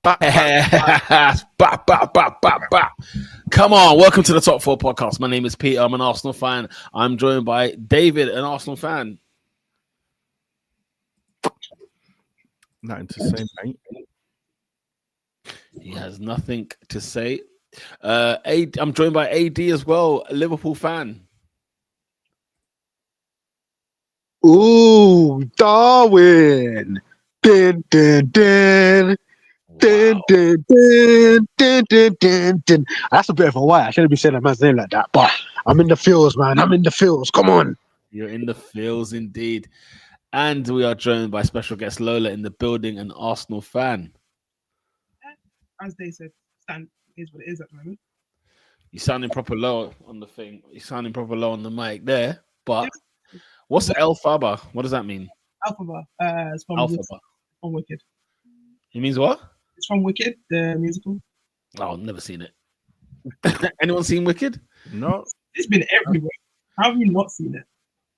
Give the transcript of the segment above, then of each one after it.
Bah. Come on, welcome to the Top 4 podcast. My name is Peter. I'm an Arsenal fan. I'm joined by David, an Arsenal fan. Nothing to say, mate. He has nothing to say. I'm joined by AD as well, a Liverpool fan. Ooh, Darwin. Din, din, din. Din, din, din, din, din, din, din. That's a bit of a why. I shouldn't be saying that man's name like that, but I'm in the fields, man. I'm in the fields. Come on. You're in the fields indeed. And we are joined by special guest Lola in the building, an Arsenal fan. As they said, stand is what it is at the moment. You're sounding proper low on the thing. You're sounding proper low on the mic there. But what's the Alphaba? What does that mean? Alphaba. It's from Wicked. It means what? It's from Wicked, the musical. Oh, I've never seen it. Anyone seen Wicked? No. It's been everywhere. How have you not seen it?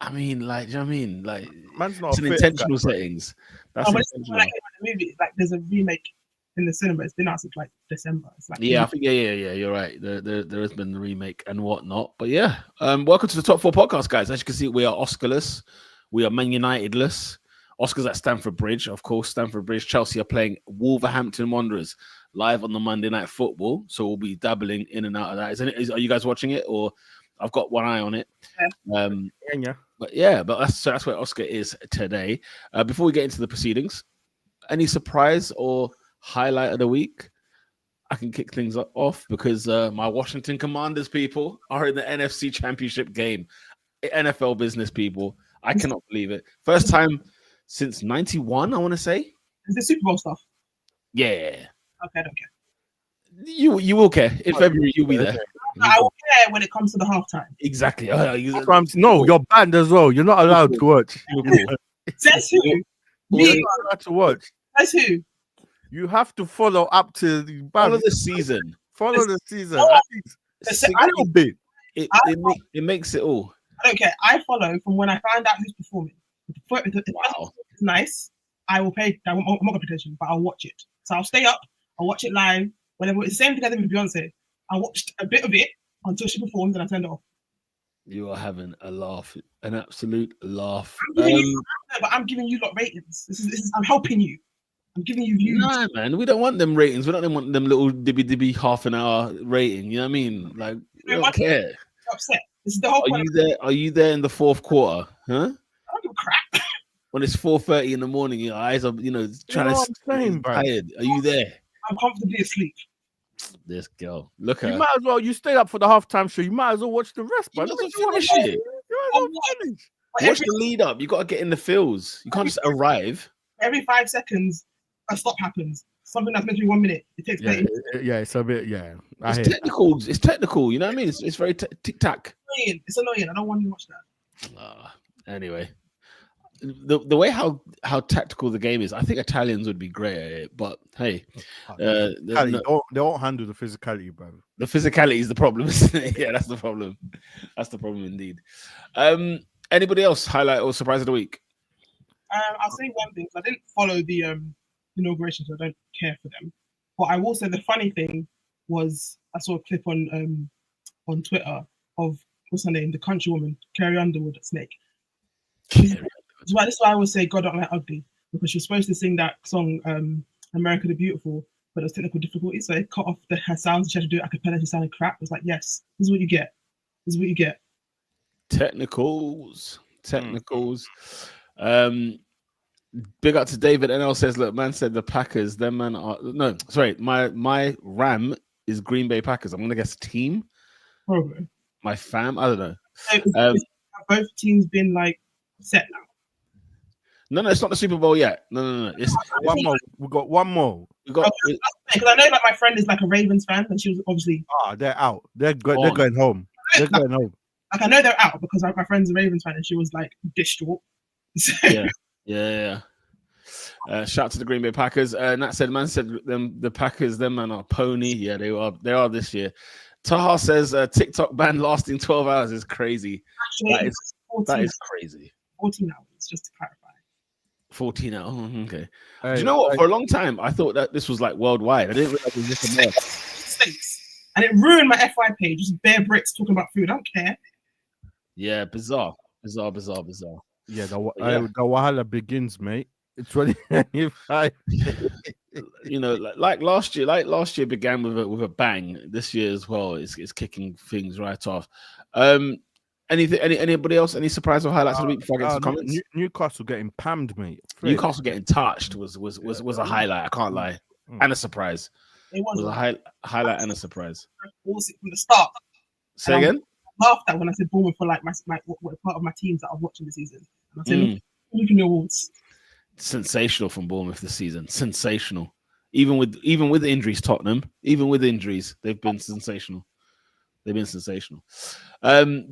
I mean, like, do you know what I mean? Like, Man's not it's an intentional settings. That's intentional. When I came out the movie, like, there's a remake in the cinema. It's been out since like December. It's like I think you're right. There has been the remake and whatnot. But yeah, welcome to the Top 4 podcast, guys. As you can see, we are Oscarless. We are Man Unitedless. Oscars at Stamford Bridge, of course. Stamford Bridge. Chelsea are playing Wolverhampton Wanderers live on the Monday Night Football. So we'll be dabbling in and out of that. Are you guys watching it, or I've got one eye on it? Yeah. But that's where Oscar is today. Before we get into the proceedings, any surprise or highlight of the week? I can kick things off because my Washington Commanders people are in the NFC Championship game. NFL business people. I cannot believe it. First time since 91, I want to say. Is it Super Bowl stuff? Yeah. Okay, I don't care. You will care. In February, you'll be there. I will care when it comes to the halftime. Exactly. No, you're banned as well. You're not allowed to watch. Says who? You're not allowed to watch. Says who? You have to follow up to the follow the season. Follow the season. At least a little bit. It makes it all. I don't care. I follow from when I find out who's performing. If it's nice, I will pay. I'm not going to pay attention, but I'll watch it. So I'll stay up. I'll watch it live. Whenever it's the same thing I did with Beyonce. I watched a bit of it until she performed, and I turned it off. You are having a laugh, an absolute laugh. But I'm giving you lot ratings. This is. I'm helping you. I'm giving you views. Nah, man, we don't want them ratings. We don't want them little dibby half an hour rating. You know what I mean? Like, we don't care. I'm upset. This is the whole point. Are you there in the fourth quarter? Huh? I don't give a crap. When it's 4:30 in the morning, your eyes are, trying to sleep. Tired. Are you there? I'm comfortably asleep. This girl, look at her. You might as well. You stayed up for the halftime show. You might as well watch the rest, but finish it. Watch the lead up. You got to get in the feels. You can't just arrive. Every 5 seconds, a stop happens. Something that's meant to be 1 minute. It takes place. Yeah, it's a bit. Yeah, it's technical. It's technical. You know what I mean? It's very tic tac. It's annoying. I don't want to watch that. Anyway, the way how tactical the game is, I think Italians would be great at it. But hey, they won't handle the physicality, bro. The physicality is the problem, isn't it? Yeah, that's the problem. That's the problem indeed. Anybody else highlight or surprise of the week? I'll say one thing. I didn't follow the inauguration, so I don't care for them. But I will say the funny thing was I saw a clip on Twitter of what's her name, the country woman, Carrie Underwood, Snake. This is why I always say God don't like ugly, because she was supposed to sing that song America the Beautiful, but there was technical difficulties, so it cut off her sounds. She had to do it a cappella. She sounded crap. It was like, yes, this is what you get. This is what you get. Technicals. Big up to David. NL says, look, man said the Packers. Them man are my Ram is Green Bay Packers. I'm gonna guess team. Probably. My fam. I don't know. Have both teams been like set now? No, it's not the Super Bowl yet. No. It's one more. We got one more. Because I know like my friend is like a Ravens fan, and she was obviously. They're out. They're going home. They're going home. Like I know they're out because my friend's a Ravens fan, and she was like distraught. Yeah. Shout out to the Green Bay Packers. Nat said, man said the Packers, them man are pony. Yeah, they are this year. Taha says TikTok ban lasting 12 hours is crazy. Actually, that is crazy. 14 hours, just to clarify. 14 out. Oh, okay. Hey, Do you know what? For a long time, I thought that this was like worldwide. I didn't realize it was just America. States. And it ruined my FI page. Just bare Brits talking about food. I don't care. Yeah, bizarre. Yeah, the Wahala begins, mate. It's 2025. You know, like last year began with a bang. This year as well is kicking things right off. Anybody else? Any surprise or highlights of the week before I get to comments? Newcastle getting pammed, mate. Newcastle getting touched was a highlight. I can't lie, and a surprise. It was a highlight and a surprise. From the start. Say again. I laughed at when I said Bournemouth for like my part of my teams that I'm watching this season. And I said, look in the awards. Sensational from Bournemouth this season. Sensational. Even with injuries, Tottenham. Even with injuries, they've been sensational. But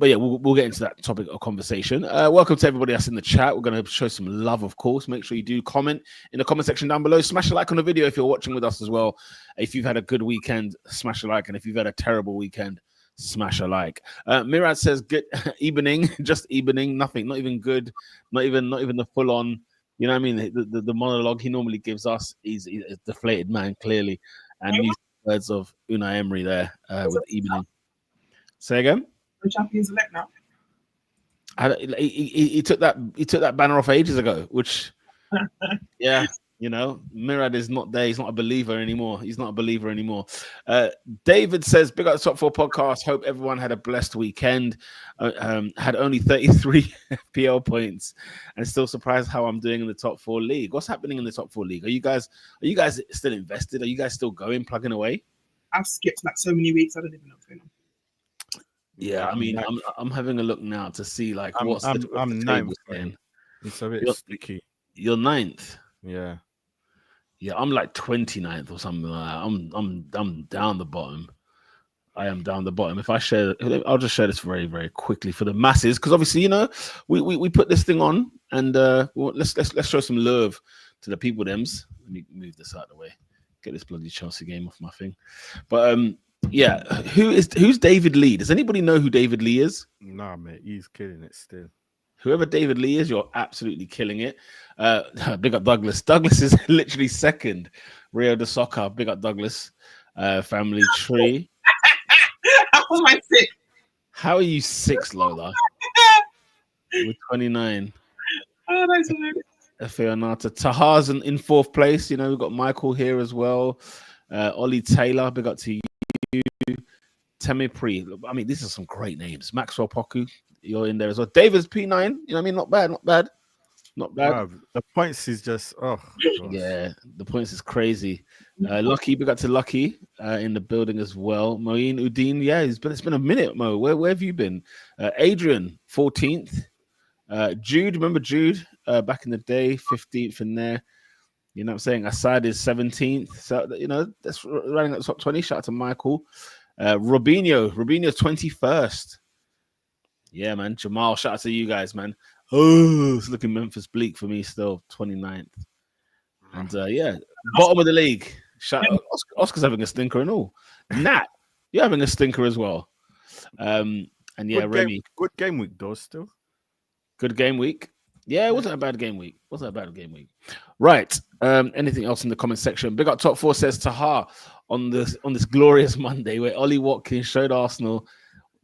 yeah, we'll get into that topic of conversation. Welcome to everybody that's in the chat. We're going to show some love, of course. Make sure you do comment in the comment section down below. Smash a like on the video if you're watching with us as well. If you've had a good weekend, smash a like. And if you've had a terrible weekend, smash a like. Mirad says good evening, just evening, nothing, not even good, not even the full on. You know what I mean? The monologue he normally gives us. He's a deflated man, clearly. And these words of Unai Emery there with evening. Say again. The champions elect now. He took that banner off ages ago, which yeah, you know, Mirad is not there. He's not a believer anymore. David says, big up the Top 4 podcast. Hope everyone had a blessed weekend. Had only 33 FPL points and still surprised how I'm doing in the Top 4 league. What's happening in the Top 4 league? Are you guys still invested? Are you guys still going, plugging away? I've skipped like so many weeks. I don't even know what's going on. Yeah, I mean, I'm having a look now to see like I'm ninth. It's a bit sticky. You're ninth. Yeah, I'm like 29th or something like that. I'm down the bottom. I am down the bottom. If I share, I'll just share this very, very quickly for the masses because obviously, you know, we put this thing on and let's show some love to the people. Dems. Let me move this out of the way. Get this bloody Chelsea game off my thing. But yeah, who's David Lee? Does anybody know who David Lee is? Nah, mate, he's killing it still. Whoever David Lee is, you're absolutely killing it. Big up Douglas. Douglas is literally second. Rio de Soccer. Big up Douglas. Family tree. How was my sixth? How are you sixth, Lola? With 29. Oh, that's hilarious. Fionata. Tahar's in fourth place. You know, we've got Michael here as well. Ollie Taylor. Big up to you. Temipri. I mean, these are some great names. Maxwell Poku, you're in there as well. David's P9. You know what I mean? Not bad. Wow, the points is just yeah, the points is crazy. Lucky, big up to Lucky in the building as well. Moeen Udine, yeah, it's been a minute, Mo. Where have you been? Adrian, 14th. Jude, remember Jude back in the day, 15th in there. You know what I'm saying? Assad is 17th. So, you know, that's running at the top 20. Shout out to Michael. Robinho 21st. Yeah, man. Jamal, shout out to you guys, man. Oh, it's looking Memphis bleak for me still, 29th. And yeah, bottom of the league. Shout out. Oscar's having a stinker and all. Nat, you're having a stinker as well. And yeah, Remy. Good game week, though, still. Good game week. Yeah, it wasn't a bad game week. Right. Anything else in the comment section? Big up Top 4 says Tahar on this glorious Monday where Ollie Watkins showed Arsenal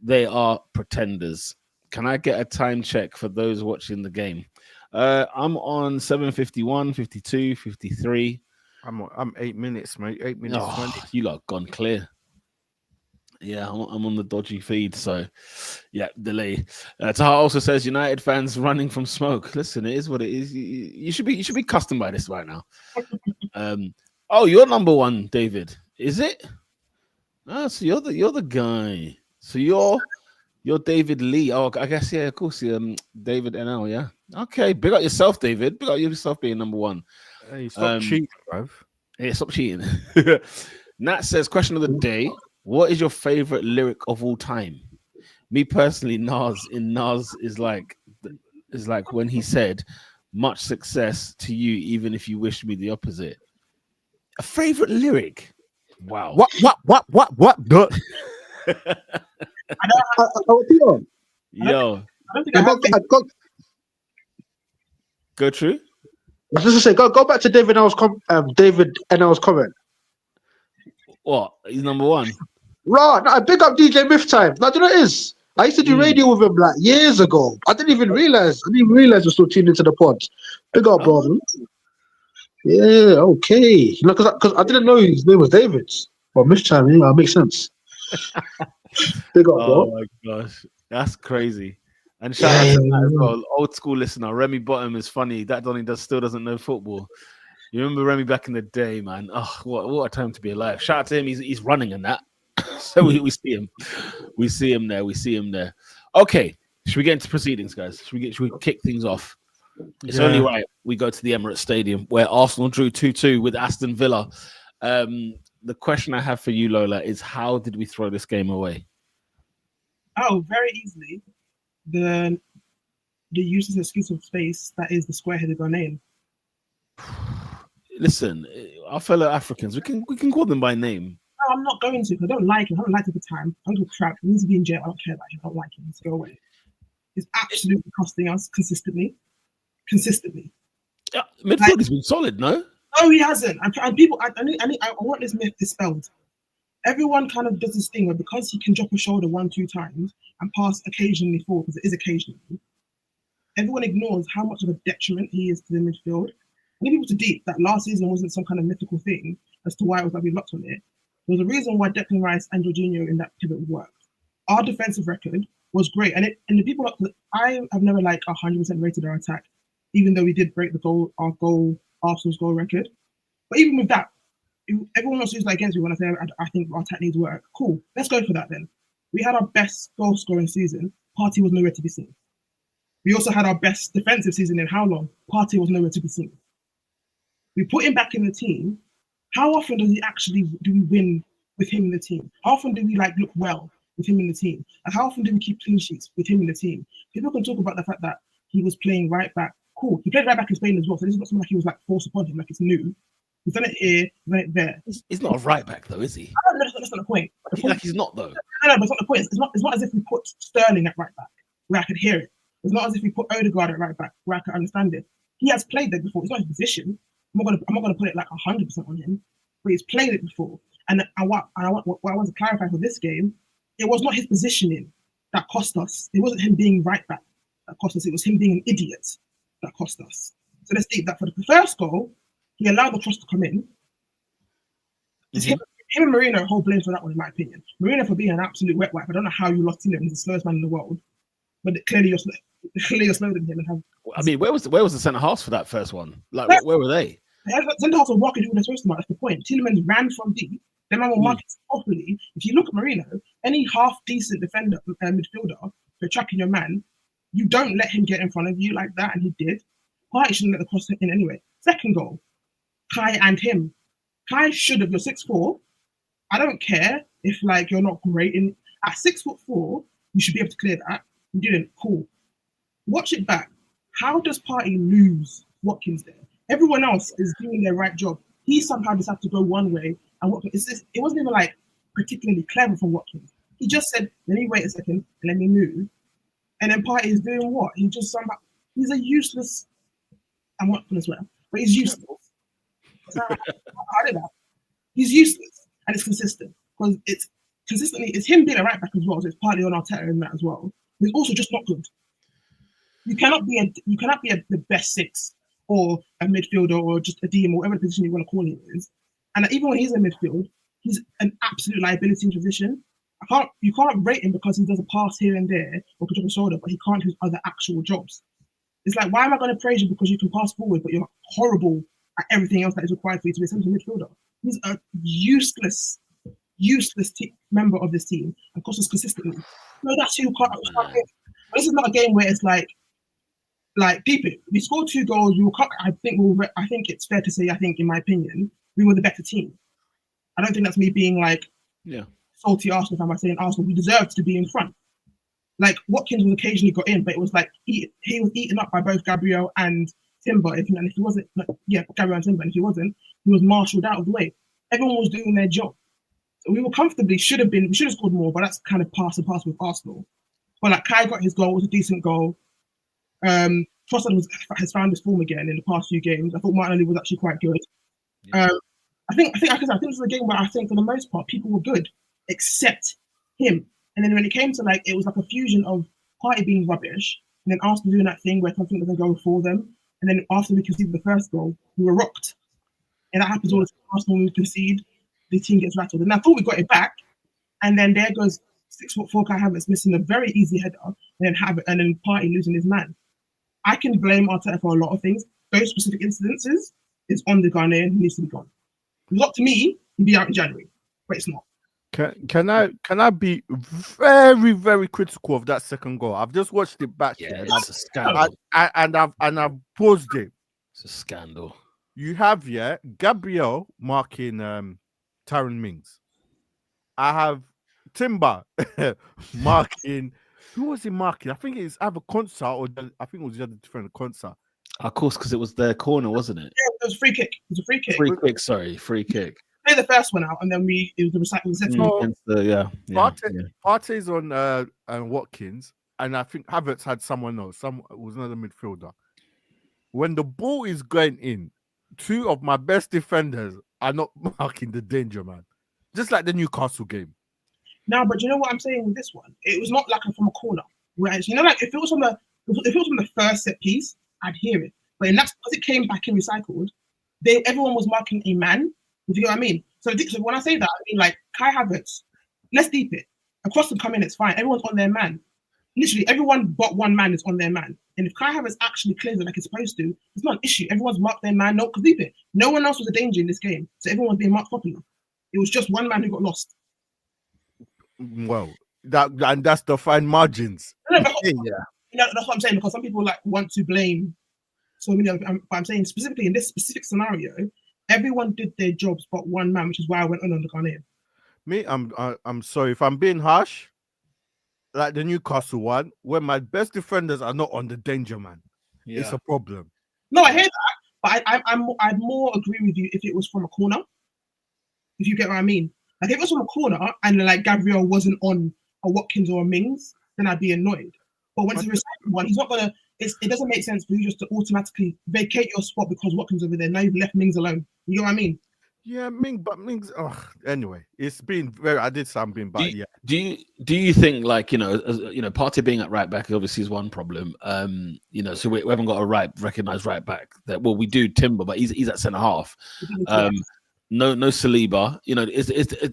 they are pretenders. Can I get a time check for those watching the game? I'm on 7:51, 52, 53. I'm 8 minutes, mate. 8 minutes 20. You lot gone clear. Yeah, I'm on the dodgy feed, so yeah, delay. Taha also says United fans running from smoke. Listen, it is what it is. You should be custom by this right now. Oh, you're number one, David. Is it? Ah, so you're the guy. So you're David Lee. Oh, I guess yeah, of course. David NL. Yeah. Okay, big up yourself, David. Big up yourself being number one. Hey, stop cheating, bruv. Yeah, stop cheating. Nat says, question of the day. What is your favorite lyric of all time? Me personally, Nas is like when he said, "Much success to you, even if you wish me the opposite." A favorite lyric? Wow. What? Yo, I don't think I've got go true. I was just to say, go back to David Nell's comment. What? He's number one. Right, no, big up DJ Myth Time. Now, do you know what it is? I used to do radio with him like years ago. I didn't even realize we're still tuned into the pod. Big up, bro. Yeah, okay. You know, because I didn't know his name was David. But Myth Time, yeah, makes sense. Big up, bro. Oh my gosh, that's crazy. And shout out to that as well. Old school listener, Remy Bottom is funny. That Donny still doesn't know football. You remember Remy back in the day, man? Oh, what a time to be alive. Shout out to him. He's running in that. So we see him. We see him there. Okay, should we get into proceedings, guys? Should we kick things off? It's only right we go to the Emirates Stadium where Arsenal drew 2-2 with Aston Villa. The question I have for you, Lola, is how did we throw this game away? Oh, very easily. The useless excuse of space that is the square-headed Ghanaian. Listen, our fellow Africans, we can call them by name. No, I'm not going to. I don't like him. I haven't liked him for time. I don't give a crap. He needs to be in jail. I don't care about him. I don't like him. He needs to go away. He's absolutely costing us consistently. Yeah, midfield has been solid, no? No, he hasn't. And people, I want this myth dispelled. Everyone kind of does this thing where because he can drop a shoulder 1-2 times and pass occasionally forward, because it is occasionally, everyone ignores how much of a detriment he is to the midfield. I need people to deep that last season wasn't some kind of mythical thing as to why it was like we locked on it. There was a reason why Declan Rice and Jorginho in that pivot worked. Our defensive record was great, and the people. I have never 100% rated our attack, even though we did break Arsenal's goal record. But even with that, everyone else who's against me when I say I think our attack needs work. Cool, let's go for that then. We had our best goal scoring season. Partey was nowhere to be seen. We also had our best defensive season in how long? Partey was nowhere to be seen. We put him back in the team. How often do we win with him in the team? How often do we look well with him in the team? And how often do we keep clean sheets with him in the team? People can talk about the fact that he was playing right back. Cool. He played right back in Spain as well. So this is not something he was forced upon him, it's new. He's done it here, he's done it there. He's not a right back though, is he? No, that's not the point. He's not though. No, but it's not the point. It's not as if we put Sterling at right back where I could hear it. It's not as if we put Odegaard at right back where I could understand it. He has played there before. It's not his position. I'm not gonna put it 100% on him, but he's played it before. And what I want to clarify for this game, it was not his positioning that cost us. It wasn't him being right back that cost us. It was him being an idiot that cost us. So let's take that for the first goal. He allowed the cross to come in. It's him and Marino hold blame for that one, in my opinion. Marino for being an absolute wet wipe. I don't know how you lost in him. He's the slowest man in the world, but clearly you're slower than him. I mean, where was the centre halves for that first one? Where were they? Centre halves were walking who they're supposed to mark. That's the point. Tielemans ran from deep. Then man will mark it properly. If you look at Marino, any half decent defender, midfielder, for tracking your man, you don't let him get in front of you like that, and he did. Partey shouldn't let the cross in anyway. Second goal, Kai and him. Kai should have. You're 6'4". I don't care if you're not great at 6'4". You should be able to clear that. You didn't. Cool. Watch it back. How does Partey lose Watkins there? Everyone else is doing their right job. He somehow decided to go one way, and Watkins. It wasn't even particularly clever from Watkins. He just said, "Let me wait a second and let me move." And then Partey is doing what? He just somehow he's a useless. I'm not going to swear, but he's useless. I did that. He's useless, and it's consistent because it's him being a right back as well. So it's partly on Arteta in that as well. He's also just not good. You cannot be the best six or a midfielder or just a DM or whatever position you want to call him is. And even when he's in midfield, he's an absolute liability in position. You can't rate him because he does a pass here and there or can drop a shoulder, but he can't do his other actual jobs. It's why am I going to praise you because you can pass forward, but you're horrible at everything else that is required for you to be a central midfielder? He's a useless member of this team and costs us consistently. No, that's who you can't. This is not a game where it's people. We scored 2 goals. I think it's fair to say. I think, in my opinion, we were the better team. I don't think that's me being salty Arsenal fan by saying Arsenal. We deserved to be in front. Watkins was occasionally got in, but it was he was eaten up by both Gabriel and Timber. If he wasn't, Gabriel and Timber. And if he wasn't, he was marshalled out of the way. Everyone was doing their job. So we should have scored more, but that's kind of pass and pass with Arsenal. But Kai got his goal. It was a decent goal. Trossard has found his form again in the past few games. I thought Martinelli was actually quite good. Yeah. I think this was a game where I think for the most part people were good except him. And then when it came to like, it was like a fusion of Partey being rubbish and then Arsenal doing that thing where something doesn't go for them. And then after we conceded the first goal, we were rocked. And that happens all the time. Arsenal, when we concede, the team gets rattled. And I thought we got it back. And then there goes 6'4" Kai Havertz missing a very easy header, and then Partey losing his man. I can blame Arteta for a lot of things. Those specific incidences is on the Ghanaian who needs to be gone. If it's up to me, he'd be out in January, but it's not. Can I be very, very critical of that second goal? I've just watched it back. Yeah, it's a scandal. And I've paused it. It's a scandal. You have Gabriel marking Taron Mings. I have Timber marking. Who was he marking? I think it's either Concert or I think it was the other different Concert. Of course, because it was their corner, wasn't it? Yeah, it was a free kick. It was a free kick. Free kick. Play the first one out, and then it was the recycling. Partey's on Watkins, and I think Havertz had someone else. It was another midfielder. When the ball is going in, two of my best defenders are not marking the danger man, just like the Newcastle game. No, but you know what I'm saying with this one? It was not like from a corner. Whereas, like if it was from the first set piece, I'd hear it. But that's because it came back and recycled. Everyone was marking a man. If you get what I mean? So when I say that, I mean like Kai Havertz. Let's deep it. Across and come in, it's fine. Everyone's on their man. Literally, everyone but one man is on their man. And if Kai Havertz actually clears it like it's supposed to, it's not an issue. Everyone's marked their man. No, because deep it. No one else was a danger in this game, so everyone's being marked properly. It was just one man who got lost. Well, that's the fine margins. No, that's what I'm saying, because some people want to blame so many other, but I'm saying specifically in this specific scenario, everyone did their jobs but one man, which is why I went on the Ghanaian. Me, I'm sorry if I'm being harsh, like the Newcastle one, when my best defenders are not on the danger man, it's a problem. No, I hear that, but I'd more agree with you if it was from a corner. If you get what I mean. Like if it was from a corner and like Gabriel wasn't on a Watkins or a Mings, then I'd be annoyed. But when it's a recycled one, he's not gonna. It doesn't make sense for you just to automatically vacate your spot because Watkins over there. Now you've left Mings alone. You know what I mean? Yeah, Mings. Anyway, it's been very. I did say I'm being bad. Do you think Partey being at right back obviously is one problem. So we haven't got a recognized right back. We do Timber, but he's at centre half. No Saliba.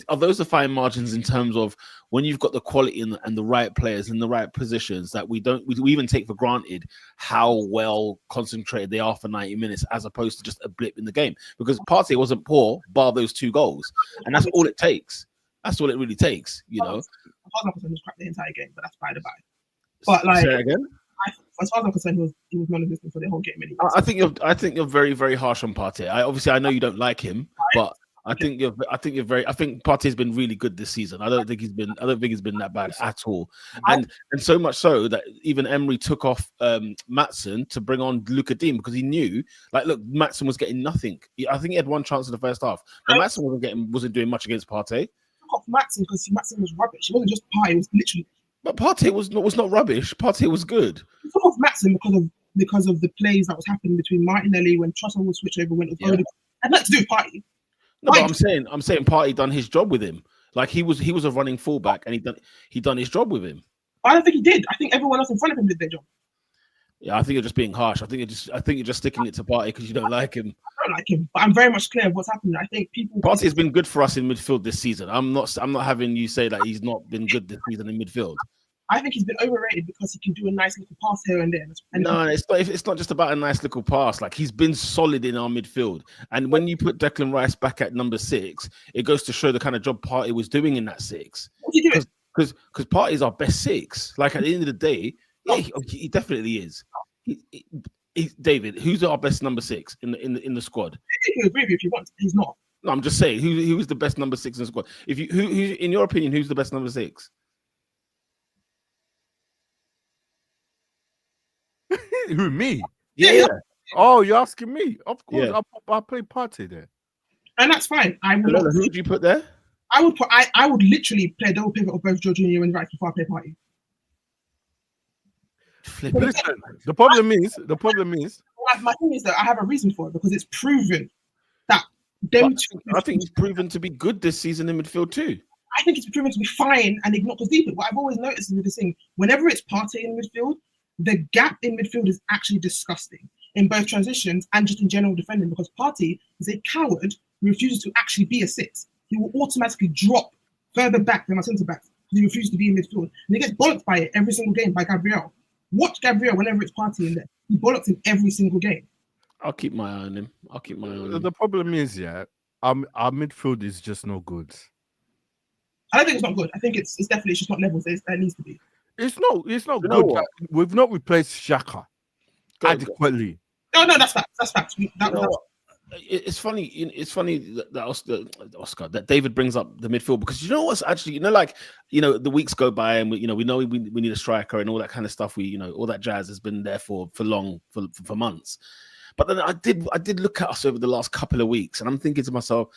Are those the fine margins in terms of when you've got the quality and the right players in the right positions that we even take for granted how well concentrated they are for 90 minutes as opposed to just a blip in the game? Because Partey wasn't poor, bar those two goals, and that's all it takes. That's all it really takes. As far as I'm concerned, he was crap the entire game, but that's by the by. But like, say again. As far as I'm concerned, he was non-existent for the whole game. Anyway. I think you're very, very harsh on Partey. I know you don't like him, but I think Partey has been really good this season. I don't think he's been that bad at all. And so much so that even Emery took off Maatsen to bring on Luka Dean because he knew, Maatsen was getting nothing. I think he had one chance in the first half, but Maatsen wasn't doing much against Partey. He took off Maatsen because Maatsen was rubbish. It wasn't just Partey; it was literally. But Partey was not rubbish. Partey was good. He took off Maatsen because of the plays that was happening between Martinelli when Trossard would switch over when it was already. I'd like to do with Partey. No, but I'm saying Partey done his job with him. Like he was a running fullback and he done his job with him. I don't think he did. I think everyone else in front of him did their job. Yeah, I think you're just being harsh. I think you're just sticking it to Partey because you don't like him. I don't like him, but I'm very much clear of what's happening. I think Partey has been good for us in midfield this season. I'm not having you say that he's not been good this season in midfield. I think he's been overrated because he can do a nice little pass here and there. No, it's not just about a nice little pass. Like he's been solid in our midfield. And when you put Declan Rice back at number 6, it goes to show the kind of job Partey was doing in that 6. What's he doing? Because Partey is our best 6. Like at the end of the day, he definitely is. David, who's our best number 6 in the squad? He'll agree with you if you want. He's not. No, I'm just saying who is the best number 6 in the squad? Who in your opinion, who's the best number 6? Who, me? Yeah. Oh, you're asking me? Of course, Yeah. I'll play Partey there. And that's fine. Who would you put there? I would literally play a double pivot of both Jorginho and right before I play Partey. Flip. Listen, the problem is, My thing is that I have a reason for it because it's proven that I think he's proven to be good this season in midfield too. I think it's proven to be fine and ignore because deep. What I've always noticed with this thing, whenever it's Partey in midfield, the gap in midfield is actually disgusting in both transitions and just in general defending because Partey is a coward who refuses to actually be a 6. He will automatically drop further back than my centre back because he refuses to be in midfield. And he gets bollocked by it every single game by Gabriel. Watch Gabriel whenever it's Partey in there. He bollocks him every single game. I'll keep my eye on him. The problem is, our midfield is just no good. I don't think it's not good. I think it's definitely just not levels that it needs to be. It's not good. We've not replaced Xhaka adequately. No, that's facts. That's facts. It's funny. It's funny that that David brings up the midfield because you know what's actually the weeks go by and we know we need a striker and all that kind of stuff. All that jazz has been there for months. But then I did look at us over the last couple of weeks and I'm thinking to myself,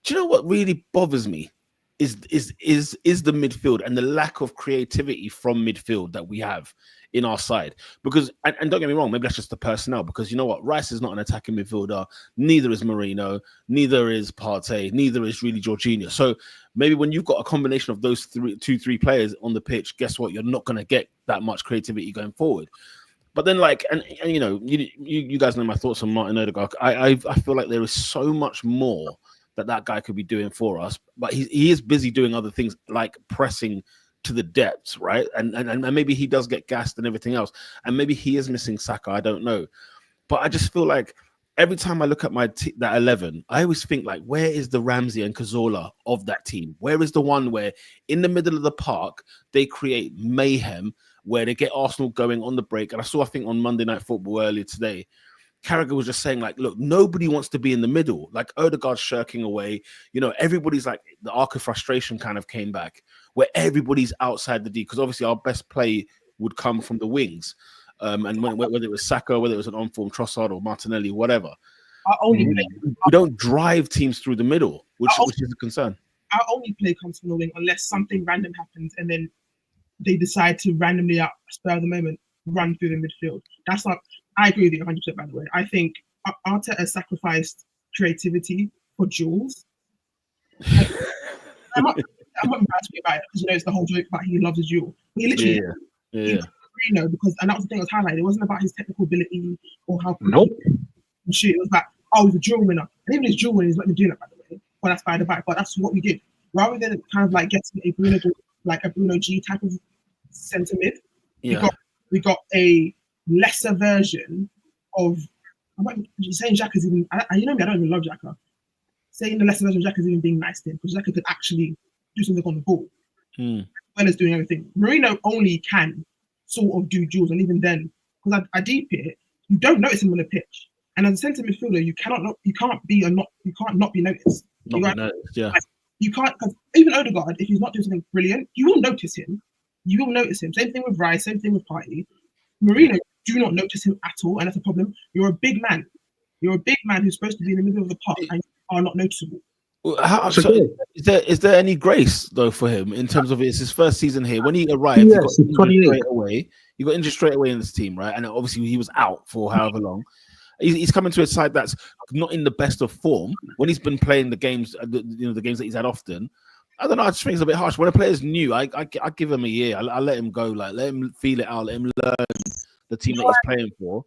do you know what really bothers me? Is the midfield and the lack of creativity from midfield that we have in our side. Because and don't get me wrong, maybe that's just the personnel. Because you know what, Rice is not an attacking midfielder. Neither is Marino. Neither is Partey. Neither is really Jorginho. So maybe when you've got a combination of those three players on the pitch, guess what? You're not going to get that much creativity going forward. But then, you guys know my thoughts on Martin Odegaard. I feel like there is so much more that guy could be doing for us, but he is busy doing other things like pressing to the depths, right? And maybe he does get gassed and everything else, and maybe he is missing Saka. I don't know, but I just feel like every time I look at that 11, I always think like, where is the Ramsey and Cazorla of that team? Where is the one where in the middle of the park they create mayhem, where they get Arsenal going on the break? And I think on Monday Night Football earlier today, Carragher was just saying, like, look, nobody wants to be in the middle. Like, Odegaard's shirking away. Everybody's like, the arc of frustration kind of came back, where everybody's outside the D, because obviously our best play would come from the wings. And whether it was Saka, whether it was an on-form Trossard or Martinelli, whatever. We don't drive teams through the middle, which is a concern. Our only play comes from the wing unless something random happens and then they decide to randomly, at spur of the moment, run through the midfield. That's not... I agree with you 100%, by the way. I think Arteta has sacrificed creativity for duels. I'm not embarrassed about it because it's the whole joke about he loves a duel. He literally because, and that was the thing I was highlighting. It wasn't about his technical ability or how shoot. It was about, he's a duel winner. And even his duel winner, he's not even doing that, by the way. But that's by the back. But that's what we did. Rather than kind of like getting a Bruno G type of centre mid, we got a lesser version of. I'm not saying Xhaka is even. I don't even love Xhaka. Saying the lesser version of Xhaka is even being nice to him because Xhaka could actually do something on the ball, as well as doing everything. Marino only can sort of do duels, and even then, because I deep it, you don't notice him on the pitch. And as a centre midfielder, you can't not be noticed. You can't, because even Odegaard, if he's not doing something brilliant, you will notice him. You will notice him. Same thing with Rice. Same thing with Partey. Marino, do not notice him at all, and that's a problem. You're a big man. You're a big man who's supposed to be in the middle of the park, and you are not noticeable. Is there any grace though for him in terms of it's his first season here? When he arrived, he got injured straight away. He got injured straight away in this team, right? And obviously he was out for however long. He's coming to a side that's not in the best of form. When he's been playing the games, the games that he's had often, I don't know. I just think it's a bit harsh. When a player's new, I give him a year. I let him go. Like, let him feel it out. Let him learn the team that he's playing for.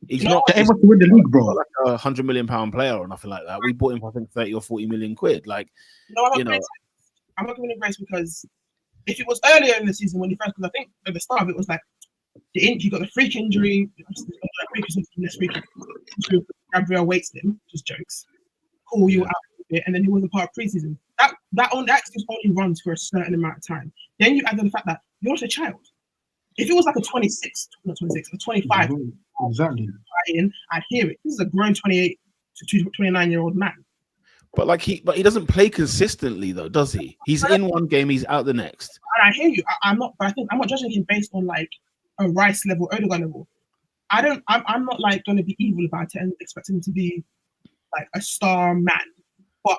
He's not the aim was to win the league, bro. Like a £100 million player or nothing like that. We bought him for I think 30 or 40 million quid. Like, I'm not giving him grace because if it was earlier in the season when he first, because I think at the start of it was like he got the freak injury. Gabriel waits him, just jokes. Call you out a bit, and then he wasn't part of preseason. That excuse only runs for a certain amount of time. Then you add the fact that you're not a child. If it was like a 25, exactly, I'd hear it. This is a grown 28 to 29-year-old man. But he doesn't play consistently though, does he? He's in one game, he's out the next. And I hear you. I'm not judging him based on like a Rice level, Odegaard level. I'm not like going to be evil about it and expect him to be like a star man. But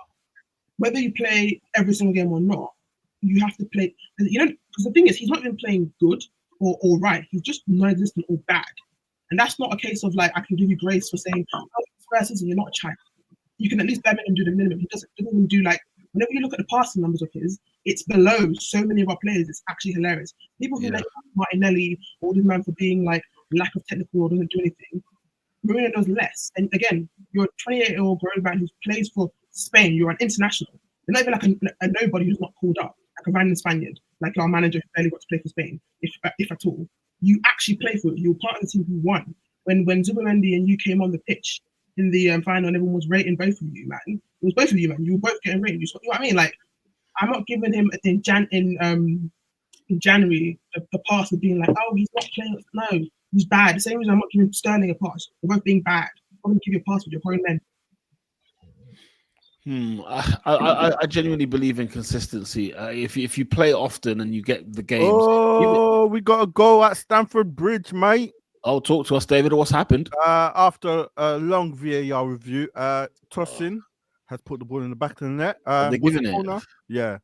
whether you play every single game or not, you have to play. Because the thing is, he's not even playing good. or right. He's just non-existent or bad. And that's not a case of like I can give you grace for saying, oh, it's first season, you're not a child. You can at least bare minimum do the minimum. He doesn't even do like whenever you look at the passing numbers of his, it's below so many of our players. It's actually hilarious. People who make Martinelli all these men for being like lack of technical or doesn't do anything. Mourinho does less. And again, you're a 28-year-old grown man who plays for Spain. You're an international. You're not even like a nobody who's not called up, like a random Spaniard, like our manager who barely got to play for Spain, if at all. You actually play for it. You were part of the team who won. When Zubimendi and you came on the pitch in the final and everyone was rating both of you, man. It was both of you, man. You were both getting rated. You know what I mean? Like, I'm not giving him in January the pass of being like, oh, he's not playing. No, he's bad. The same reason I'm not giving Sterling a pass. They're both being bad. I'm going to give you a pass with your grown men. I genuinely believe in consistency. If you play often and you get the games. Oh, we got a goal at Stamford Bridge, mate. Oh, talk to us, David. What's happened? After a long VAR review, Tosin has put the ball in the back of the net. They're giving it. Corner? Yeah.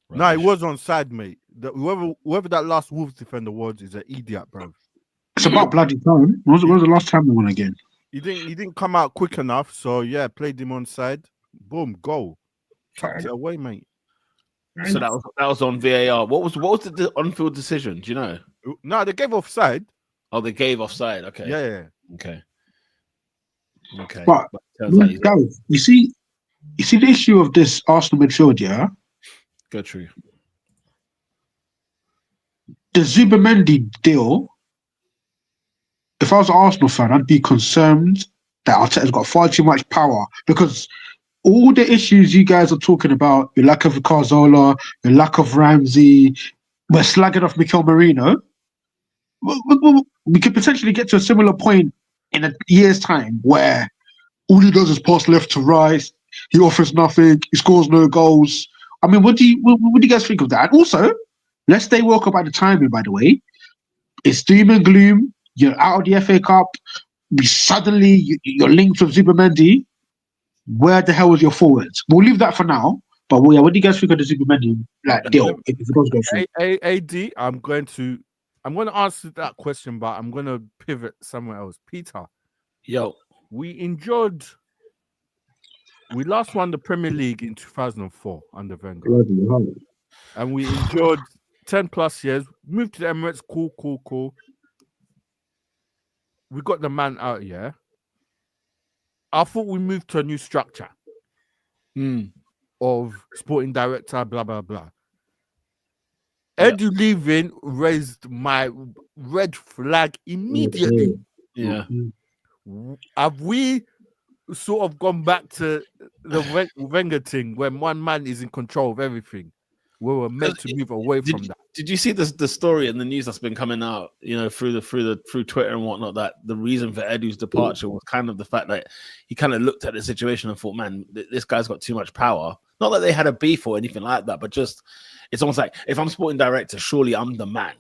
No, it was onside, mate. Whoever that last Wolves defender was is an idiot, bro. It's about bloody time. When was the last time we won again? He didn't come out quick enough, so yeah, played him onside. Boom, goal. Tucked it away, mate. So that was on VAR. What was the on-field decision? Do you know? No, they gave offside. Oh, they gave offside. Okay. Yeah. Okay. But Gareth, you see the issue of this Arsenal midfield, yeah? Go true. The Zubimendi deal. If I was an Arsenal fan, I'd be concerned that Arteta's got far too much power because all the issues you guys are talking about, your lack of Cazorla, your lack of Ramsey, we're slagging off Mikel Marino. We could potentially get to a similar point in a year's time where all he does is pass left to right. He offers nothing. He scores no goals. I mean, what do you guys think of that? And also, let's stay woke about the timing, by the way. It's doom and gloom. You're out of the FA Cup. You're linked with Zubimendi. Where the hell is your forwards? We'll leave that for now. But what do you guys think of the Zubimendi deal? If it does go through, AD, I'm going to answer that question, but I'm going to pivot somewhere else. Peter, we last won the Premier League in 2004 under Wenger, and we endured 10 plus years. Moved to the Emirates. Cool. We got the man out here. I thought we moved to a new structure of sporting director, blah, blah, blah. Edu leaving raised my red flag immediately. Yeah. Have we sort of gone back to the Wenger thing when one man is in control of everything? We were meant to move away from that. Did you see the story in the news that's been coming out, through Twitter and whatnot, that the reason for Edu's departure was kind of the fact that he kind of looked at the situation and thought, man, this guy's got too much power. Not that they had a beef or anything like that, but just it's almost like if I'm sporting director, surely I'm the man.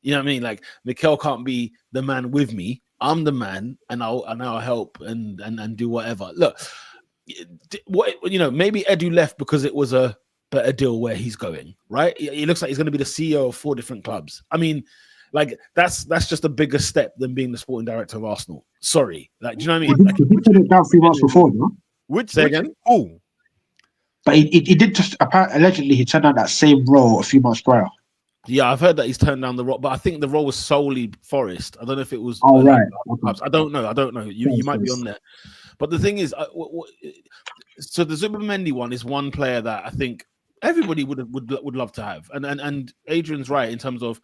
You know what I mean? Like Mikel can't be the man with me. I'm the man, and I'll help and do whatever. Look, maybe Edu left because it was a better deal where he's going, right? He looks like he's going to be the CEO of 4 different clubs. I mean, like that's just a bigger step than being the sporting director of Arsenal. Sorry, like, do you know what I mean? He did it down 3 months before, no? Say again? Oh, but he did just allegedly he turned down that same role a few months prior. Yeah, I've heard that he's turned down the role, but I think the role was solely Forest. I don't know if it was. Oh, right. I don't know. You might be on there, but the thing is, so the Zubimendi one is one player that I think everybody would love to have, and Adrian's right in terms of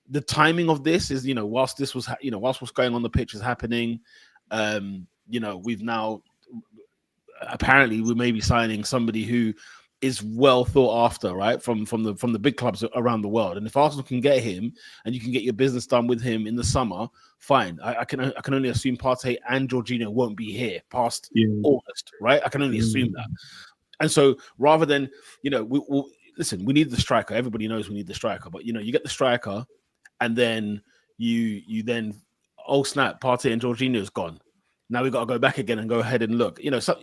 the timing of this is, whilst this was whilst what's going on the pitch is happening, we've now apparently we may be signing somebody who is well thought after, right, from the big clubs around the world. And if Arsenal can get him and you can get your business done with him in the summer, fine. I can only assume Partey and Jorginho won't be here past August, right? I can only assume that. And so rather than, listen, we need the striker. Everybody knows we need the striker, but you get the striker and then you then, oh snap, Partey and Jorginho's gone. Now we've got to go back again and go ahead and look.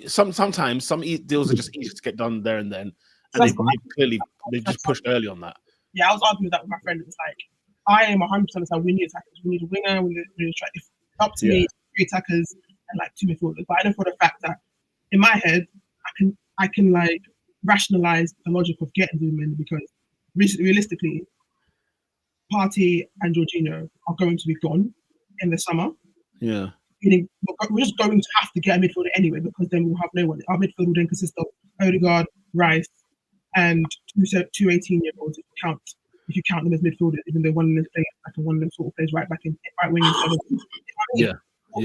Sometimes some deals are just easy to get done there and then. And they've just pushed early on that. Yeah, I was arguing with that with my friend. It's like, I am 100% that we need attackers. We need a winger. We need a strike. If up to me, 3 attackers and like 2 midfielders. But I know for the fact that in my head, I can like rationalize the logic of getting Zubimendi because realistically, Partey and Jorginho are going to be gone in the summer. Yeah. Meaning we're just going to have to get a midfielder anyway because then we'll have no one. Our midfield will then consist of Odegaard, Rice, and two 18-year-olds if you count them as midfielders, even though one of them is playing back and one of them sort of plays right back in right wing. Yeah. Or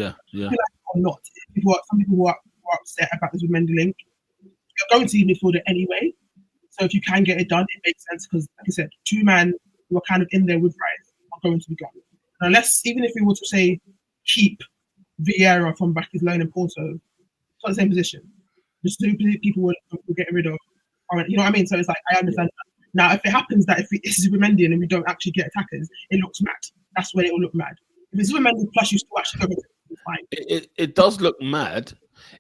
not. Some people who are upset about this with Mendy link. You're going to need midfielder anyway. So if you can get it done, it makes sense because, like I said, 2 men who are kind of in there with Rice are going to be gone. And unless, even if we were to say keep Vieira from back his loan in Porto, it's not the same position. Just 2 people we're getting rid of. You know what I mean? So it's like, I understand that. Now, if it happens that if it's Zubimendi and we don't actually get attackers, it looks mad. That's when it will look mad. If it's Zubimendi plus you still actually go, it's fine. It does look mad.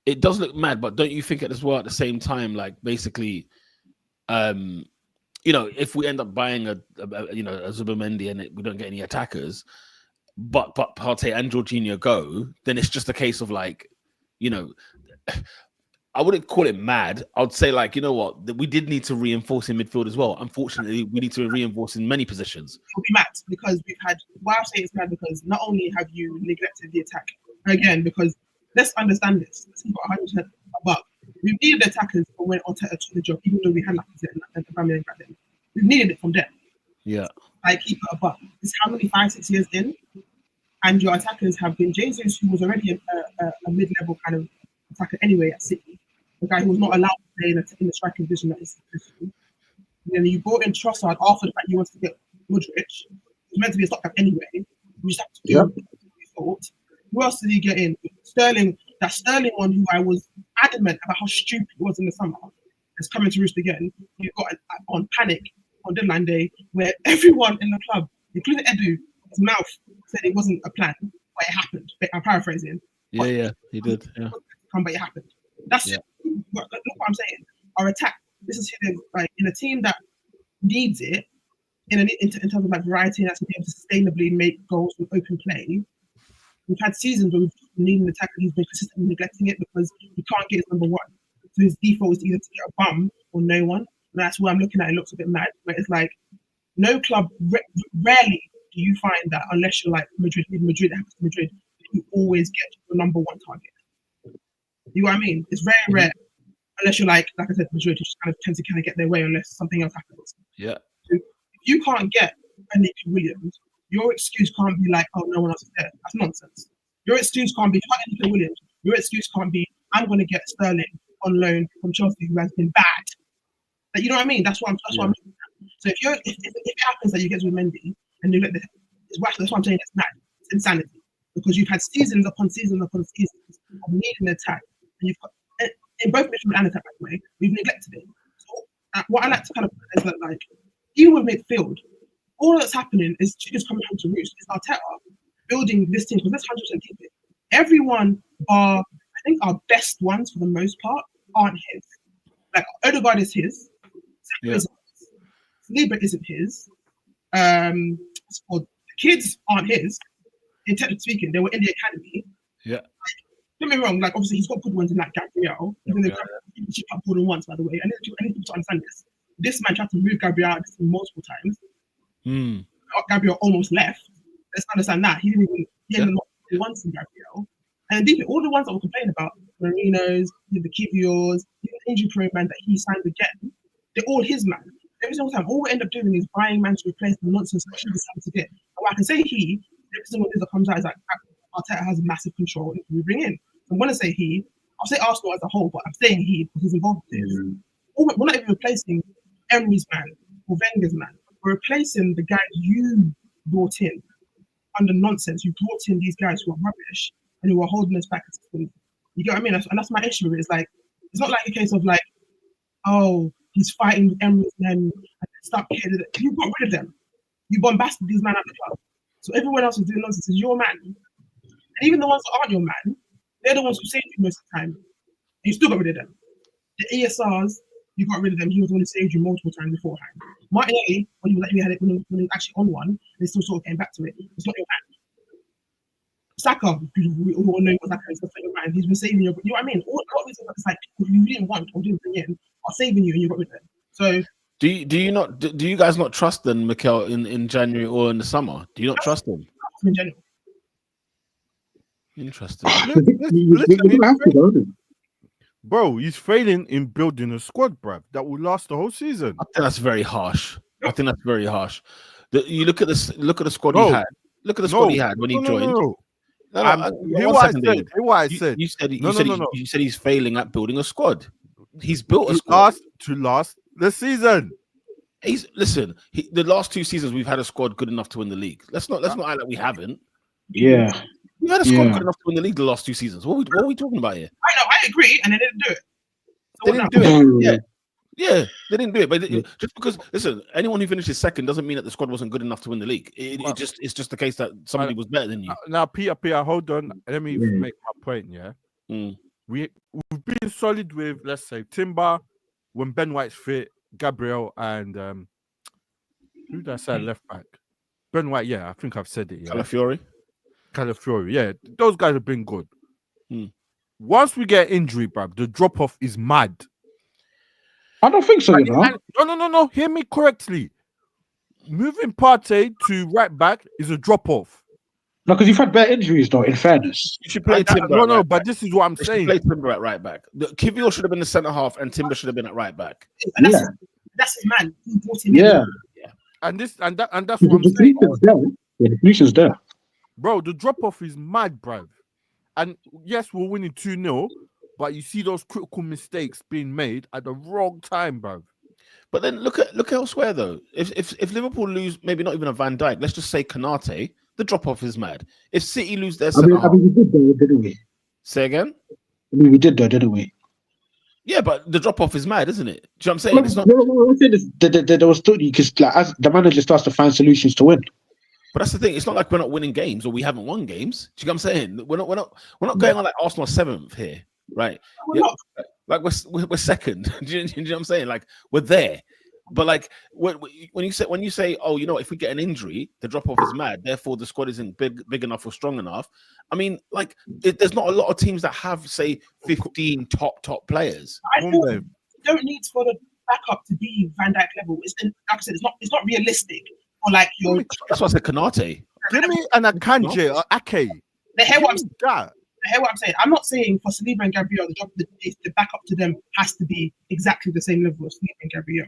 It does look mad, but don't you think it as well at the same time, like basically, if we end up buying a Zubimendi and we don't get any attackers, but Partey and Jorginho go, then it's just a case of like, I wouldn't call it mad. I would say like, you know what, we did need to reinforce in midfield as well. Unfortunately, we need to reinforce in many positions. It'll be mad because we've had. Why I say it's mad because not only have you neglected the attack again, because let's understand this. Let's keep it 100% above. We needed attackers for when Arteta took the job, even though we had like and family back then. We needed it from them. Yeah. Like keep it above. It's how many 5-6 years in, and your attackers have been Jesus, who was already a mid-level kind of attacker anyway at City. The guy who was not allowed to play in the striking position that is supposed to. And then you brought in Trossard after the fact you wanted to get Modric. He was meant to be a stopgap anyway. You just have to do what you thought. Who else did he get in? Sterling. That Sterling one who I was adamant about how stupid it was in the summer is coming to roost again. You got on panic on deadline day where everyone in the club, including Edu, his mouth said it wasn't a plan, but it happened. I'm paraphrasing. Yeah, he did. Yeah. But it happened. That's it. Look what I'm saying. Our attack. This is like in a team that needs it in terms of like variety and that's to be able to sustainably make goals with open play. We've had seasons where we've needed an attacker who's been consistently neglecting it because he can't get his number one. So his default is to either to get a bum or no one. And that's where I'm looking at. It looks a bit mad, but it's like no club. Rarely do you find that unless you're like Madrid. Even Madrid happens to Madrid, you always get your number one target. You know what I mean? It's very rare. Unless you're like I said, Madrid, you just kind of tend to get their way unless something else happens. Yeah. So if you can't get a Nick Williams, your excuse can't be like, oh, no one else is there. That's nonsense. Your excuse can't be, if you can't get Nick Williams, your excuse can't be, I'm going to get Sterling on loan from Chelsea who has been bad. Like, you know what I mean? That's what I'm looking at. So if it happens that you get Zubimendi and you let that's what I'm saying, it's mad. It's insanity. Because you've had seasons upon seasons upon seasons of needing an attack. And you've got, in both midfield and attack, by the way, we've neglected it. So what I like to kind of put is that, like, even with midfield, all that's happening is just coming home to roost. It's Arteta building this team because let's 100% keep it. Everyone, I think our best ones for the most part, aren't his. Like Odegaard is his. Saliba isn't his. The kids aren't his. In technically speaking, they were in the academy. Yeah. Don't get me wrong. Like obviously, he's got good ones in like Gabriel. Even though he got more than once, by the way. I need people to understand this. This man tried to move Gabriel out multiple times. Gabriel almost left. Let's understand that. He didn't even once in Gabriel. And deeply, all the ones that we're complaining about, Marinos, the Kiviors, the injury prone man that he signed again, they're all his man. Every single time, all we end up doing is buying man to replace the nonsense that he decided to get. And what I can say every single news that comes out is like Arteta has massive control in who we bring in. So I'm going to say I'll say Arsenal as a whole, but I'm saying because he's involved in this. We're not even replacing Emery's man or Wenger's man. We're replacing the guys you brought in under nonsense. You brought in these guys who are rubbish and who are holding us back. You get what I mean? And that's my issue with it. It's like, it's not like a case of like, oh, he's fighting with Emery's men and stop caring. You got rid of them. You bombasted these men at the club. So everyone else is doing nonsense. Is your man. And even the ones that aren't your man, they're the ones who save you most of the time. And you still got rid of them. The ESRs, You got rid of them. He was the one who saved you multiple times beforehand. Martinelli, when he was actually on one, they still sort of came back to it. It's not your man. Saka, we all know what Saka is. It's not your man. He's been saving you. You know what I mean? All these things, it's like people you didn't want or didn't bring in are saving you, and you got rid of them. So. Do you guys not trust then Mikel in January or in the summer? Do you not trust him? In general. Interesting. Bro, he's failing in building a squad, bruv, that will last the whole season. I think that's very harsh. You look at this. Look at the squad No. he had. Look at the squad he had when he joined. Hear what I said. You said he's failing at building a squad. He's built a squad. Asked to last the season. The last 2 seasons we've had a squad good enough to win the league. Let's not act like we haven't. Yeah. We had a squad good enough to win the league the last 2 seasons. What are we talking about here? I know, I agree, and they didn't do it. They didn't do it. Yeah, they didn't do it. But just because, listen, anyone who finishes second doesn't mean that the squad wasn't good ugh to win the league. It's just the case that somebody was better than you. Now, Peter, hold on. Let me make my point. Yeah, we've been solid with, let's say, Timber when Ben White's fit, Gabriel, and who did I say left back? Ben White. Yeah, I think I've said it. Yeah, Calafiori. Yeah, those guys have been good. Once we get injury, bruv, the drop off is mad. I don't think so, you know. No. Hear me correctly. Moving Partey to right back is a drop off. No, because you've had better injuries, though. In fairness, you should play Timber. No, but this is what I'm saying. Play Timber at right back. Kivior should have been the centre half, and Timber should have been at right back. And that's his man. He brought him in. And that's what I'm saying. The solution's there. Bro, the drop off is mad, bruv. And yes, we're winning 2-0, but you see those critical mistakes being made at the wrong time, bruv. But then look elsewhere though. If Liverpool lose, maybe not even a Van Dijk, let's just say Konate, the drop off is mad. If City lose their I mean, we did though, didn't we? Say again? I mean, we did though, didn't we? Yeah, but the drop off is mad, isn't it? Do you know what I'm saying? It's not. I'm saying there was still because as the manager starts to find solutions to win. But that's the thing. It's not like we're not winning games or we haven't won games. Do you know what I'm saying? We're not going on like Arsenal 7th here, right? Like we're second. Do you know what I'm saying? Like we're there. But like when you say, oh, you know, if we get an injury, the drop off is mad. Therefore, the squad isn't big enough or strong enough. I mean, like there's not a lot of teams that have say 15 top players. I feel you don't need for the backup to be Van Dijk level. Like I said, it's not realistic. Or like that's why I said Konate. Give me an Akanji or Ake. They hear what I'm saying. I'm not saying for Saliba and Gabriel, the backup to them has to be exactly the same level as Saliba and Gabriel.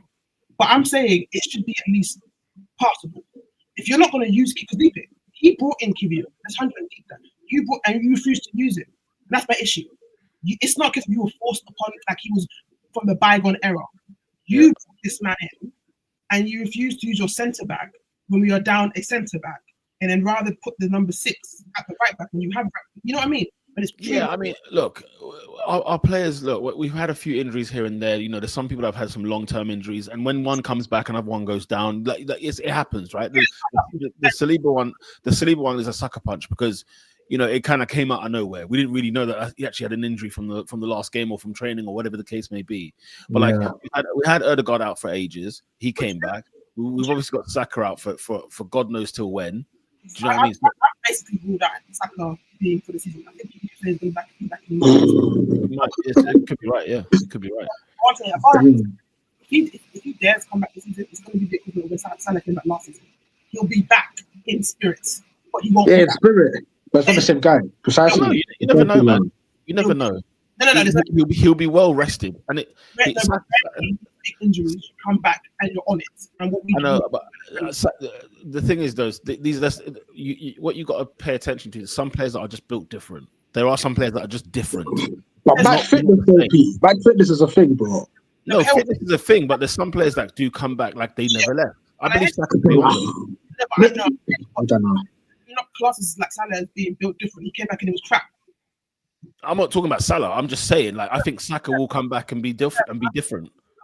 But I'm saying it should be at least passable. If you're not going to use Kivior, he brought in Kivior. That's 100 deep that. You refused to use it. That's my issue. It's not because you were forced upon it like he was from the bygone era. You brought this man in and you refused to use your centre back when we are down a centre back, and then rather put the number 6 at the right back, and you have, you know what I mean? But it's I mean, look, our players. Look, we've had a few injuries here and there. You know, there's some people that have had some long-term injuries, and when one comes back, another one goes down. It happens, right? The Saliba one is a sucker punch because you know it kind of came out of nowhere. We didn't really know that he actually had an injury from the last game or from training or whatever the case may be. But like we had Ødegaard out for ages. He came back. We've obviously got Saka out for God knows till when. Do you know what I mean? I basically ruled out Saka being for the season. I think he's going back in the It could be right, yeah. It could be right. If he dares come back this season, it's going to be the equivalent of Salah came back last season. He'll be back in spirits, but he won't. Yeah, in spirit. But it's not the same guy. Precisely. No, you never know, man. You never know. No. He'll be well rested, and injuries, you come back and you're on it. And what we but the thing is, what you got to pay attention to is some players that are just built different. There are some players that are just different. But match fitness is a thing, bro. No, fitness is a thing, but there's some players that do come back like they never left. I believe Saka could be one. I don't know. You're not classes like Salah as being built different. He came back and it was crap. I'm not talking about Salah. I'm just saying, like, I think Saka will come back and be different.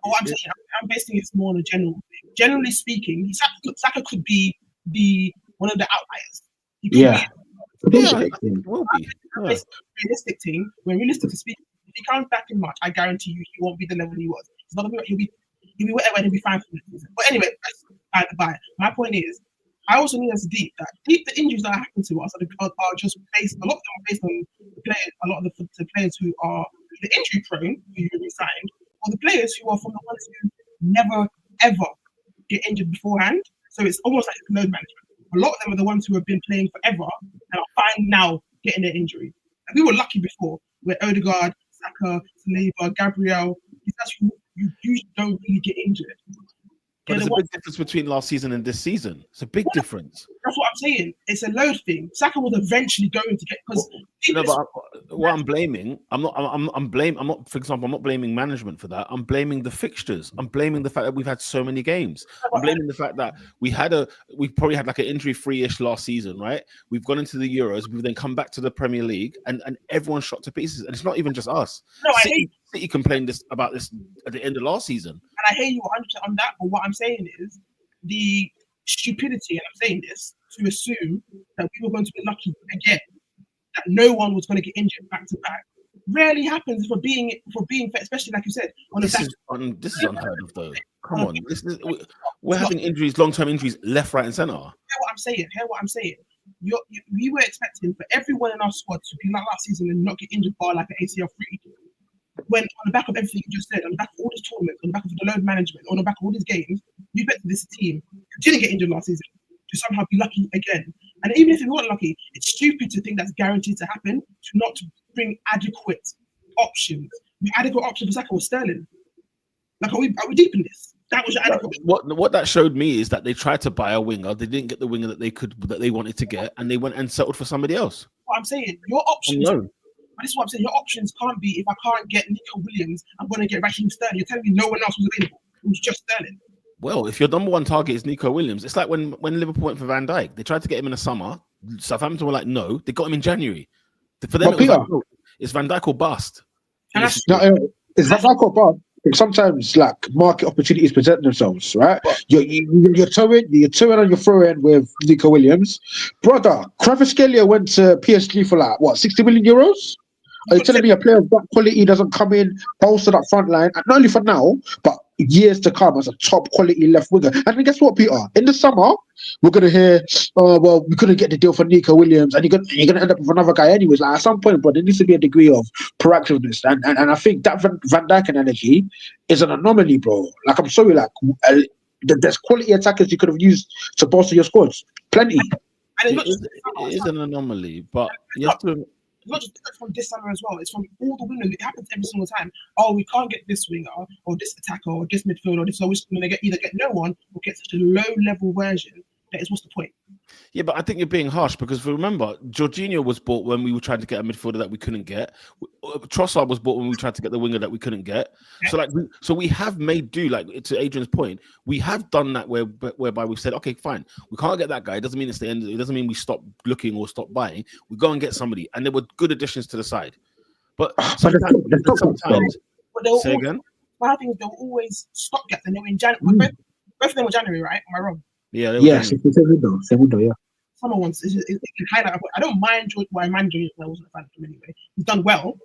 Oh, I'm basing it more on a general thing. Generally speaking, Saka could be one of the outliers. He could it will be. Realistic team. When realistic to speak, if he comes back in March, I guarantee you he won't be the level he was. It's not gonna be. He'll be whatever. And he'll be fine for the season. But anyway, that's by the by. My point is, I also need us deep the injuries that happen to us are just based. A lot of them are based on the players. A lot of the players who are the injury prone, who you resigned, or the players who are from the ones who never ever get injured beforehand. So it's almost like it's load management. A lot of them are the ones who have been playing forever and are fine now getting their injury. And we were lucky before, where Odegaard, Saka, Saliba, Gabriel, these guys who you usually don't really get injured. But there's a big difference between last season and this season. It's a big difference. That's what I'm saying. It's a load thing. Saka was eventually going to get because. No, but what I'm blaming, I'm not. For example, I'm not blaming management for that. I'm blaming the fixtures. I'm blaming the fact that we've had so many games. I'm blaming the fact that we probably had like an injury-free-ish last season, right? We've gone into the Euros. We've then come back to the Premier League, and everyone's shot to pieces. And it's not even just us. No, City complained about this at the end of last season. And I hear you 100% on that. But what I'm saying is the stupidity, and I'm saying this to assume that we were going to be lucky again, that no one was going to get injured back to back, rarely happens for being especially like you said. This is unheard of though. Come on, we're having injuries, long-term injuries, left, right, and centre. Hear what I'm saying. We were expecting for everyone in our squad to be like last season and not get injured by like an ACL free. When on the back of everything you just said, on the back of all these tournaments, on the back of the load management, on the back of all these games, you bet this team who didn't get injured last season to somehow be lucky again. And even if you weren't lucky, it's stupid to think that's guaranteed to happen, to not bring adequate options. The adequate option for Saka was Sterling. Like, are we deep in this? That was your adequate. What that showed me is that they tried to buy a winger. They didn't get the winger that they wanted to get, and they went and settled for somebody else. What I'm saying, your options. But this is what I'm saying. Your options can't be if I can't get Nico Williams, I'm going to get Raheem Sterling. You're telling me no one else was available. It was just Sterling. Well, if your number one target is Nico Williams, it's like when Liverpool went for Van Dijk. They tried to get him in the summer. Southampton were like, no. They got him in January. For them, it's Van Dijk or bust. It's Van Dijk or bust. Sometimes, like, market opportunities present themselves, right? You're towing and you're throwing with Nico Williams. Brother, Kvaratskhelia went to PSG for like, what, 60 million euros? Are you telling me a player of that quality doesn't come in, bolster that front line, and not only for now, but years to come as a top quality left winger? And then guess what, Peter? In the summer, we're going to hear, well, we couldn't get the deal for Nico Williams, and you're going to end up with another guy anyways. Like, at some point, but there needs to be a degree of proactiveness. And I think that Van Dijk analogy is an anomaly, bro. Like, I'm sorry, like, there's quality attackers you could have used to bolster your squads. Plenty. It is an anomaly, but you have to... It's not just from this summer as well. It's from all the winners. It happens every single time. Oh, we can't get this winger or this attacker or this midfielder or this. So we're going to either get no one or get such a low-level version that is what's the point? Yeah, but I think you're being harsh because remember, Jorginho was bought when we were trying to get a midfielder that we couldn't get. Trossard was bought when we tried to get the winger that we couldn't get. Yeah. So we have made do. Like, to Adrian's point, we have done that whereby we've said, okay, fine, we can't get that guy. It doesn't mean it's the end. It doesn't mean we stop looking or stop buying. We go and get somebody, and there were good additions to the side. But sometimes say again. But I think there were always stopgaps, and they were in January. Both of them were January, right? Am I wrong? Yeah, same window, yeah. Someone wants it can highlight. I don't mind why managing. I wasn't a fan of him anyway. He's done well,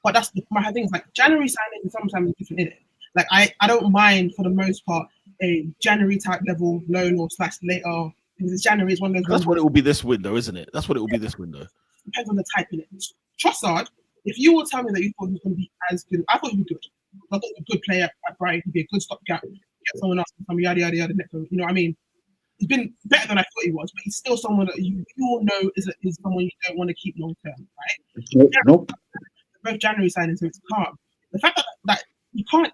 but that's my thing. Is like January signing and sometimes it's different in it. Like I don't mind for the most part a January type level loan or / later. Because January is one of those. That's what it will be this window, isn't it? That's what it will be this window. Depends on the type in it. Trossard, if you will tell me that you thought he was going to be as good, I thought he was good. I thought he was a good player at Brighton. He'd be a good stopgap. Get someone else, some yada yada yada. You know what I mean? He's been better than I thought he was, but he's still someone that you all know is someone you don't want to keep long term, right? Nope. Both January signings, so it's calm. The fact that you can't,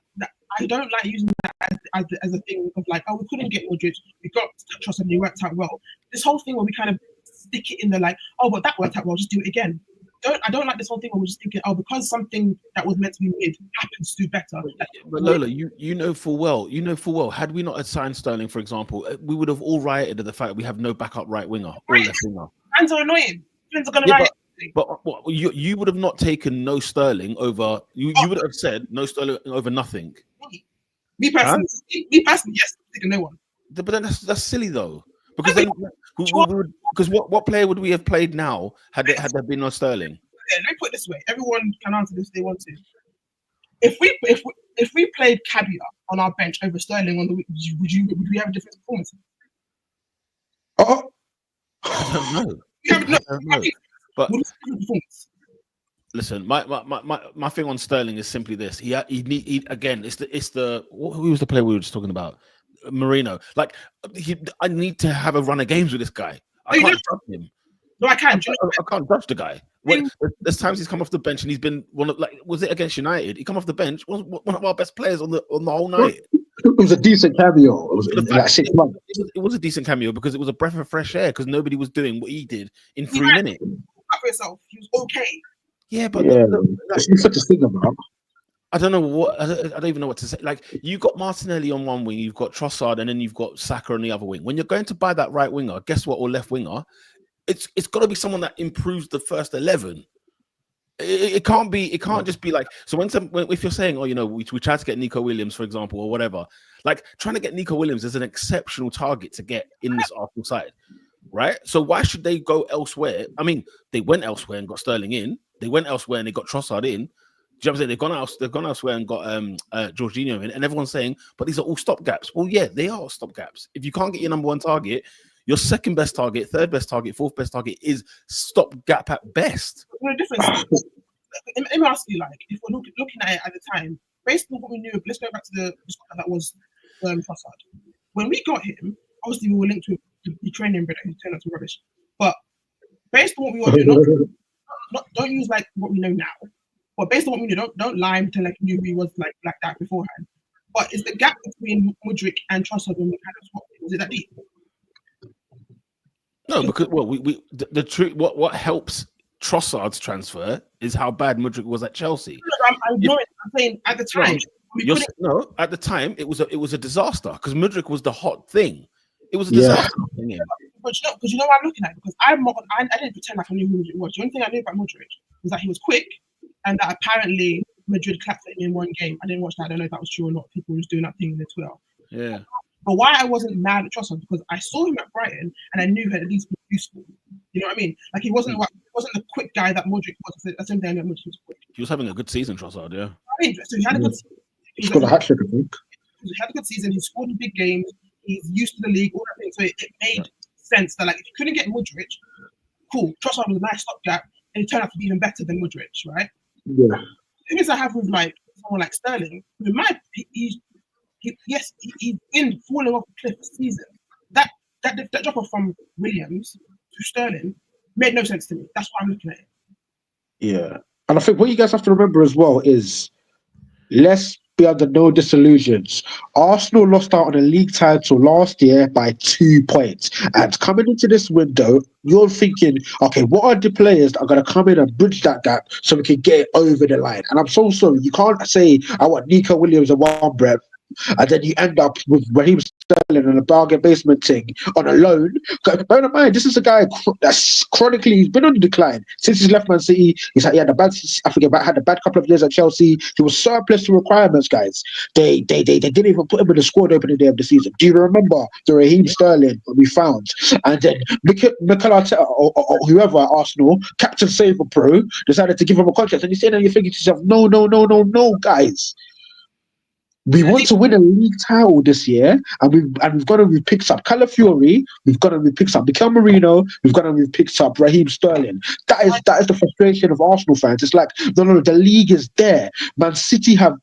I don't like using that as a thing of like, oh, we couldn't get Modric, we got Trossard and he worked out well. This whole thing where we kind of stick it in the like, oh, but that worked out well, just do it again. I don't like this whole thing where we're just thinking, oh, because something that was meant to be mid happens to do better. But Lola, you know full well, had we not had signed Sterling, for example, we would have all rioted at the fact that we have no backup right winger or left winger. Fans are annoying. Fans are going to riot. But you would have not taken no Sterling over. You would have said no Sterling over nothing. Me personally, yes, taking no one. But then that's silly though. Because then, because what player would we have played now had there been no Sterling? Yeah, let me put it this way: everyone can answer this if they want to. if we played Cabia on our bench over Sterling on the week, would we have a different performance? Oh, I don't know. We have, I don't know. But would we have a different performance? listen, my thing on Sterling is simply this. He again. It's the who was the player we were just talking about? Marino. Like I need to have a run of games with this guy. I can't judge him. No, I can. I can't judge the guy. There's times he's come off the bench and he's been one of was it against United? He come off the bench, was one of our best players on the whole night. it was a decent cameo. It was in like 6 months. It was a decent cameo because it was a breath of fresh air because nobody was doing what he did in 3 minutes. For himself, he was okay. Yeah, but it's such a thing about. I don't know what I don't even know what to say. Like you got Martinelli on one wing, you've got Trossard, and then you've got Saka on the other wing. When you're going to buy that right winger, guess what? Or left winger, it's got to be someone that improves the first 11. It can't be. It can't just be like. So if you're saying, oh, we tried to get Nico Williams, for example, or whatever, like trying to get Nico Williams is an exceptional target to get in this Arsenal side, right? So why should they go elsewhere? I mean, they went elsewhere and got Sterling in. They went elsewhere and they got Trossard in. Do you know what I'm saying? They've gone elsewhere and got Jorginho in, and everyone's saying, but these are all stopgaps. Well, yeah, they are stopgaps. If you can't get your number one target, your second best target, third best target, fourth best target is stopgap at best. The difference. Let me ask you, like, if we're looking at it at the time, based on what we knew, let's go back to the that was Trossard. When we got him, obviously we were linked to the training bread who turned out to be rubbish. But based on what we were doing, don't use like what we know now. But based on what we knew, don't lie and pretend like you knew he was like that beforehand. But is the gap between Mudryk and Trossard when we kind of swapped, was it that deep? No, because the truth. What helps Trossard's transfer is how bad Mudryk was at Chelsea. I'm saying at the time. At the time it was a disaster because Mudryk was the hot thing. It was a disaster. Yeah. But you know what I'm looking at? Because I didn't pretend like I knew who Mudryk was. The only thing I knew about Mudryk was that he was quick and that apparently Madrid clapped him in one game. I didn't watch that. I don't know if that was true or not. People were just doing that thing in the Twitter. Yeah. But why I wasn't mad at Trossard because I saw him at Brighton and I knew he at least was useful. You know what I mean? Like he wasn't the quick guy that Mudryk was. That's the same thing I know Mudryk was quick. He was having a good season, Trossard. Yeah. I mean, so he had a good season. He scored a hat trick, I think. He had a good season. He scored in big games. He's used to the league. All that thing. So it made sense that like if you couldn't get Mudryk, cool. Trossard was a nice stopgap, and he turned out to be even better than Mudryk, right? Yeah. The thing I have with like someone like Sterling, he's been falling off a cliff this season. That drop off from Williams to Sterling made no sense to me. That's why I'm looking at it. Yeah, and I think what you guys have to remember as well is let's be under no disillusions. Arsenal lost out on a league title last year by 2 points. And coming into this window, you're thinking, okay, what are the players that are going to come in and bridge that gap so we can get it over the line? And I'm so sorry, you can't say, I want Nico Williams and one breath, and then you end up with Raheem Sterling and a bargain basement thing on a loan. Bear in mind, this is a guy that's chronically he's been on the decline since he's left Man City. He had a bad couple of years at Chelsea. He was surplus to requirements, guys. They didn't even put him in the squad opening day of the season. Do you remember the Raheem Sterling we found? And then Mikel Arteta or whoever at Arsenal, Captain Saver Pro, decided to give him a contract. And you're saying, and you're thinking to yourself, no, guys. We want to win a league title this year, and we've picked up Calafiori, we've picked up Mikel Marino, we've picked up Raheem Sterling. That is the frustration of Arsenal fans. It's like no, the league is there. Man City have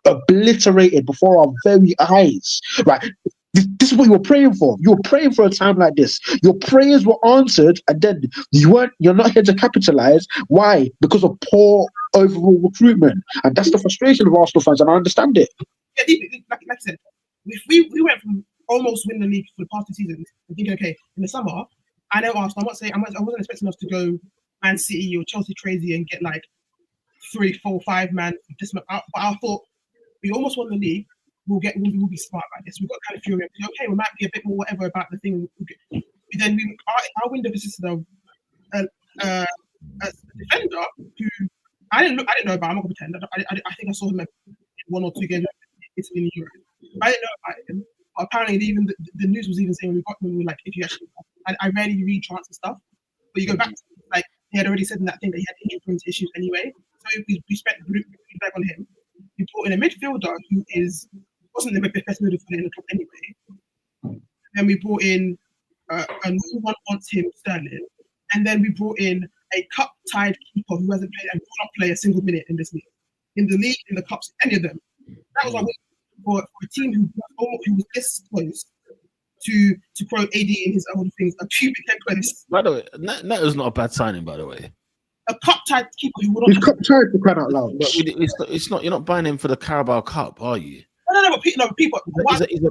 obliterated before our very eyes. Right. This is what you were praying for. You were praying for a time like this. Your prayers were answered, and then you're not here to capitalize. Why? Because of poor overall recruitment, and that's the frustration of Arsenal fans, and I understand it. Yeah, like I said, we went from almost winning the league for the past 2 seasons and thinking, okay, in the summer, I know Arsenal. I wasn't expecting us to go Man City or Chelsea crazy and get like 3, 4, 5 man. But I thought we almost won the league. We'll be smart about this. We've got kind of fury. Okay, we might be a bit more whatever about the thing. Then our window consisted of a defender who I didn't know about. I'm not gonna pretend. I think I saw him at 1 or 2 games in the Euro. I didn't know about him. But apparently, even the news was even saying we were like, if you actually, I rarely read transfer stuff, but you go back to like he had already said in that thing that he had influence issues anyway. So we spent feedback on him. brought in a midfielder who wasn't the best midfielder in the club anyway. Then we brought in and no one wants him, Sterling. And then we brought in a cup-tied keeper who hasn't played and will not play a single minute in this league. In the league, in the cups, any of them. That was for a team who was this close to pro AD in his own things, a cubic head close. By the way, Neto's not a bad signing, by the way. A cup-tied keeper who would not... He's cup-tied for crying out loud. But it's not. You're not buying him for the Carabao Cup, are you? No, but people...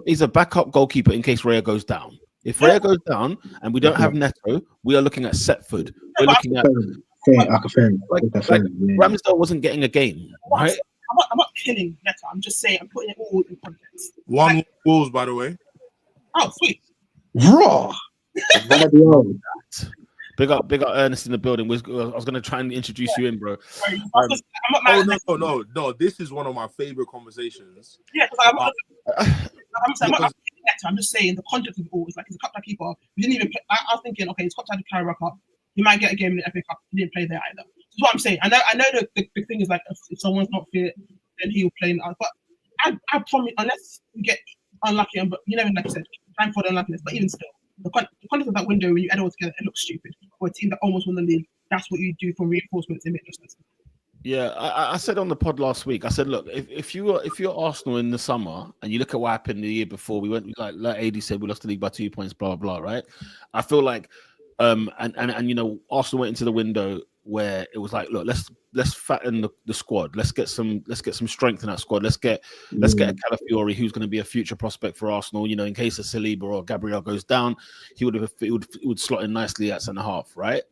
He's a backup goalkeeper in case Raya goes down. If Raya goes down and we don't have Neto, we are looking at Setford. We're looking at Ramsdale wasn't getting a game, right? I'm not killing Neto. I'm just saying I'm putting it all in context. One goals, by the way. Oh, sweet. Raw. Big up Ernest in the building. I was going to try and introduce you in, bro. I'm not mad. No. This is one of my favorite conversations. Yeah, I'm just saying the context of it all is like he's a cup keeper. He didn't even play. I was thinking, okay, he's cup tied the Carabao Cup. He might get a game in the FA Cup. He didn't play there either. That's what I'm saying. I know the thing is like if someone's not fit, then he'll play. But I promise, unless you get unlucky, but you never, like I said, time for the unluckiness. But even still, the context of that window, when you add it all together, it looks stupid. For a team that almost won the league, that's what you do for reinforcements and maintenance. Yeah, I said on the pod last week, I said, look, if you're Arsenal in the summer and you look at what happened the year before, we went like AD said, we lost the league by 2 points, blah blah blah, right? I feel like and you know, Arsenal went into the window where it was like, look, let's fatten the squad, let's get some strength in that squad, let's get a Calafiori who's going to be a future prospect for Arsenal, you know, in case of Saliba or Gabriel goes down, he would slot in nicely at centre half, right?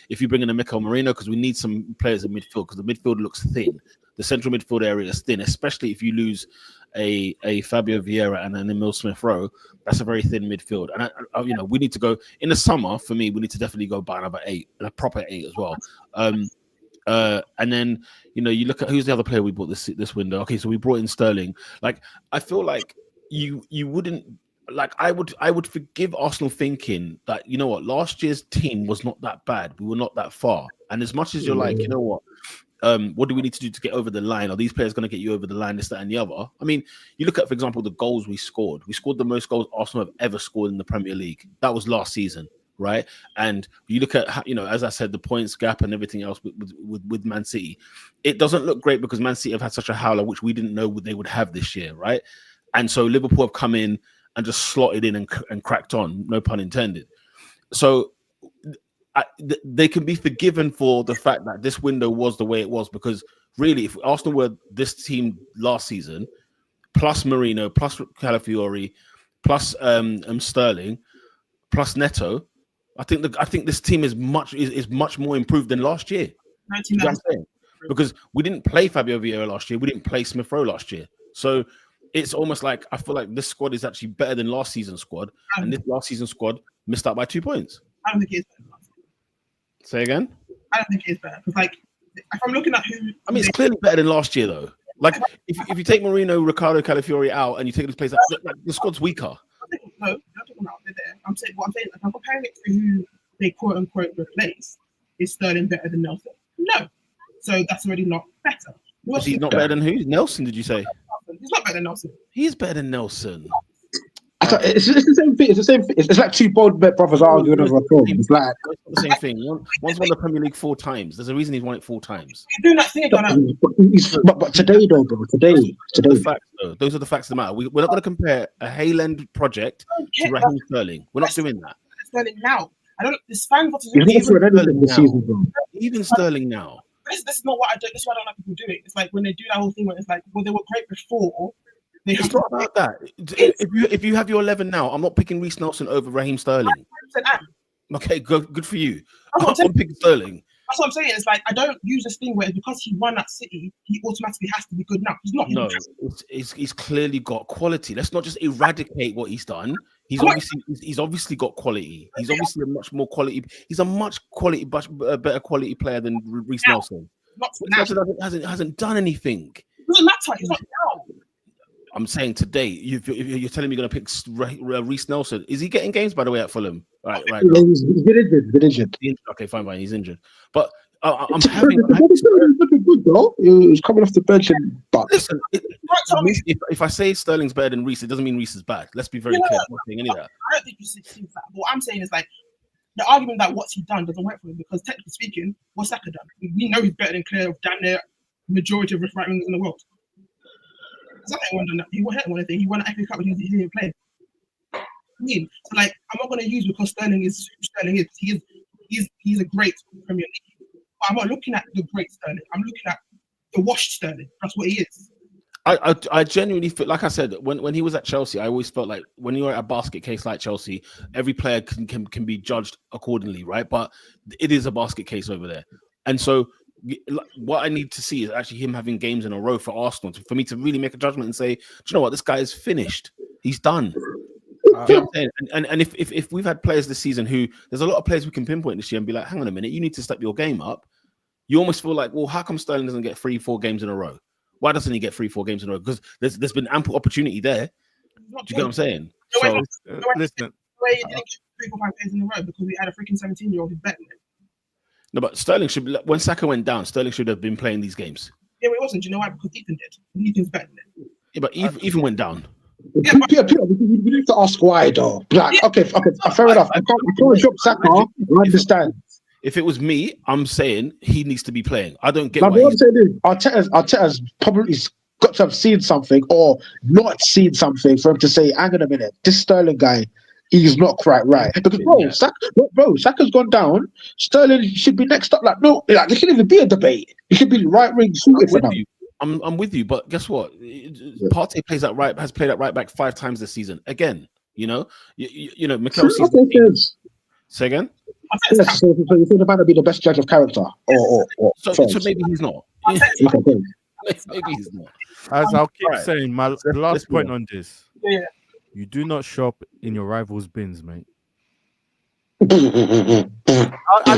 If you bring in a Mikel Arteta, because we need some players in midfield, because the midfield looks thin, the central midfield area is thin, especially if you lose a Fabio Vieira and an Emil Smith-Rowe. That's a very thin midfield, and you know, we need to go in the summer. For me, we need to definitely go buy another 8, and a proper 8 as well. And then, you know, you look at who's the other player we bought this window. Okay, so we brought in Sterling. Like, I feel like you wouldn't, like, I would forgive Arsenal thinking that, you know what, last year's team was not that bad. We were not that far. And as much as you're like, you know what do we need to do to get over the line? Are these players going to get you over the line, this, that, and the other? I mean, you look at, for example, the goals we scored. We scored the most goals Arsenal have ever scored in the Premier League. That was last season, right? And you look at, you know, as I said, the points gap and everything else with Man City. It doesn't look great because Man City have had such a howler, which we didn't know they would have this year, right? And so Liverpool have come in and just slotted in and cracked on, no pun intended. So they can be forgiven for the fact that this window was the way it was, because really, if Arsenal were this team last season, plus Marino, plus Calafiori, plus Sterling, plus Neto, I think this team is much more improved than last year. You know what I'm saying? Because we didn't play Fabio Vieira last year, we didn't play Smith-Rowe last year, so it's almost like I feel like this squad is actually better than last season's squad, and this last season's squad missed out by 2 points. I don't think it's better. Say again? I don't think it's better because, like, if I'm looking at who, I mean, it's clearly better than last year, though. Like, if you take Marino, Ricardo, Calafiori out, and you take this place, like, the squad's weaker. No, I'm talking about they're there. I'm saying, if I'm comparing it to who they quote unquote replace, is Sterling better than Nelson? No, so that's already not better. He's not better than who? Nelson? Did you say? He's not better than Nelson. He's better than Nelson. It's the same thing. It's the same thing. It's like two bold brothers arguing over a film. It's like the same thing. One's won the Premier League 4 times. There's a reason he's won it 4 times. You're doing that thing again. But today, though, bro. Today. The facts, though. Those are the facts that matter. We're not going to compare a Hayland project to Raheem Sterling. We're not doing that. Sterling now. I don't. This fan even Sterling now. This is not what I do. This is why I don't like people doing. It's like when they do that whole thing where it's like, well, they were great before. It's not about that. If you have your 11 now, I'm not picking Reece Nelson over Raheem Sterling. Okay, good for you. I'm picking Sterling. That's what I'm saying. It's like I don't use this thing where because he won at City, he automatically has to be good now. He's not. No, he's clearly got quality. Let's not just eradicate what he's done. He's obviously got quality. He's obviously a much more quality. He's a much better quality player than Reece Nelson. Hasn't done anything. It doesn't matter. He's not now. I'm saying today, you're telling me you're going to pick Reece Nelson. Is he getting games, by the way, at Fulham? Right. He's been injured. Okay, fine. He's injured. But I'm having. looking good though. He was coming off the bench, but Listen, if I say Sterling's better than Reece, it doesn't mean Reece is bad. Let's be very clear. I'm not saying any of that. I don't think you see that. What I'm saying is like the argument that what's he done doesn't work for him because technically speaking, what's Saka done? We know he's better than clear of damn near majority of right wingers in the world. Saka ain't done that. He won anything. He won an FA Cup and he didn't play. I mean, so like I'm not going to use because Sterling is who Sterling is. He's a great Premier League. But I'm not looking at the great Sterling. I'm looking at the washed Sterling. That's what he is. I genuinely feel, like I said, when he was at Chelsea, I always felt like when you're at a basket case like Chelsea, every player can be judged accordingly, right? But it is a basket case over there. And so what I need to see is actually him having games in a row for Arsenal for me to really make a judgment and say, do you know what? This guy is finished. He's done. You know what I'm saying? And if we've had players this season who, there's a lot of players we can pinpoint this year and be like, hang on a minute, you need to step your game up. You almost feel like, well, how come Sterling doesn't get 3-4 games in a row? Why doesn't he get 3-4 games in a row? Because there's been ample opportunity there. Do you get what I'm saying? Listen. The way he didn't get 3 or 5 games in a row because we had a freaking 17-year-old who's better than him. No, but Sterling should be, when Saka went down, Sterling should have been playing these games. Yeah, but it wasn't. Do you know why? Because Ethan did. Ethan's better than him. Yeah, but even went down. Yeah, we need to ask why though. Like, okay, fair enough. I can't drop Saka. I understand. If it was me, I'm saying he needs to be playing. I don't get But why what I'm saying is, Arteta's probably got to have seen something or not seen something for him to say, hang on a minute, this Sterling guy, he's not quite right. Because Saka's gone down. Sterling should be next up. Like, no, like there shouldn't even be a debate. It should be right wing suited for now. I'm with you, but guess what? Partey has played at right back 5 times this season. Again, you know, Mikel say again. Yes, so you think the man would be the best judge of character, or so maybe he's not. Maybe he's not. As I'll keep saying, my last point on this: Yeah. you do not shop in your rivals' bins, mate. And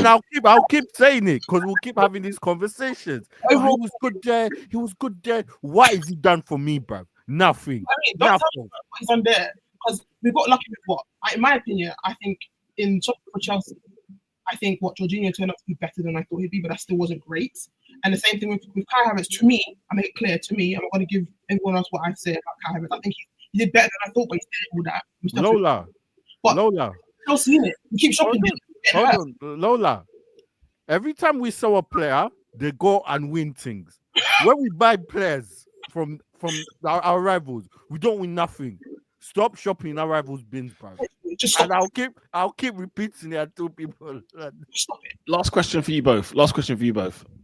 I'll keep saying it because we'll keep having these conversations. Oh, he was good there. He was good there. What has he done for me, bro? Nothing. I mean, don't tell me what he's done there because we got lucky with what, in my opinion, I think in top for Chelsea, I think what Jorginho turned out to be better than I thought he'd be, but that still wasn't great. And the same thing with Kai Havertz. To me, I make it clear. To me, I'm not going to give everyone else what I say about Kai Havertz. I think he did better than I thought, but he did all that. Lola. Still seeing it. We keep shopping. Hold on, Lola. Every time we sell a player, they go and win things. When we buy players from our rivals, we don't win nothing. Stop shopping in our rivals' bins, bro. And I'll keep repeating it to people. Stop it. Last question for you both.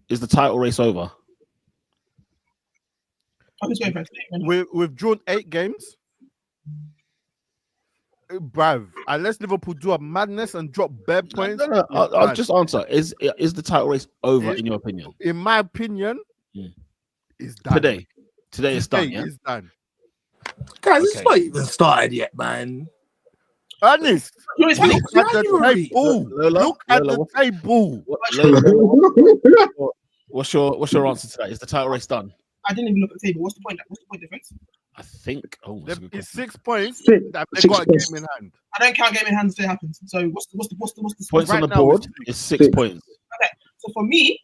Is the title race over? We've drawn 8 games. Bruv, unless Liverpool do a madness and drop bare points. No, I'll just answer. Is the title race over in your opinion? In my opinion, it's done. Today it's done. Yeah? It's done. Guys, it's not even started yet, man. Honest. Look at the table. What's your answer to that? Is the title race done? I didn't even look at the table. What's the point? What's the point difference? I think. It's 6 points. They've got a game in hand. I don't count game in hand until it happens. So what's the points on the board? Is 6 points. Okay. So for me,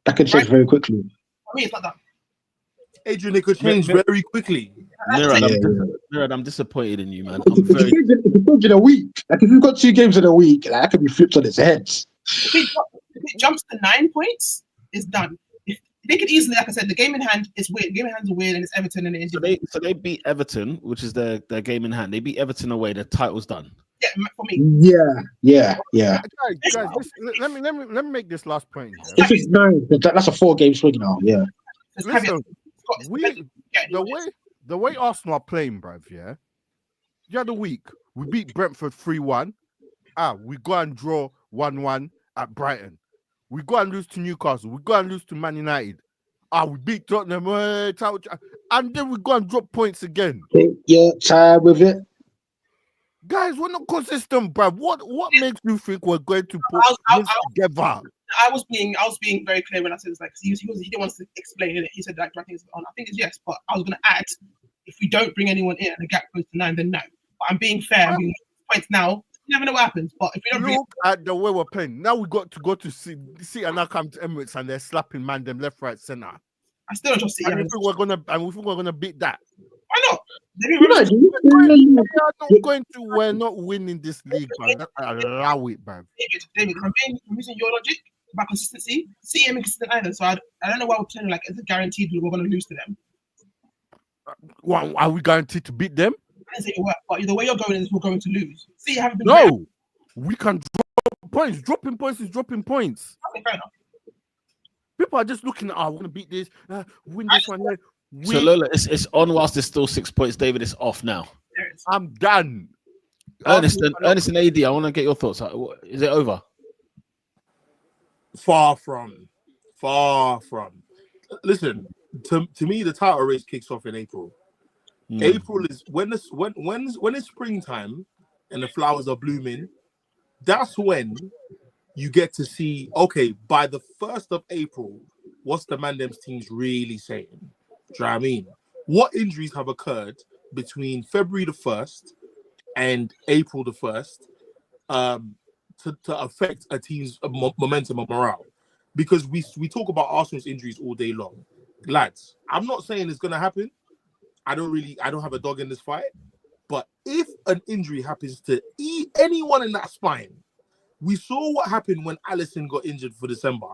that can change very quickly. For me, it's not done. Adrian, it could change very quickly. Mirad, I'm disappointed in you, man. If it comes in a week, like if you've got 2 games in a week, like that could be flipped on its head. If it jumps to 9 points, it's done. They could easily, like I said, the game in hand is weird. The game in hand is weird, and it's Everton and it is. So they beat Everton, which is their game in hand. They beat Everton away. The title's done. Yeah, for me. Yeah. Guys, let me make this last point. If it's 9, that's a 4-game swing now. Yeah. Listen, the way Arsenal are playing, bruv. Yeah. The other week we beat Brentford 3-1. We go and draw 1-1 at Brighton. We go and lose to Newcastle. We go and lose to Man United. We beat Tottenham. And then we go and drop points again. Yeah, tired with it. Guys, we're not consistent, bro. What makes you think we're going to put this together? I was being very clear when I said this, like, he didn't want to explain it. He said that I think it's yes, but I was going to add, if we don't bring anyone in and the gap goes to 9, then no. But I'm being fair. I'm being points now. never know what happens. But if you don't Look at the way we're playing. Now we got to go to see and now come to Emirates and they're slapping man them left, right, center. I still don't trust City. And we think we're gonna beat that. Why not? We're not winning this league, man. Allow it, man. David, I'm using your logic about consistency. City ain't consistent either, so I don't know why we're pretending like it's guaranteed we're going to lose to them. Well, are we guaranteed to beat them? I didn't say it worked, but the way you're going is we're going to lose. City haven't been. No, we can drop points. Dropping points is dropping points. Okay, fair enough. People are just looking at, we're going to beat this, win this one. So Lola, it's on whilst there's still 6 points. David, it's off now. I'm done. Ernest and AD, I want to get your thoughts. Is it over? Far from. Listen, to me, the title race kicks off in April. April is when it's springtime and the flowers are blooming. That's when you get to see, okay, by the 1st of April, what's the Mandem's teams really saying? Do you know what I mean? What injuries have occurred between February the 1st and April the 1st to affect a team's momentum and morale? Because we talk about Arsenal's injuries all day long. Lads, I'm not saying it's going to happen. I don't have a dog in this fight. But if an injury happens to anyone in that spine, we saw what happened when Alisson got injured for December.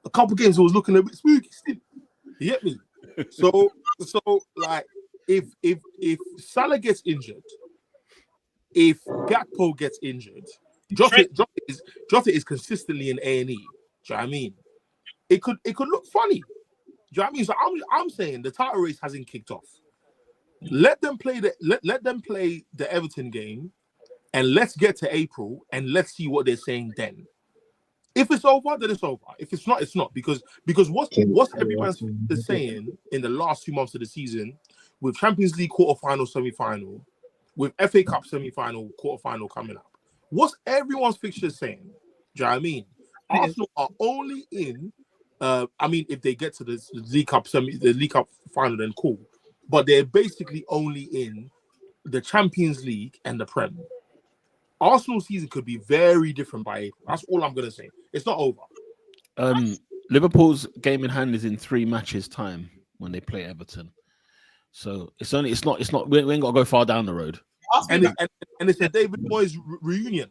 A couple games I was looking a bit spooky. You get me? So like if Salah gets injured, if Gakpo gets injured, Jota is consistently in A&E. Do you know what I mean? It could look funny. Do you know what I mean? So I'm saying the title race hasn't kicked off. Let them play the Everton game, and let's get to April and let's see what they're saying then. If it's over, then it's over. If it's not, it's not. Because what's everyone's saying in the last 2 months of the season, with Champions League quarterfinal, semi-final, with FA Cup semi-final, quarterfinal coming up, what's everyone's fixtures saying? Do you know what I mean? Arsenal are only in. If they get to the League Cup final, then cool. But they're basically only in the Champions League and the Prem. Arsenal's season could be very different by April. That's all I'm gonna say. It's not over. Liverpool's game in hand is in 3 matches' time when they play Everton. So it's not. We ain't got to go far down the road. And it's a David Moyes reunion.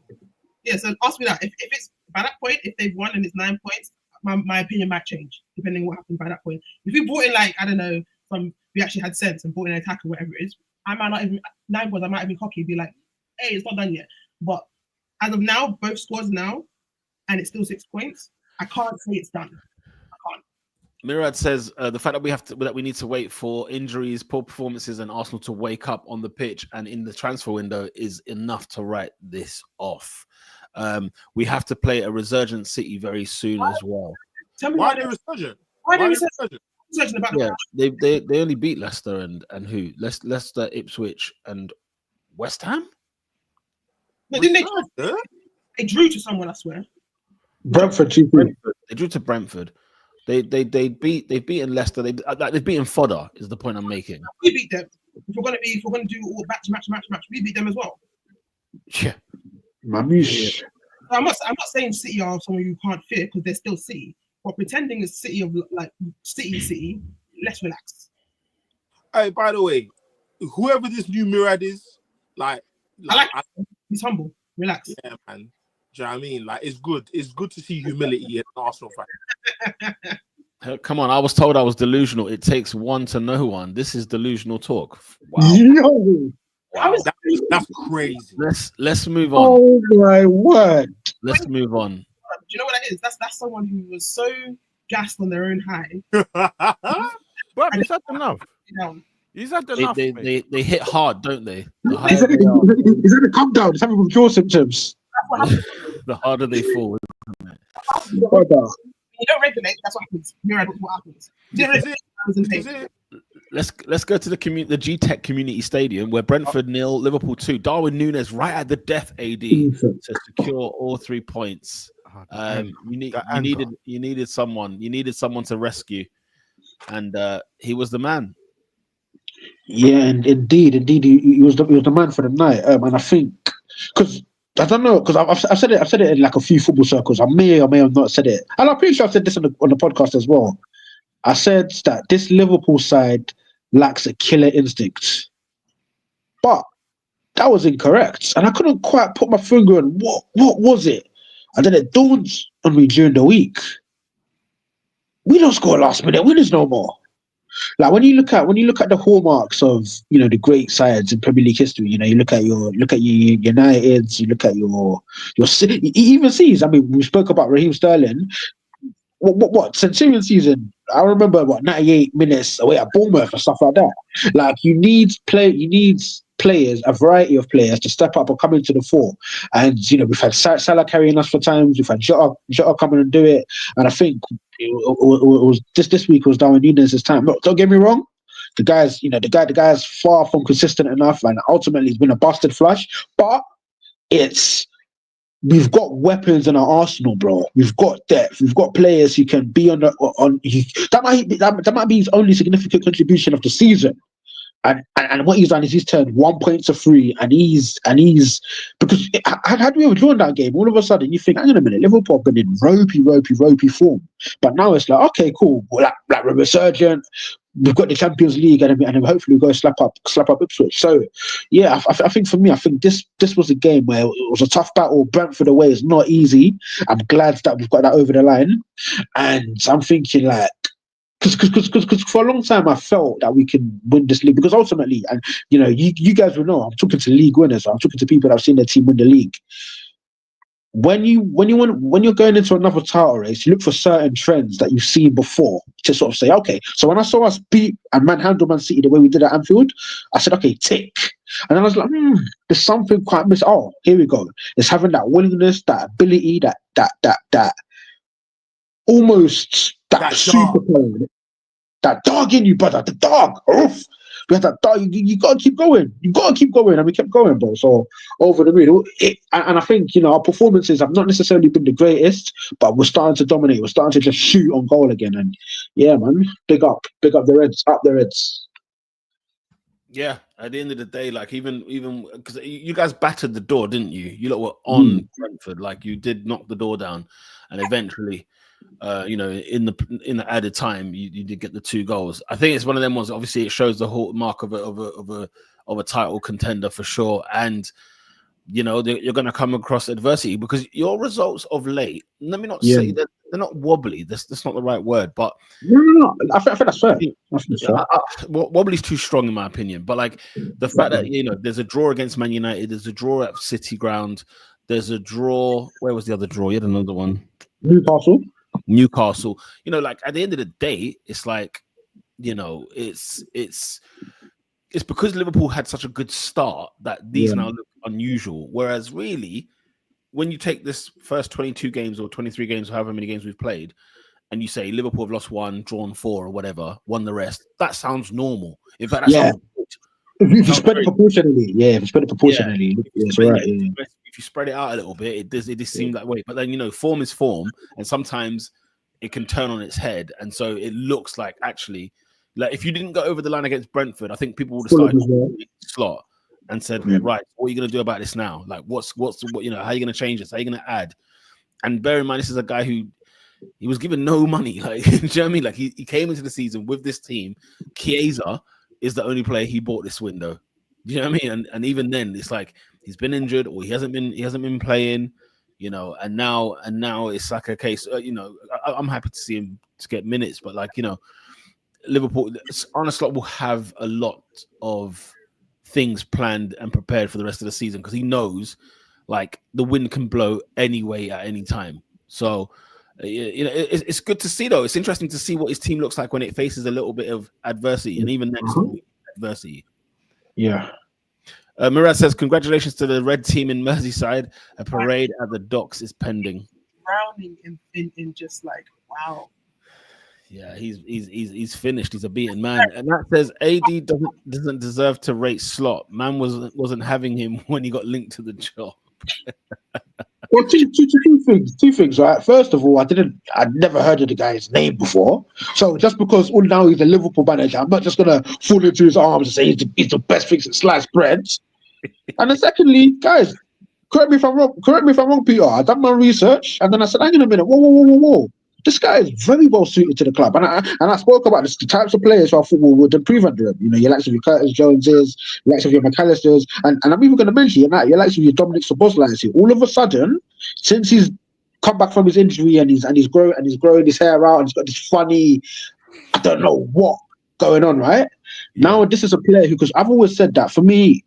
Yeah. So ask me that. If it's by that point, if they've won and it's 9 points, my opinion might change depending on what happens by that point. If we brought in we actually had sense and brought in an attack or whatever it is, I might not even 9 points. I might even cocky and be like, hey, it's not done yet. But as of now, both squads now, and it's still 6 points. I can't say it's done. I can't. Mirad says the fact that we need to wait for injuries, poor performances, and Arsenal to wake up on the pitch and in the transfer window is enough to write this off. We have to play a resurgent City very soon as well. Tell me why are they resurgent? Why are they resurgent about they only beat Leicester and who? Leicester, Ipswich, and West Ham. No, didn't they? They drew to someone, I swear. Brentford. They drew to Brentford. They've beaten Leicester. They've beaten fodder. Is the point I'm making? We beat them. If we're gonna do all match, we beat them as well. Yeah. Mamish. I'm not saying City are someone you can't fear because they're still City. But pretending it's City of like City, let's relax. Hey, by the way, whoever this new Murad is, he's humble. Relax. Yeah, man. Do you know what I mean? Like, it's good. It's good to see humility in Arsenal fan. Come on, I was told I was delusional. It takes one to know one. This is delusional talk. Wow. Yo. Wow. That's crazy. Let's move on. Oh my word. Let's move on. Do you know what that is? That's someone who was so gassed on their own high. But he's had enough. He's had enough. They hit hard, don't they? He's had a come down. He's having withdrawal symptoms. The harder they fall. You don't regulate. That's what happens. What happens. Let's go to the G Tech Community Stadium where Brentford 0, Liverpool 2. Darwin Nunez right at the death. AD to secure all 3 points. You needed someone. You needed someone to rescue, and he was the man. Yeah, and indeed, he was the man for the night. And I think because I don't know, because I've said it. I've said it in like a few football circles. I may or may have not said it, and I'm pretty sure I've said this on the podcast as well. I said that this Liverpool side lacks a killer instinct, but that was incorrect, and I couldn't quite put my finger on what was it. And then it dawned on me during the week: we don't score last minute winners no more. Like when you look at the hallmarks of the great sides in Premier League history, you look at your Uniteds, you look at your even sees. I mean, we spoke about Raheem Sterling. What Centurion season? I remember 98 minutes away at Bournemouth and stuff like that. Like you need players, a variety of players to step up and come into the fore. And we've had Salah carrying us for times. We've had Jota coming and do it. And I think it was this week was Darwin Nunez' time. Look, don't get me wrong. The guy's far from consistent enough, and ultimately he's been a busted flush. But we've got weapons in our arsenal, bro. We've got depth. We've got players who can be that might be his only significant contribution of the season. And what he's done is he's turned 1 point to 3, and he's because had we withdrawn that game, all of a sudden you think, hang on a minute, Liverpool have been in ropey form, but now it's like, okay, cool, like we're resurgent. We've got the Champions League, and hopefully we'll go slap up Ipswich. So, yeah, I think for me, I think this was a game where it was a tough battle. Brentford away is not easy. I'm glad that we've got that over the line, and I'm thinking like. Because for a long time I felt that we can win this league, because ultimately, and you guys will know, I'm talking to league winners. I'm talking to people that have seen their team win the league. When you're going into another title race, you look for certain trends that you've seen before to sort of say, okay. So when I saw us beat and manhandle Man City the way we did at Anfield, I said, okay, tick. And then I was like, there's something quite missing. Oh, here we go. It's having that willingness, that ability, that almost that super power, that dog in you, brother. The dog. Oof. We had that dog. You gotta keep going. You gotta keep going, and we kept going, bro. So over the middle, and I think our performances have not necessarily been the greatest, but we're starting to dominate. We're starting to just shoot on goal again, and yeah, man, big up the Reds, up the Reds. Yeah, at the end of the day, like even because you guys battered the door, didn't you? You lot were on Brentford, like you did knock the door down, and eventually, in the added time, you did get the 2 goals. I think it's one of them ones. Obviously, it shows the whole mark of a title contender for sure, and you're going to come across adversity because your results of late. Let me not say that they're not wobbly. That's not the right word, but no. I think that's fair. Wobbly's too strong in my opinion. But like the fact that there's a draw against Man United, there's a draw at City ground, there's a draw. Where was the other draw? You had another one. Newcastle. Like at the end of the day, it's like it's because Liverpool had such a good start that these now look unusual. Whereas really, when you take this first 22 games or 23 games, or however many games we've played, and you say Liverpool have lost 1, drawn 4 or whatever, won the rest, that sounds normal. In fact, that sounds good. If you spread it proportionally, If you spread it out a little bit, it does seem that way. But then form is form, and sometimes it can turn on its head, and so it looks like actually, like if you didn't go over the line against Brentford, I think people would have started slot and said, right, what are you going to do about this now? Like, what's how are you going to change this? How are you going to add? And bear in mind, this is a guy who he was given no money. Like, do you know what I mean? Like he came into the season with this team. Chiesa is the only player he bought this window. Do you know what I mean? And even then, it's like he's been injured or he hasn't been playing. And now it's like a case. I'm happy to see him to get minutes, but like Liverpool, Arne Slot will have a lot of things planned and prepared for the rest of the season because he knows, like, the wind can blow any way at any time. So, it's good to see, though. It's interesting to see what his team looks like when it faces a little bit of adversity, and even next week, adversity. Yeah. Murad says, congratulations to the red team in Merseyside. A parade at the docks is pending. Drowning in just like, wow. Yeah, he's finished. He's a beaten man. And that says AD doesn't deserve to rate Slot. Man wasn't having him when he got linked to the job. Well, two things, right? First of all, I'd never heard of the guy's name before. So just because now he's a Liverpool manager, I'm not just gonna fall into his arms and say he's the best thing since sliced bread. And then secondly, guys, correct me if I'm wrong, Peter. I done my research, and then I said, hang on a minute, whoa. This guy is very well suited to the club, and I spoke about this, the types of players who I thought would improve under him. You know, your likes of your Curtis Joneses, your likes of your McAllisters, and I'm even going to mention your likes of your Dominic Szoboszlais here. All of a sudden, since he's come back from his injury and he's growing his hair out and he's got this funny, I don't know what going on, right? Yeah. Now this is a player who, because I've always said that for me,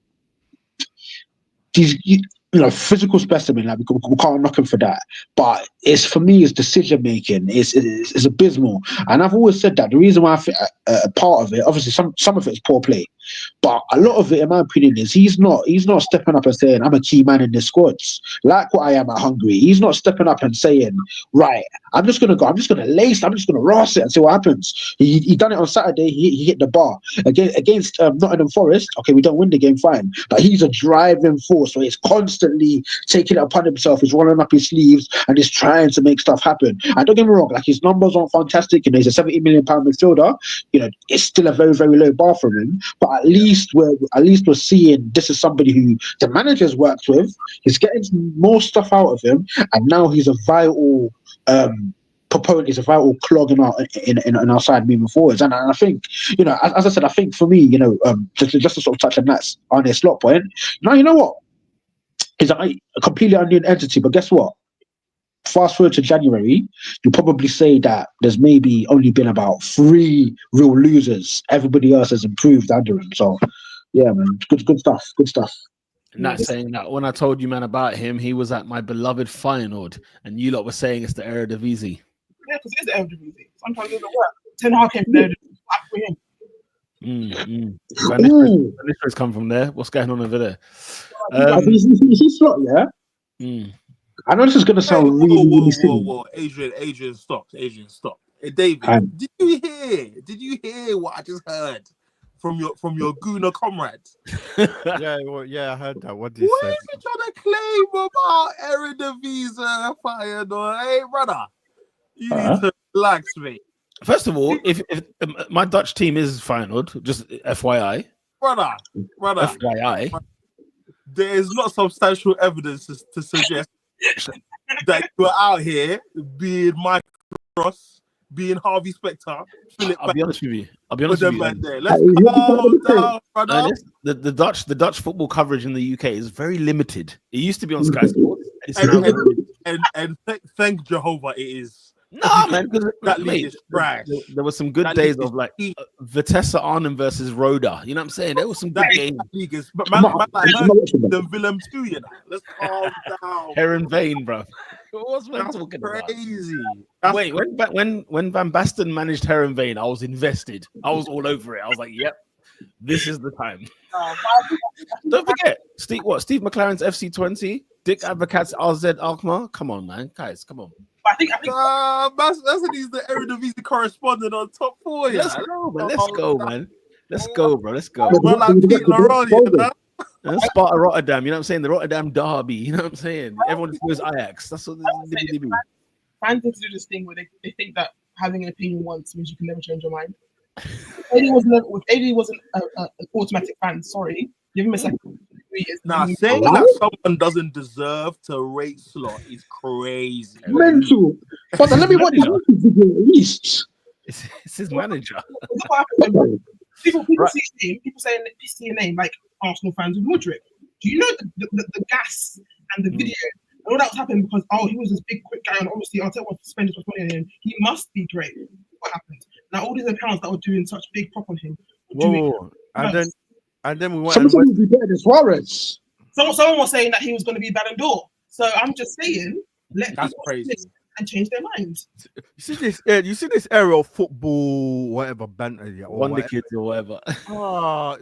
physical specimen, like we can't knock him for that. But it's for me, his decision making is abysmal. And I've always said that the reason why I think a part of it, obviously some of it is poor play, but a lot of it, in my opinion, is he's not stepping up and saying, I'm a key man in the squads, like what I am at Hungary. He's not stepping up and saying, right, I'm just gonna lace, I'm just gonna ross it and see what happens. He done it on Saturday. He hit the bar against Nottingham Forest. Okay, we don't win the game, fine, but he's a driving force where he's constantly taking it upon himself. He's rolling up his sleeves and he's trying to make stuff happen. And don't get me wrong, like his numbers aren't fantastic. You know, he's a £70 million midfielder. You know, it's still a very, very low bar for him. But at least we're seeing this is somebody who the manager's worked with. He's getting more stuff out of him, and now he's a vital proponent. He's a vital clog in our side moving forwards. And I think, you know, as I said, I think for me, you know, just to sort of touch on that on his slot point. Now, you know what? He's a completely unknown entity, but guess what? Fast forward to January, you'll probably say that there's maybe only been about 3 real losers. Everybody else has improved under him. So, yeah, man, good stuff. Not saying that when I told you, man, about him, he was at my beloved Feyenoord, and you lot were saying it's the Eredivisie. Yeah, because it's the Eredivisie. Sometimes it doesn't work. Ten Hag came from the Eredivisie for him. Van Nistelrooy's come from there. What's going on over there? Is he slot, yeah? I know this is going to sound really silly. Whoa. Adrian, stop. Hey, David, did you hear what I just heard from your Gooner comrades? Yeah, I heard that. What did you say? What is he trying to claim about Eredivisie Feyenoord? Hey, brother, you need to relax, mate. First of all, if my Dutch team is Feyenoord, just FYI. Brother. FYI. There is not substantial evidence to suggest that you're out here being Mike Ross, being Harvey Specter. I'll be honest with you. Let's calm down, brother. The Dutch football coverage in the UK is very limited. It used to be on Sky Sports. And thank Jehovah it is. No, man, because that league is trash. There were some good days of like Vitesse Arnhem versus Roda. You know what I'm saying? There was some good games. But man like the Willem too, you know. Let's calm down. Herenveen, bro. What's man talking crazy. About? Wait, when Van Basten managed Herenveen, I was invested. I was all over it. I was like, yep, this is the time. Don't forget, Steve McLaren's FC20, Dick Advocaat's RZ Alkmaar. Come on, man, guys, come on. I think he's the Eredivisie correspondent on Top 4. Yeah. Let's go, man. Let's go, bro. Let's go. Well, like Pete Laurent, you know? And Sparta Rotterdam, you know what I'm saying? The Rotterdam derby, you know what I'm saying? Everyone just knows Ajax. That's what they do. Fans need to do this thing where they think that having an opinion once means you can never change your mind. If AD wasn't an automatic fan, sorry, give him a second. Now, saying that someone doesn't deserve to rate slot is crazy. Mental. But let me watch the video at least. It's his manager. People see a name like Arsenal fans with Mudryk. Do you know the gas and the video? And all that was happening because he was this big quick guy, and obviously Arteta wants to spend his money on him. He must be great. What happened? Now all these accounts that were doing such big prop on him. And then we went. Someone would be better than Suarez. Someone was saying that he was going to be Ballon d'Or. So I'm just saying, that's crazy. And change their minds. You see this era of football, whatever banter, Wonder Kids or whatever.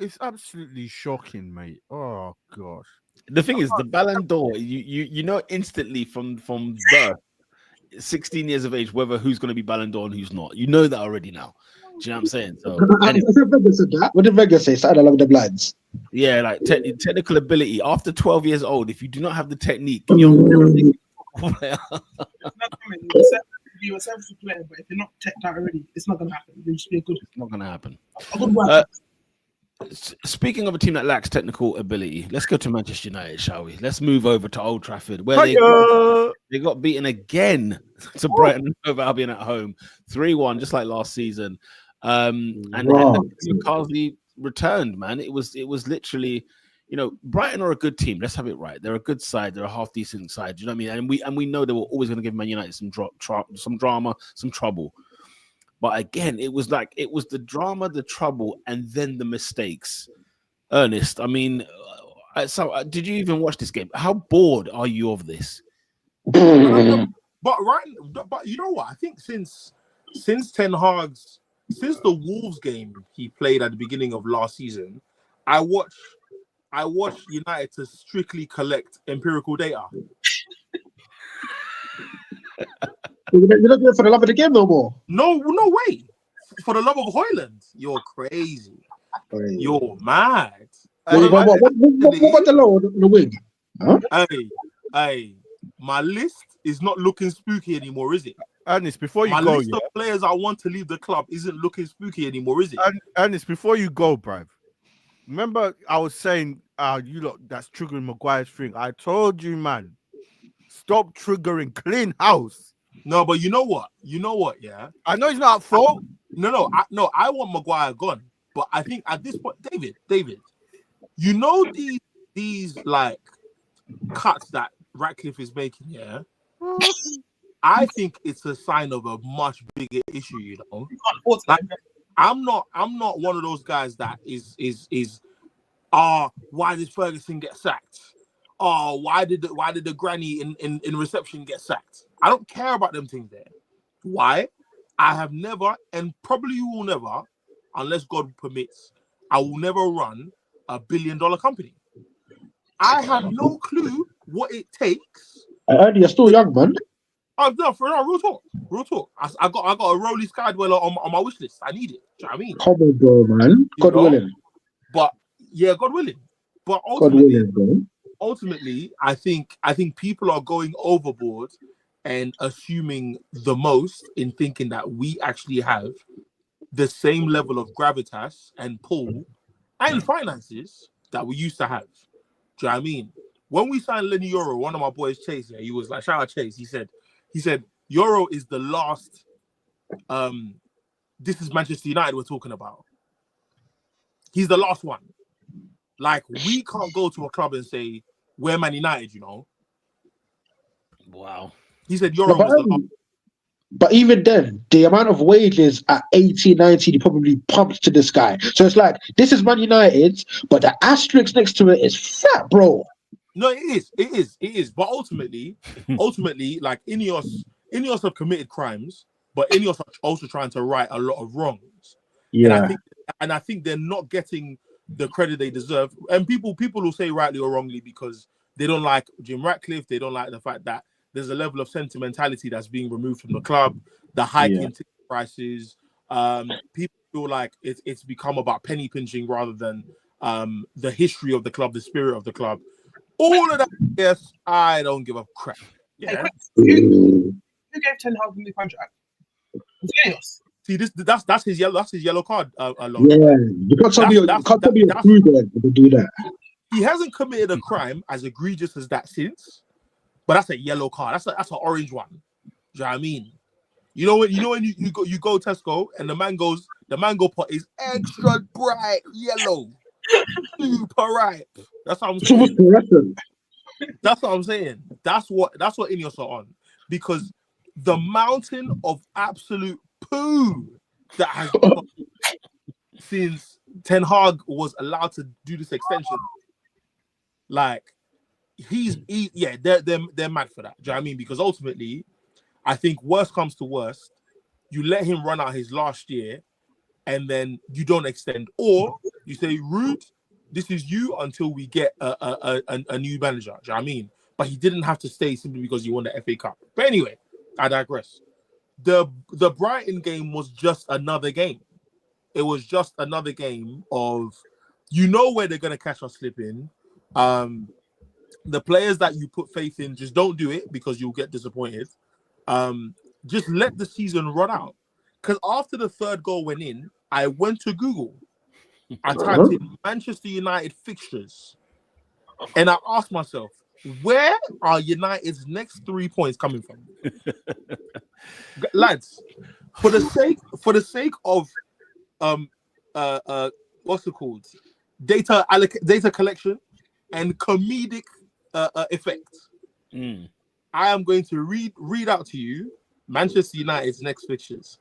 It's absolutely shocking, mate. Oh gosh. The thing is, the Ballon d'Or, you know instantly from birth, 16 years of age, whether who's going to be Ballon d'Or and who's not. You know that already now. Do you know what I'm saying? So, what did Vegas say? Started along the blinds. Yeah, like technical ability. After 12 years old, if you do not have the technique, you're a serviceable player, but if you're not teched out already, it's not going to happen. You'll just be a good. It's not going to happen. Speaking of a team that lacks technical ability, let's go to Manchester United, shall we? Let's move over to Old Trafford, where they got beaten again to Brighton over Albion at home, 3-1, just like last season. And Carsley returned, man. It was literally, Brighton are a good team. Let's have it right. They're a good side. They're a half decent side. You know what I mean? And we know they were always going to give Man United some drama, some trouble. But again, it was the drama, the trouble, and then the mistakes. Ernest, I mean, did you even watch this game? How bored are you of this? But you know what? I think since Ten Hag's since the Wolves game he played at the beginning of last season, I watched United to strictly collect empirical data. You're not doing it for the love of the game no more. No way. For the love of Hoyland, you're crazy. You're mad. What about the low on the wing? Huh? Hey, my list is not looking spooky anymore, is it? Ernest, before you my go, list of players I want to leave the club isn't looking spooky anymore, is it? Ernest, before you go, bruv. Remember, I was saying, you lot that's triggering Maguire's thing. I told you, man, stop triggering clean house. No, but you know what? Yeah, I know he's not at fault. No, I want Maguire gone. But I think at this point, David, you know these like cuts that Ratcliffe is making, yeah. I think it's a sign of a much bigger issue, you know. Like, I'm not one of those guys that is why did Ferguson get sacked? Oh, why did the granny in reception get sacked? I don't care about them things there. Why? I have never, and probably you will never, unless God permits, I will never run a $1 billion company. I have no clue what it takes. You're still young, man. No, real talk. I got a Rolly Skydweller on my wish list. I need it. Do you know what I mean? Come on, bro, man. God willing. But yeah, God willing. But ultimately, I think people are going overboard and assuming the most in thinking that we actually have the same level of gravitas and pull and finances that we used to have. Do you know what I mean? When we signed Lenny Yoro, one of my boys, Chase, he was like, shout out Chase. He said, Yoro is the last. This is Manchester United we're talking about. He's the last one. Like, we can't go to a club and say, we're Man United, you know? Wow. He said Yoro was the last. But even then, the amount of wages at 18, 19, he probably pumped to this guy. So it's like, this is Man United, but the asterisk next to it is fat, bro. No, it is. But ultimately, like Ineos have committed crimes, but Ineos are also trying to right a lot of wrongs. Yeah. And I think they're not getting the credit they deserve. And people will say rightly or wrongly because they don't like Jim Ratcliffe. They don't like the fact that there's a level of sentimentality that's being removed from the club. The hiking ticket prices. People feel like it's become about penny pinching rather than the history of the club, the spirit of the club. All of that, yes, I don't give a crap. Yeah. Who gave Ten Hag a new contract? Ineos. See, that's his yellow card. Yeah, you can't tell me you're through there to do that. He hasn't committed a crime as egregious as that since, but that's a yellow card. That's an orange one. Do you know what I mean? You know when you go Tesco and the mango pot is extra bright yellow, super ripe. That's what I'm saying. That's what I'm saying. That's what Ineos are on, because the mountain of absolute poo that has come since Ten Hag was allowed to do this extension, like they're mad for that. Do you know what I mean? Because ultimately, I think worst comes to worst, you let him run out his last year, and then you don't extend, or you say, Rude, this is you until we get a new manager. Do you know what I mean? But he didn't have to stay simply because he won the FA Cup. But anyway, I digress. The Brighton game was just another game. It was just another game of, you know, where they're going to catch us slipping. The players that you put faith in, just don't do it because you'll get disappointed. Just let the season run out. Because after the third goal went in, I went to Google I typed in Manchester United fixtures, and I asked myself, where are United's next 3 points coming from? Lads, for the sake of what's it called? Data collection and comedic effect. I am going to read out to you Manchester United's next fixtures.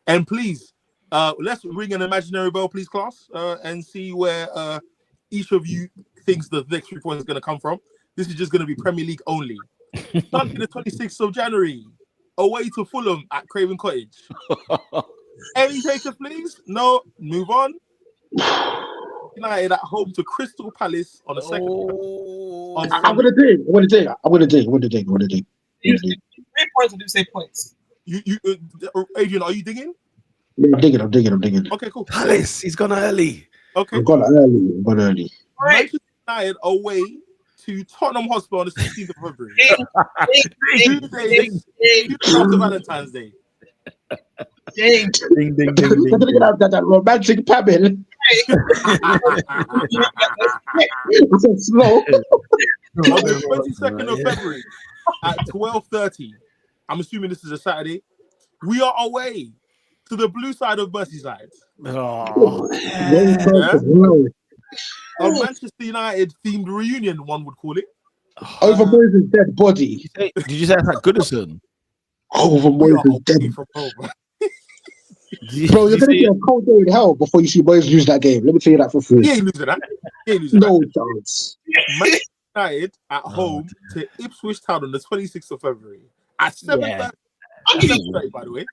And please, let's ring an imaginary bell, please, class, and see where each of you thinks the next 3 points is going to come from. This is just going to be Premier League only. Sunday the 26th of January, away to Fulham at Craven Cottage. Any takers, please? No, move on. United at home to Crystal Palace on the second. I'm gonna dig. 3 points or do you say points? You Adrian, are you digging? I'm digging. Okay, cool. Palace, he's gone early. Okay. I've gone early. Manchester United away to Tottenham Hotspur on the 16th of February. 2 days after Valentine's Day. Ding. That romantic pebble. It's slow. On the 22nd of February at 12:30, I'm assuming this is a Saturday, we are away to the blue side of Merseyside. A Manchester United themed reunion, one would call it. Over Moyes' dead body. Did you say that's like Goodison? Over Moyes' dead. From home. Bro, you're gonna get a cold day in hell before you see Moyes lose that game. Let me tell you that for free. He ain't losing that. No chance. Manchester United at home to Ipswich Town on the 26th of February at 7:30. By the way,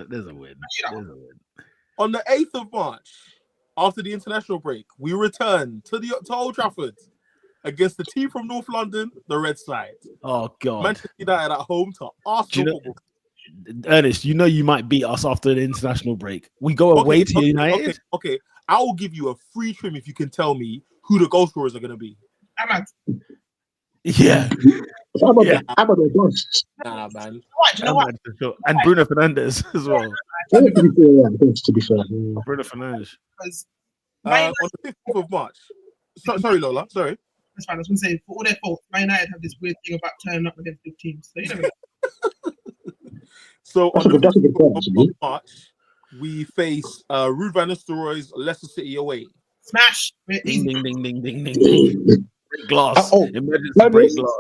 there's a win. On the 8th of March, after the international break, we return to Old Trafford against the team from North London, the Red Side. Oh God! Manchester United at home to Arsenal. Ernest, you know you might beat us after the international break. We go away to United. Okay. I will give you a free trim if you can tell me who the goal scorers are going to be. Yeah. I'm a bust. Nah, man. You know what? And Bruno Fernandes as well. To be fair. Bruno Fernandes. On the 15th of March. Sorry, Lola. Sorry. That's fine. I was going to say, for all their fault, Man United have this weird thing about turning up against big teams. So you never know. So on the 15th of March, we face Ruben Van Nistelrooy's Leicester City away. Smash! Ding. Break glass. Emergency break glass.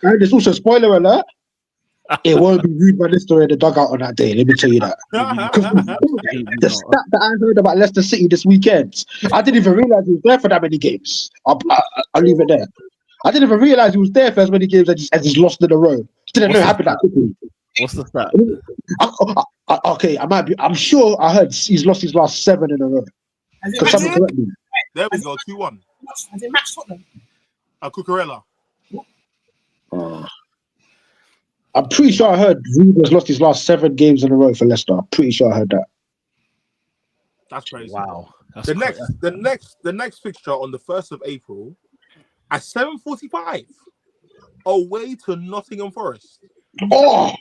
And there's also spoiler alert. It won't be Ruben Van Nistelrooy in the dugout on that day. Let me tell you that. The stat that I heard about Leicester City this weekend, I didn't even realize he was there for that many games. I'll leave it there. I didn't even realize he was there for as many games as he's lost in a row. Didn't know it happened that quickly. What's the stat? Okay, I'm sure I heard he's lost his last 7 in a row. There we go, 2-1. Has it matched Tottenham? Cucurella. I'm pretty sure I heard Ruben's lost his last 7 games in a row for Leicester. I'm pretty sure I heard that. That's crazy. Wow. The next fixture on the 1st of April at 7:45, away to Nottingham Forest. Oh,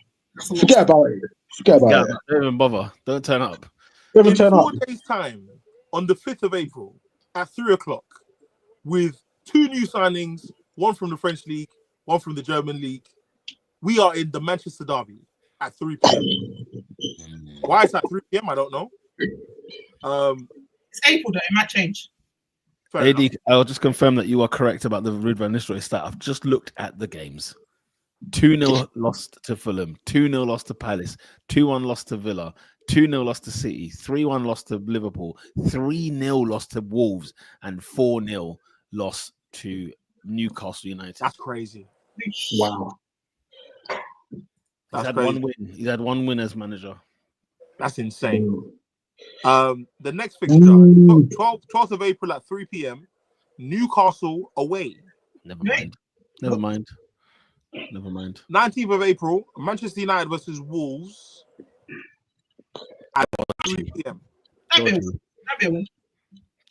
forget about it. Don't even bother. Don't turn up. In 4 days' time, on the 5th of April at 3:00, with 2 new signings, one from the French League, one from the German League, we are in the Manchester Derby at 3 p.m. Why it's at 3 p.m. I don't know. It's April though, it might change. AD, I'll just confirm that you are correct about the Ruben Van Nistelrooy stat. I've just looked at the games. 2-0 lost to Fulham, 2-0 lost to Palace, 2-1 lost to Villa, 2-0 lost to City, 3-1 lost to Liverpool, 3-0 lost to Wolves, and 4-0 lost to Newcastle United. That's crazy. Wow. He's had one win. He's had one win as manager. That's insane. The next fixture, 12th of April at 3 p.m, Newcastle away. Never mind. 19th of April, Manchester United versus Wolves at 3 p.m.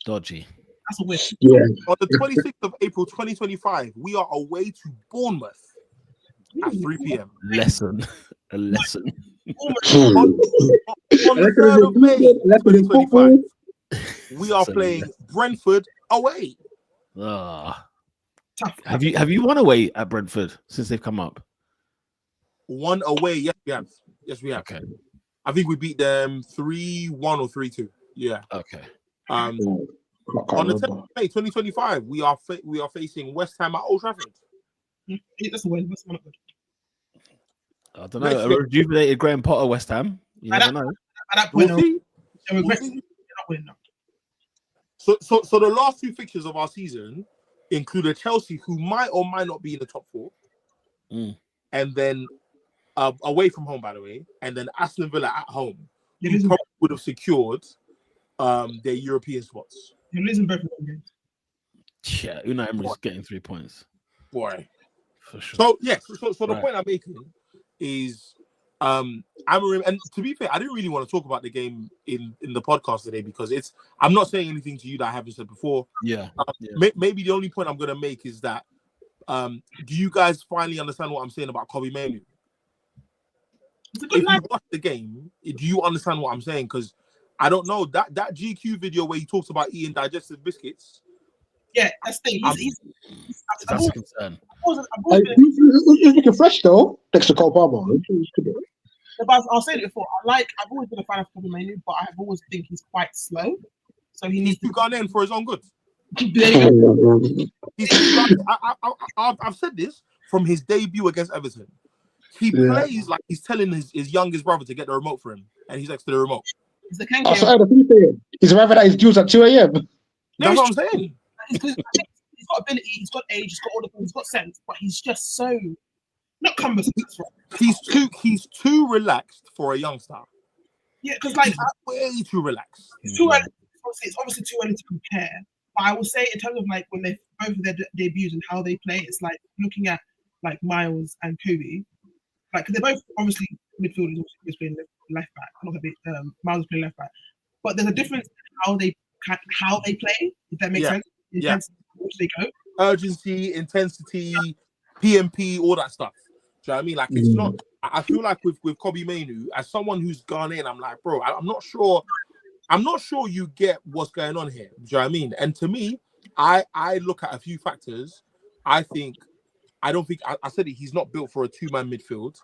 Dodgy. That's a win. Yeah. On the 26th of April 2025, we are away to Bournemouth at 3 p.m. A lesson. On the 3rd of May 2025, We are So, playing Brentford away. Ah. Tough. Have you won away at Brentford since they've come up? One away. Yes, we have. Yes, we have. Okay. I think we beat them 3-1 or 3-2. Yeah. Okay. I On can't the 10th remember. of May 2025, we are facing West Ham at Old Trafford. That's a win. That's not good. I don't know. Next A game. rejuvenated Graham Potter, West Ham. You I never don't- know. At that We'll point, see. they We'll regret see. they're not winning now. So the last two fixtures of our season included Chelsea, who might or might not be in the top four, and then away from home, by the way, and then Aston Villa at home, They're who losing, probably would have secured their European spots. they're losing both of them games. Yeah, Unai Emery's getting 3 points Boy. for sure. So yes, so the Right. point I'm making is Amorim, and to be fair, I didn't really want to talk about the game in the podcast today because I'm not saying anything to you that I haven't said before. Yeah. Maybe the only point I'm gonna make is that do you guys finally understand what I'm saying about Kobe Mainoo? It's a good If you line. watch the game, do you understand what I'm saying? Because I don't know that GQ video where he talks about eating digestive biscuits. Yeah, that's the thing. I've That's a concern. always been, He's looking fresh though. Next to Cole Palmer. I'll say it before. I've always been a fan of Kobe Mainoo, but I've always think he's quite slow. So he He's needs too Ghanaian for his own good. to. There you go. He's too Ghanaian. I've said this from his debut against Everton. He plays like he's telling his youngest brother to get the remote for him, and he's next to the remote. He's the I saw Kenke. the thing saying he's arriving at his dues at 2 a.m. That's what I'm saying. I think he's got ability, he's got age, he's got all the things, he's got sense, but he's just so not cumbersome. He's too relaxed for a youngster. Yeah, because like He's way too relaxed. it's too early. It's obviously too early to compare. But I will say in terms of like when they both of their debuts and how they play, it's like looking at like Miles and Kobe. Like they're both obviously midfielders, also playing left back. Not Miles is playing left back, but there's a difference in how they play. If that makes sense. Intensity, which they go. Urgency, intensity, PMP, all that stuff. Do you know what I mean? Like it's not. I feel like with Kobe Mainoo, as someone who's gone in, I'm like, bro, I'm not sure. I'm not sure you get what's going on here. Do you know what I mean? And to me, I look at a few factors. I don't think I said it. He's not built for a two-man midfield.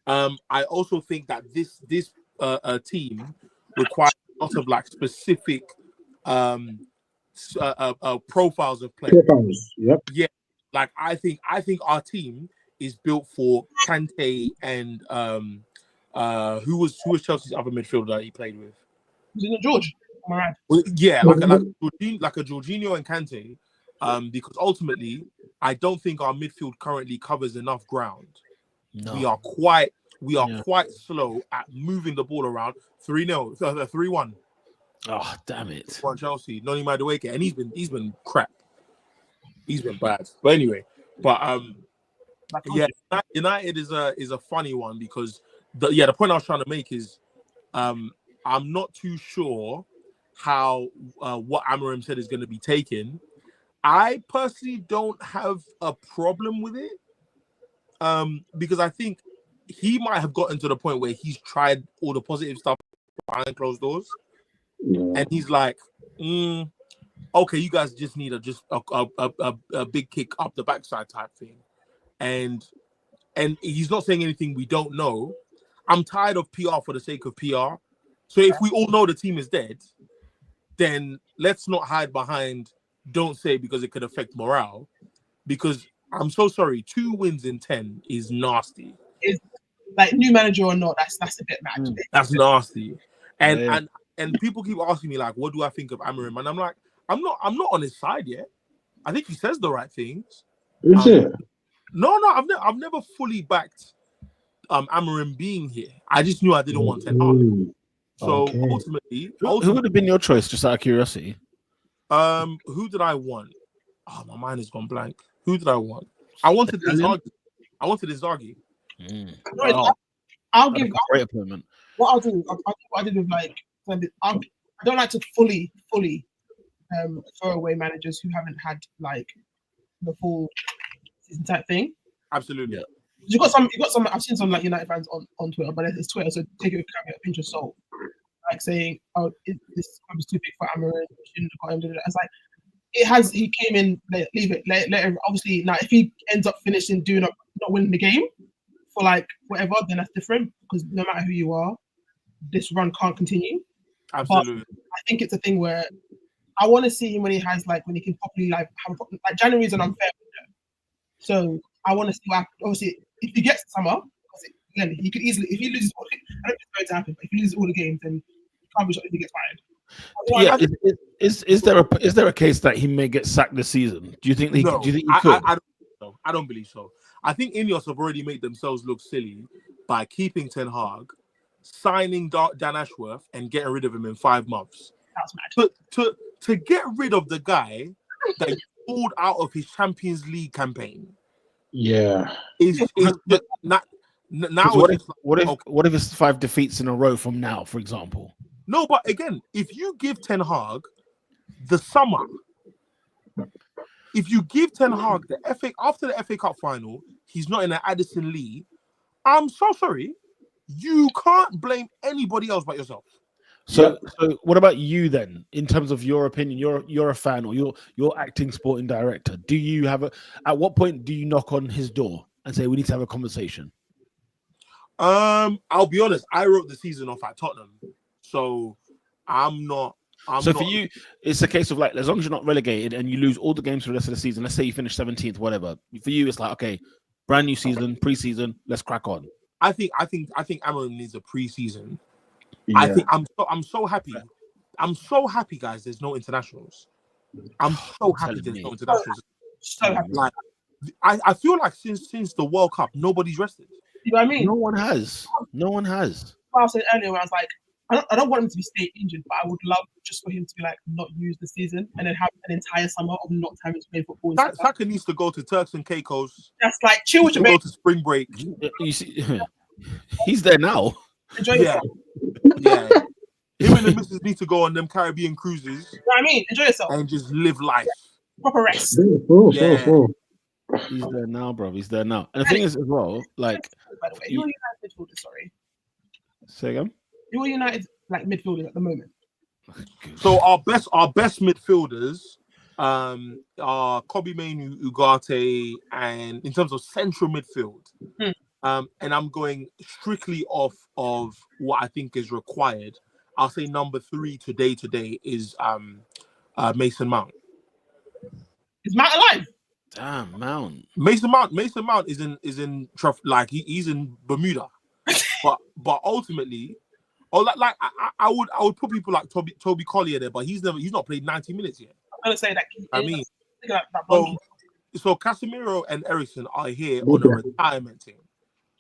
I also think that this team requires a lot of like specific profiles of players. Yep. Yeah, like I think our team is built for Kante and who was Chelsea's other midfielder that he played with? Was it George? Am I right? Well, yeah, like a Jorginho and Kante, because ultimately I don't think our midfield currently covers enough ground. No. We are quite slow at moving the ball around. 3-0, 3-1. Oh, damn it. On Chelsea, Noni Madueke, and he's been crap. He's been bad. But anyway, United is a funny one because the point I was trying to make is I'm not too sure how what Amorim said is going to be taken. I personally don't have a problem with it because I think he might have gotten to the point where he's tried all the positive stuff behind closed doors, and he's like, okay, you guys just need a big kick up the backside type thing, and he's not saying anything we don't know. I'm tired of PR for the sake of PR. So if we all know the team is dead, then let's not hide behind don't say because it could affect morale. Because I'm so sorry, 2 wins in 10 is nasty. It's like new manager or not, that's a bit mad. That's nasty. And people keep asking me like, what do I think of Amorim? And I'm like, I'm not on his side yet. I think he says the right things. Is it? No, I've never fully backed Amorim being here. I just knew I didn't want Ten Hag. So ultimately, who would have been your choice, just out of curiosity? Who did I want? Oh, my mind has gone blank. Who did I want? I wanted Inzaghi. I'll give great appointment. What I'll do, I'll do what I did with like. I don't like to fully throw away managers who haven't had like the full season type thing. Absolutely. Yeah. You got some. I've seen some like United fans on Twitter, but it's Twitter, so take it with a pinch of salt. like saying, "Oh, this club is too big for Amorim. We shouldn't have got him." It's like he came in, leave it, let him. Obviously, now if he ends up finishing not winning the game for like whatever, then that's different because no matter who you are, this run can't continue. Absolutely. But I think it's a thing where I want to see him when he can properly like have like January is an unfair window. So I want to see what obviously if he gets summer, again he could easily if he loses all, I don't think it's going to happen, but if he loses all the games, then he can't be shocked if he gets fired. Is there a case that he may get sacked this season? Do you think he could? I don't believe so. I think Ineos have already made themselves look silly by keeping Ten Hag, signing Dan Ashworth, and getting rid of him in 5 months. That's mad. To get rid of the guy that pulled out of his Champions League campaign. Yeah. What if it's 5 defeats in a row from now, for example? No, but again, if you give Ten Hag the summer, if you give Ten Hag after the FA Cup final, he's not in an Addison Lee, I'm so sorry. You can't blame anybody else but yourself. So what about you then? In terms of your opinion, you're a fan or you're acting sporting director. Do you have at what point do you knock on his door and say we need to have a conversation? I'll be honest. I wrote the season off at Tottenham, so I'm not. For you, it's a case of like as long as you're not relegated and you lose all the games for the rest of the season. Let's say you finish 17th, whatever. For you, it's like okay, brand new season, pre-season. Let's crack on. I think Amorim needs a pre-season. Yeah. I think I'm so happy. I'm so happy, guys. There's no internationals. I'm so happy there's no internationals. So happy. Like I feel like since the World Cup, nobody's rested. You know what I mean? No one has. What I was saying earlier, where I was like, I don't want him to be stay injured, but I would love just for him to be like not use the season and then have an entire summer of not having to play football. Saka needs to go to Turks and Caicos. That's like chill with your go to spring break. You see, he's there now. Enjoy yourself. Yeah. Him and the missus need to go on them Caribbean cruises. You know what I mean? Enjoy yourself. And just live life. Proper rest. He's there now, bro. He's there now. And the thing is as well, like by the way, who are United midfielders, sorry? Say again? Who are United like midfielders at the moment? So our best midfielders are Kobe Mainu, Ugarte, and in terms of central midfield. And I'm going strictly off of what I think is required. I'll say number 3 today is Mason Mount. Is Mount alive? Damn, Mount. Mason Mount is in like he's in Bermuda. but ultimately, I would put people like Toby Collier there, but he's not played 90 minutes yet. I'm gonna say that. So Casemiro and Eriksen are here on a retirement team.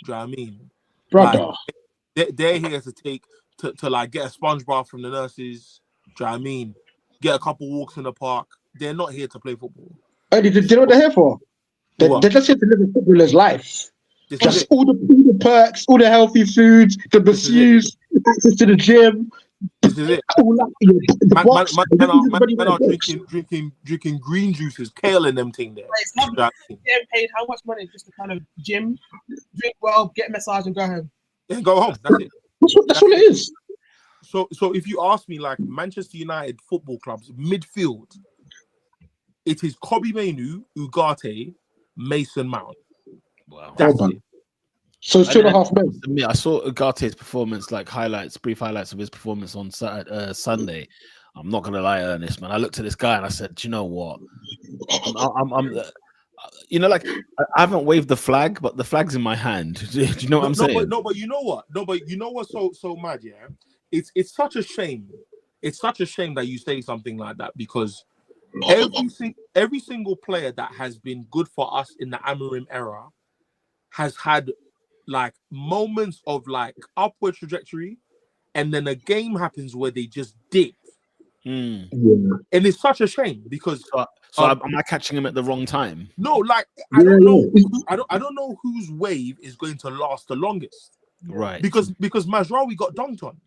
Do you know what I mean? Brother. Like, they're here to like get a sponge bath from the nurses. Do you know what I mean? Get a couple walks in the park. They're not here to play football. Do you know what they're here for? They're just here to live a footballer's life. Just all the perks, all the healthy foods, the masseuse, access to the gym. This is it. Man are drinking green juices, kale in them thing there. It's not getting paid how much money just to kind of gym, drink well, get a massage, and go home. Yeah, go home. That's it. That's all it is. So if you ask me, like Manchester United football clubs midfield, it is Kobe Mainu, Ugarte, Mason Mount. Wow. That's it. So it's 2.5 men. I saw Ugarte's performance, like brief highlights of his performance on Sunday. I'm not gonna lie, Ernest, man. I looked at this guy and I said, "Do you know what? I'm like I haven't waved the flag, but the flag's in my hand. Do you know what I'm saying? But you know what? So mad, yeah. It's such a shame. It's such a shame that you say something like that because every single player that has been good for us in the Amorim era has had like moments of like upward trajectory, and then a game happens where they just dip. And it's such a shame because am I catching him at the wrong time? No, like I don't know whose wave is going to last the longest. Right. Because Mazraoui got dunked on.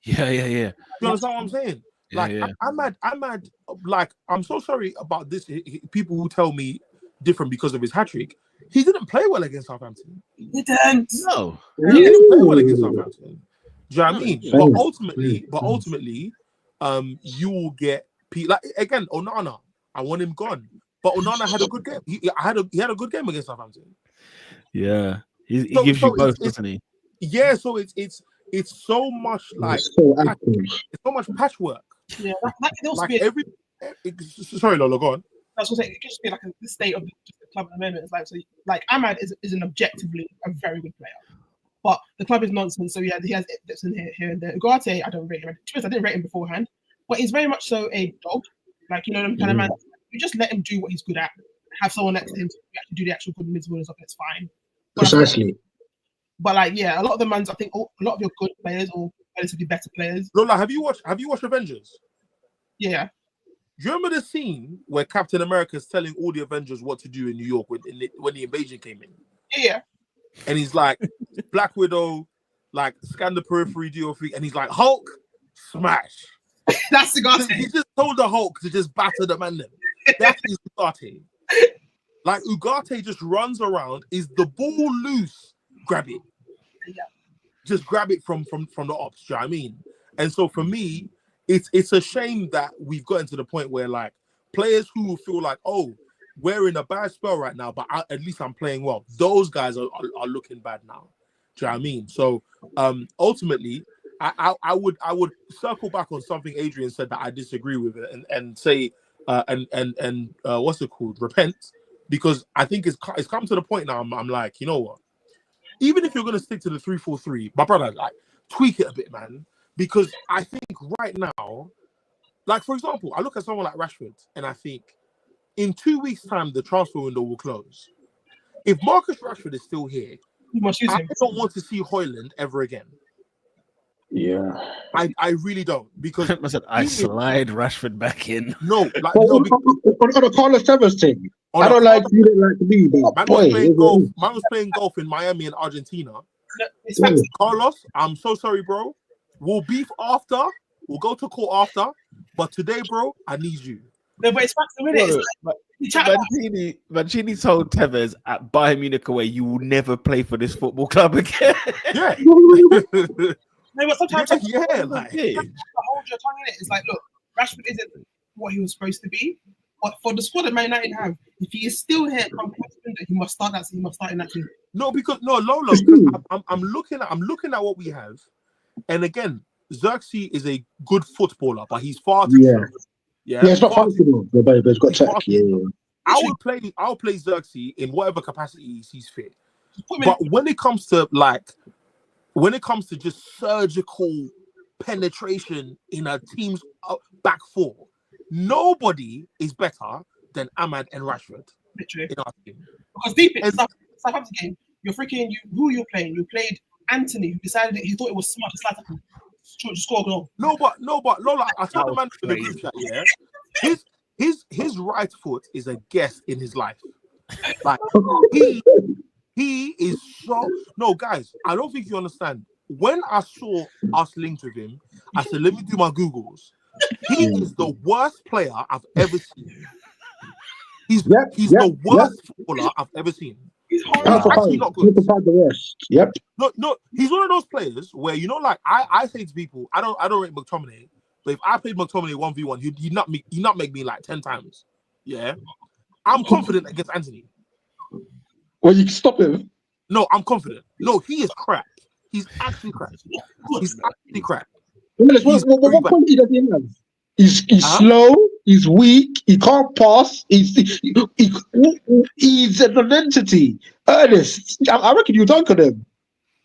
Yeah. Do you understand what I'm saying? Like I'm mad. Like I'm so sorry about this. People who tell me different because of his hat trick. He didn't play well against Southampton. He didn't. No. He didn't play well against Southampton. Do you know what I mean? Fair. But ultimately, you will get like again Onana. I want him gone, but Onana had a good game. He had a good game against Southampton. Yeah, he gives you both, doesn't he? Yeah, so it's so much like it's so much patchwork. Yeah, that can also Like be. Sorry, Lola, go on. That's what I'm saying. It could just be like the state of the club at the moment. It's like so, like Ahmad is an objectively a very good player, but the club is nonsense. So he has dips in here and there. Ugarte, I don't rate him. To be honest, I didn't rate him beforehand, but he's very much so a dog. Like them kind of man. You just let him do what he's good at. Have someone next to him to actually do the actual good midfield and stuff. It's fine. Precisely. But like, yeah, a lot of the mans, I think, a lot of your good players or relatively better players. Lola, have you watched Avengers? Yeah. Do you remember the scene where Captain America is telling all the Avengers what to do in New York when the invasion came in? Yeah. And he's like, Black Widow, like scan the periphery, DO3, and he's like, Hulk, smash. That's Ugarte. He just told the Hulk to just batter the man. That is Ugarte. Like Ugarte just runs around, is the ball loose, grab it. Yeah. Just grab it from the ops. Do you know what I mean? And so for me, it's a shame that we've gotten to the point where like players who feel like, oh, we're in a bad spell right now, but at least I'm playing well. Those guys are looking bad now. Do you know what I mean? So ultimately, I would circle back on something Adrian said that I disagree with it and say and what's it called? Repent, because I think it's come to the point now. I'm like, you know what? Even if you're gonna stick to the 3-4-3, my brother, like tweak it a bit, man. Because I think right now, like for example, I look at someone like Rashford and I think in 2 weeks' time the transfer window will close. If Marcus Rashford is still here, I don't want to see Højlund ever again. Yeah, I really don't, because I slide Rashford back in. No, like on the Carlos Tevez thing. I don't like you don't like me, but man was playing golf in Miami and Argentina. Carlos, I'm so sorry, bro. We'll beef after. We'll go to court after. But today, bro, I need you. No, but it's facts, isn't it? Mancini told Tevez at Bayern Munich away, you will never play for this football club again. Yeah. No, but sometimes like you have to hold your tongue in it. It's like, look, Rashford isn't what he was supposed to be. But for the squad that Man United have, if he is still here, he must start that. He must start in that team. No, because Lolo, because I'm looking at what we have, and again, Xerxes is a good footballer, but he's far too slow. Yeah, it's not functional, but it's got tech. Yeah. I'll play Xerxes in whatever capacity he sees fit. But when it comes to just surgical penetration in a team's back four, nobody is better than Ahmad and Rashford. Literally. In our team. Because deep in Southampton game, who you're playing? You played Anthony, who decided that he thought it was smart to slide up to score a goal. No, but Lola, I told the man in the group chat, yeah. His right foot is a guess in his life. Like he is so guys, I don't think you understand. When I saw us linked with him, I said, let me do my Googles. He is the worst player I've ever seen. He's the worst footballer I've ever seen. He's actually not good. Yep. No, he's one of those players where like I say to people, I don't rate McTominay, but if I played McTominay 1v1, he'd not make me like 10 times. Yeah, I'm confident against Anthony. Well, you can stop him. No, I'm confident. No, he is crap. He's actually crap. He's actually crap. What quality does he have? He's slow. He's weak. He can't pass. He's an non-entity. Ernest, I reckon you dunk on him.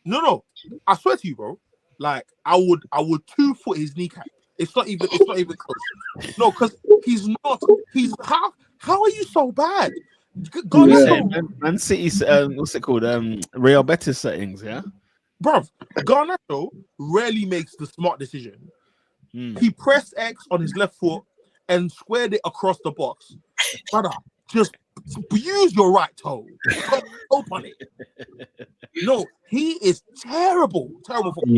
No. I swear to you, bro. Like I would 2-foot his kneecap. It's not even close. No, because he's not. He's how are you so bad? Man City's what's it called? Real Betis settings, yeah. Bro, Garnacho rarely makes the smart decision. He pressed X on his left foot and squared it across the box. Brother, just use your right toe. Open it. No, he is terrible. Terrible football.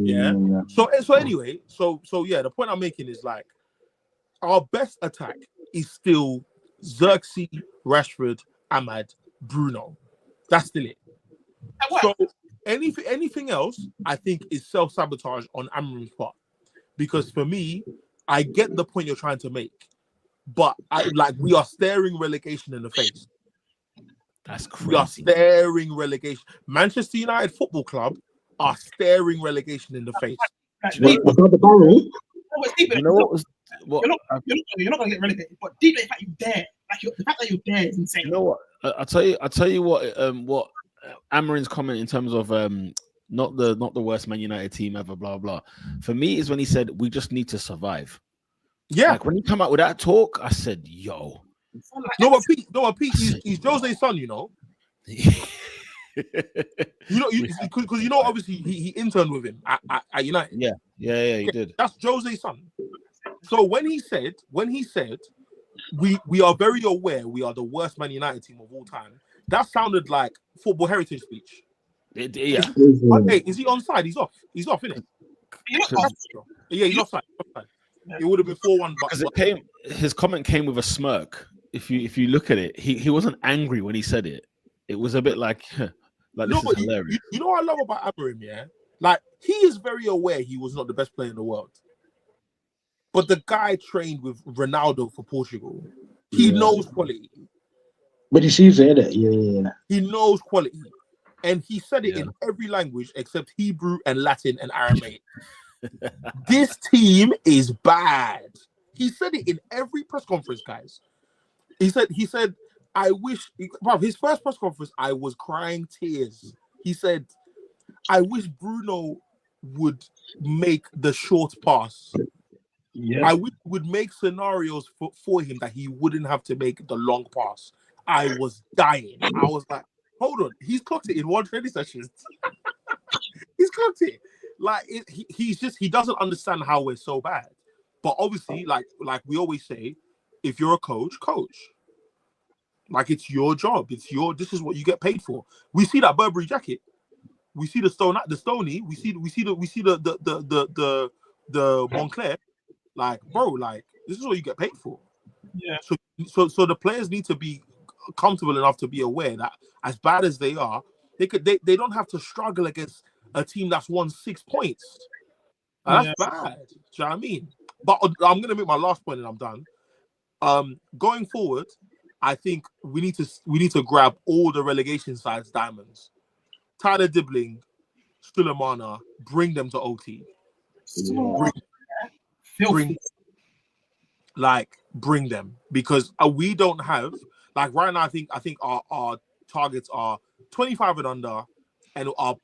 Yeah. So anyway, so yeah, the point I'm making is like our best attack is still Xerxes, Rashford, Ahmad, Bruno. That's still it. So Anything else, I think, is self-sabotage on Amorim's part. Because for me, I get the point you're trying to make, but we are staring relegation in the face. That's crazy. We are staring relegation. Manchester United Football Club are staring relegation in the face. Deep, the barrel. You know what was what? you're not gonna get relegated, but deep, the fact you dare, the fact that you're there is insane. You know what? I'll tell you what Amorim's comment in terms of not the worst Man United team ever, blah blah. For me, is when he said we just need to survive. Yeah. Like when he come out with that talk, I said, "Yo." No, but Pete, he's Jose's son, you know. Because obviously he interned with him at United. Yeah, he did. That's Jose's son. So when he said we are very aware we are the worst Man United team of all time, that sounded like football heritage speech. Yeah. Hey, is he onside? He's off. He's off, isn't it? Yeah, he's offside. It would have been 4-1, because his comment came with a smirk. If you look at it, he wasn't angry when he said it. It was a bit like this is hilarious. You know what I love about Amorim, yeah? Like, he is very aware he was not the best player in the world. But the guy trained with Ronaldo for Portugal. He knows quality. But he sees it, innit? Yeah. He knows quality. And he said it in every language except Hebrew and Latin and Aramaic. This team is bad. He said it in every press conference, guys. He said, I wish, his first press conference, I was crying tears. He said, I wish Bruno would make the short pass. Yeah. I would make scenarios for him that he wouldn't have to make the long pass. I was dying. I was like, hold on. He's clocked it in one training session. He's clocked it. Like, he doesn't understand how we're so bad. But obviously, like we always say, if you're a coach. Like, it's your job. This is what you get paid for. We see that Burberry jacket. We see the Stony. We see the Moncler. Like, bro, like, this is what you get paid for. Yeah. So the players need to be comfortable enough to be aware that as bad as they are, they don't have to struggle against a team that's won 6 points. That's bad. Do you know what I mean? But I'm gonna make my last point and I'm done. Going forward, I think we need to grab all the relegation sides diamonds. Tyler Dibbling, Sulemana, bring them to OT. Bring them, because we don't have, like, right now. I think our targets are 25 and under, and our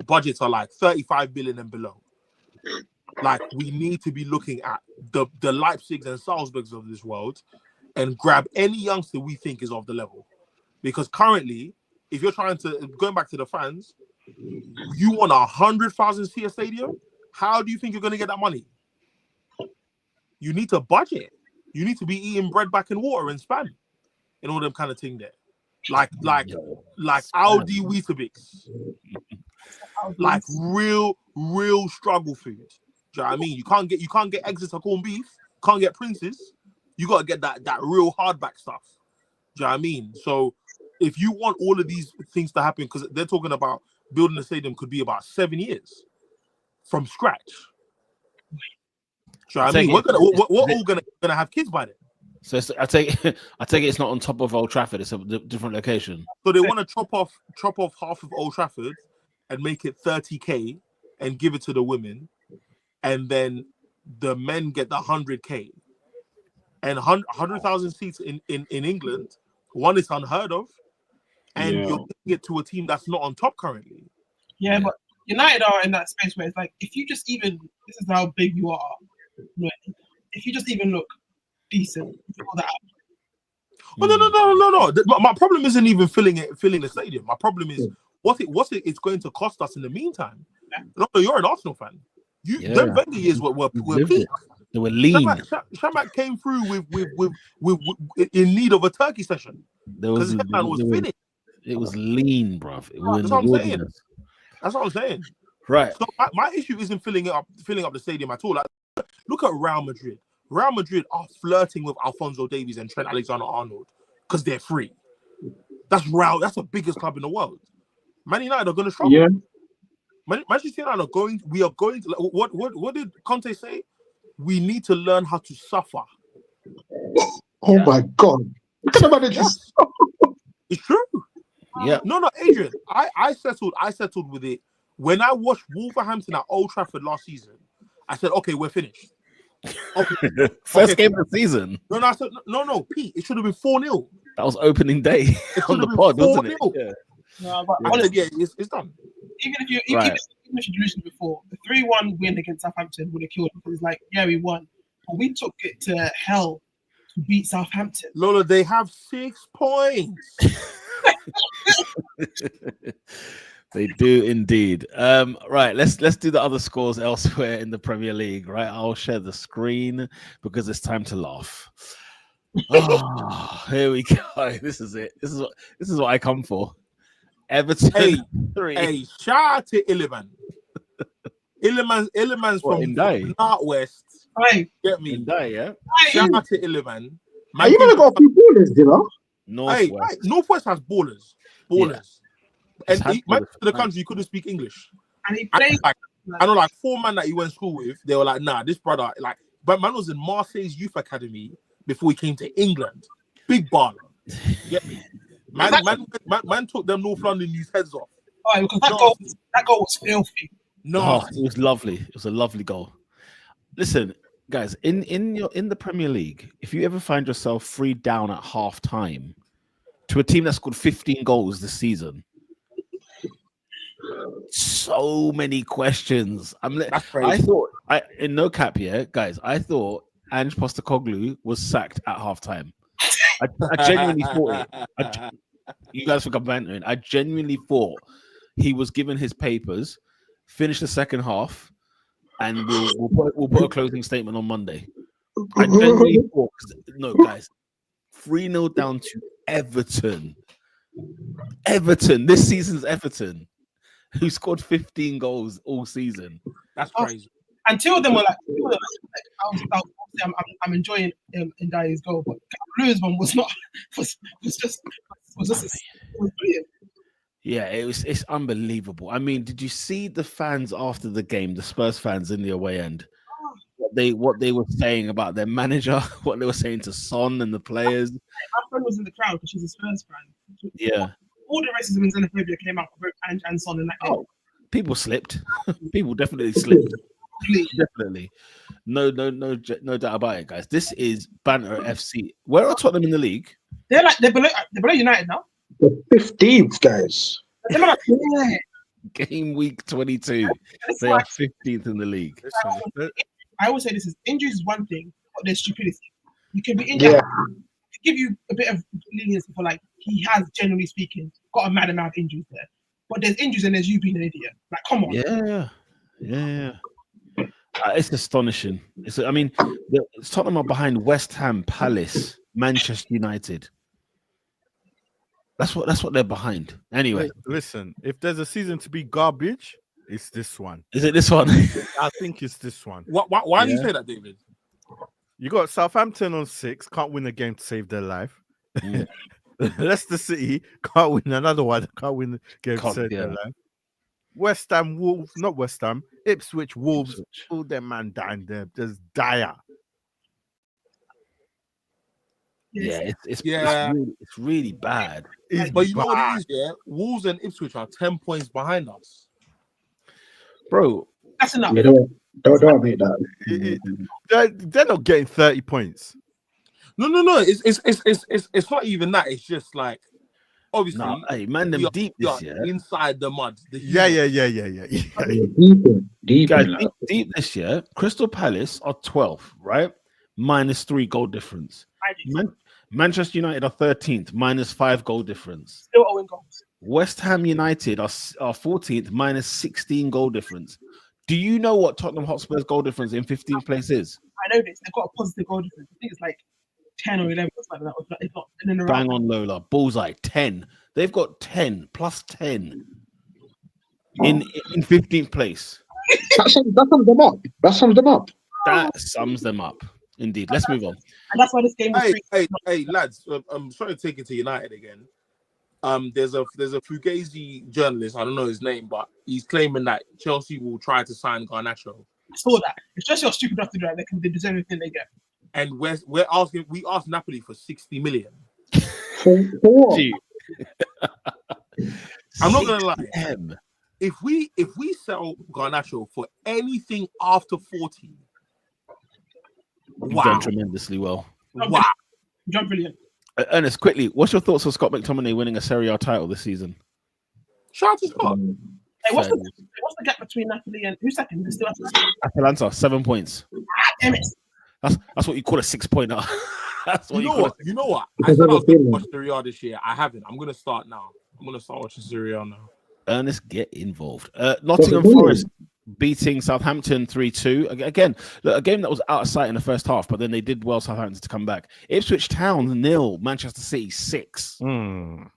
budgets are like 35 billion and below. Like, we need to be looking at the Leipzigs and Salzburgs of this world and grab any youngster we think is of the level. Because currently, if you're trying to, going back to the fans, you want 100,000 seat stadium, how do you think you're going to get that money? You need to budget. You need to be eating bread back in water and spam and all them kind of thing there. Like Audi Weetabix. Like real struggle food. Do you know what I mean? You can't get Exeter corned beef, can't get Prince's. You gotta get that real hardback stuff. Do you know what I mean? So if you want all of these things to happen, because they're talking about building a stadium could be about 7 years from scratch. Do you know what I mean? We're all gonna have kids by then. So I take it it's not on top of Old Trafford. It's a different location. So they want to chop off half of Old Trafford and make it 30K and give it to the women, and then the men get the 100K. And 100,000 seats in England, one is unheard of, and you're giving it to a team that's not on top currently. Yeah, but United are in that space where it's like, if you just even, this is how big you are. If you just even look decent, you that out. No. My problem isn't even filling the stadium. My problem is what it's going to cost us in the meantime. No, you're an Arsenal fan. Them Wenger years were peak. They were lean. Shamak came through with in need of a turkey session because his headline was finished. It was lean, bruv. That's what I'm saying. Right. So my issue isn't filling up the stadium at all. Like, look at Real Madrid. Real Madrid are flirting with Alphonso Davies and Trent Alexander-Arnold because they're free. That's the biggest club in the world. Man United are going to struggle. Yeah. Manchester United are going. We are going to. What did Conte say? We need to learn how to suffer. Oh my God. What kind of manager? Yes. It's true. Yeah. No, Adrian. I settled with it when I watched Wolverhampton at Old Trafford last season. I said, okay, we're finished. Okay. First game of the season. No, I said no, Pete. It should have been 4-0. That was opening day on the been pod, wasn't it? 4-0. Yeah. No, but Yeah, it's done. even if you lose before, the 3-1 win against Southampton would have killed it. It was like, yeah, we won, but we took it to hell to beat Southampton. Lola, they have 6 points. They do indeed. Right, let's do the other scores elsewhere in the Premier League. Right, I'll share the screen because it's time to laugh. Oh, here we go. This is it. This is what I come for. Everton 3. Hey, shout out to Illiman. Illiman's What, from Ndai? Northwest. Hey, Get me? Ndai, yeah. Shout out to Illiman. Are you gonna go a few ballers, you know? Northwest. Northwest has ballers. It's And had he went ballers to the for country, he couldn't speak English. and he played. I know, like 4 men that he went to school with, they were like, nah, this brother, like, but man was in Marseille's youth academy before he came to England. Big baller. Get me? Man took them North London youth heads off. Oh, because that goal was filthy. No, Oh, it was lovely. It was a lovely goal. Listen, guys, in the Premier League, if you ever find yourself 3 down at half time to a team that scored 15 goals this season, so many questions. That's crazy. I thought, in no cap here, guys, I thought Ange Postecoglou was sacked at half time. I genuinely thought it. You guys think I'm bantering. I genuinely thought he was given his papers, finish the second half, and we'll put a closing statement on Monday. I genuinely thought, no, guys, 3-0 down to Everton. Everton, this season's Everton, who scored 15 goals all season. That's crazy. And two of them were like, I'm enjoying Ndai's goal, but Blue's one was not. Was just brilliant. Yeah, it's unbelievable. I mean, did you see the fans after the game, the Spurs fans in the away end? What they were saying about their manager, what they were saying to Son and the players. My friend was in the crowd because she's a Spurs fan. Yeah. All the racism and xenophobia came out for both and Son in that game. Oh, people slipped. People definitely slipped. Definitely. No doubt about it, guys. This is Banter FC. Where are Tottenham in the league? They're below United now. The 15th, guys. They're like, yeah. Game week 22. They are 15th in the league. I always say this is injuries is one thing, but there's stupidity. You can be injured. Yeah. To give you a bit of leniency for like he has, generally speaking, got a mad amount of injuries there. But there's injuries and there's you being an idiot. Like, come on. Yeah. It's astonishing. Tottenham are behind West Ham, Palace, Manchester United. That's what they're behind. Anyway, Listen, if there's a season to be garbage, it's this one. is it this one? I think it's this one. Why do you say that, David? You got Southampton on 6, can't win a game to save their life. Mm. Leicester City can't win another one, can't win the game to save their life. West Ham, Wolves, not West Ham, Ipswich, Wolves, all them man down there, just dire. Yeah, it's really bad. But you know what it is, yeah? Wolves and Ipswich are 10 points behind us. Bro, That's enough. You don't make that. They're not getting 30 points. No. It's not even that. It's just like, obviously, hey man, them deep this year. Inside the mud. Yeah. Deep. Guys, deep this year. Crystal Palace are 12th, right? -3 goal difference. Manchester United are 13th, -5 goal difference. Still owing goals. West Ham United are 14th, -16 goal difference. Do you know what Tottenham Hotspur's goal difference in 15th place is? I know this. They've got a positive goal difference. I think it's like 10 or 11 or something like that. It's not in and around. Bang on, Lola. Bullseye. 10. They've got 10 plus 10 in 15th place. That sums them up. That sums them up. Indeed. Let's move on. And that's why this game is Hey, lads, I'm sorry to take it to United again. there's a Fugazi journalist, I don't know his name, but he's claiming that Chelsea will try to sign Garnacho. I saw that. If Chelsea are stupid enough to do that, they deserve everything they get. And we asked Napoli for 60 million. For what? I'm not gonna lie. If we sell Garnacho for anything after 40, You've done tremendously well. Wow. Jump brilliant. Ernest, quickly, what's your thoughts on Scott McTominay winning a Serie A title this season? Shout out to Scott. Hey, what's the gap between Napoli and who's second? Is it still Atalanta, 7 points. Damn it. That's what you call a 6-pointer. That's what You know what? I Because said I of was the going to feeling. watch Serie A this year. I haven't. I'm going to start now. I'm going to start watching Serie A now. Ernest, get involved. Nottingham Forest beating Southampton 3-2. Again, look, a game that was out of sight in the first half, but then they did well, Southampton, to come back. Ipswich Town 0, Manchester City 6. Where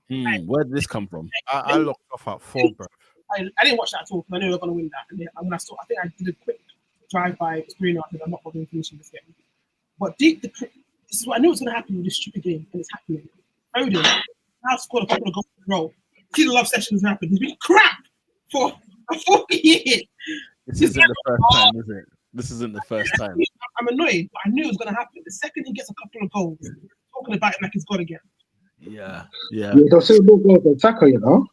did this come from? I locked off at 4, bro. I didn't watch that at all because I knew they were going to win that. And then when I think I did a quick drive-by screen out, I'm not bothering finishing this game. But this is what I knew was going to happen with this stupid game, and it's happening. Odin now scored a couple of goals in a row. See the love sessions happen. He's been crap for a 4 years. This isn't the first time, is it? This isn't the first time. I'm annoyed, but I knew it was going to happen. The second he gets a couple of goals, talking about it like he's got again. Yeah. They'll say more goals than Saka, you know.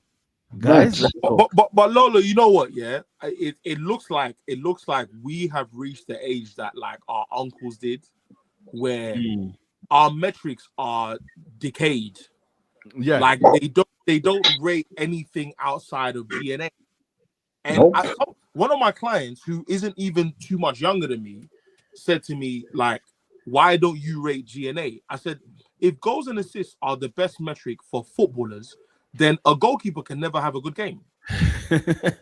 Guys, but Lola, you know what? Yeah, it looks like we have reached the age that like our uncles did, where our metrics are decayed. Yeah, Like they don't rate anything outside of DNA. And Nope. One of my clients, who isn't even too much younger than me, said to me like, "Why don't you rate GNA?" I said, "If goals and assists are the best metric for footballers, then a goalkeeper can never have a good game."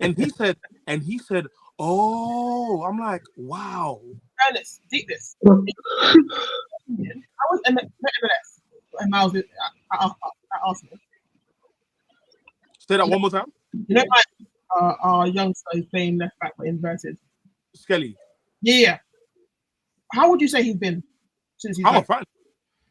and he said, "Oh," I'm like, "Wow." Ernest, deep this. I was MLS and I was at Arsenal. Say that one more time. You know, like our youngster is playing left back but inverted. Skelly. Yeah. How would you say he's been since he's I'm back? a fan.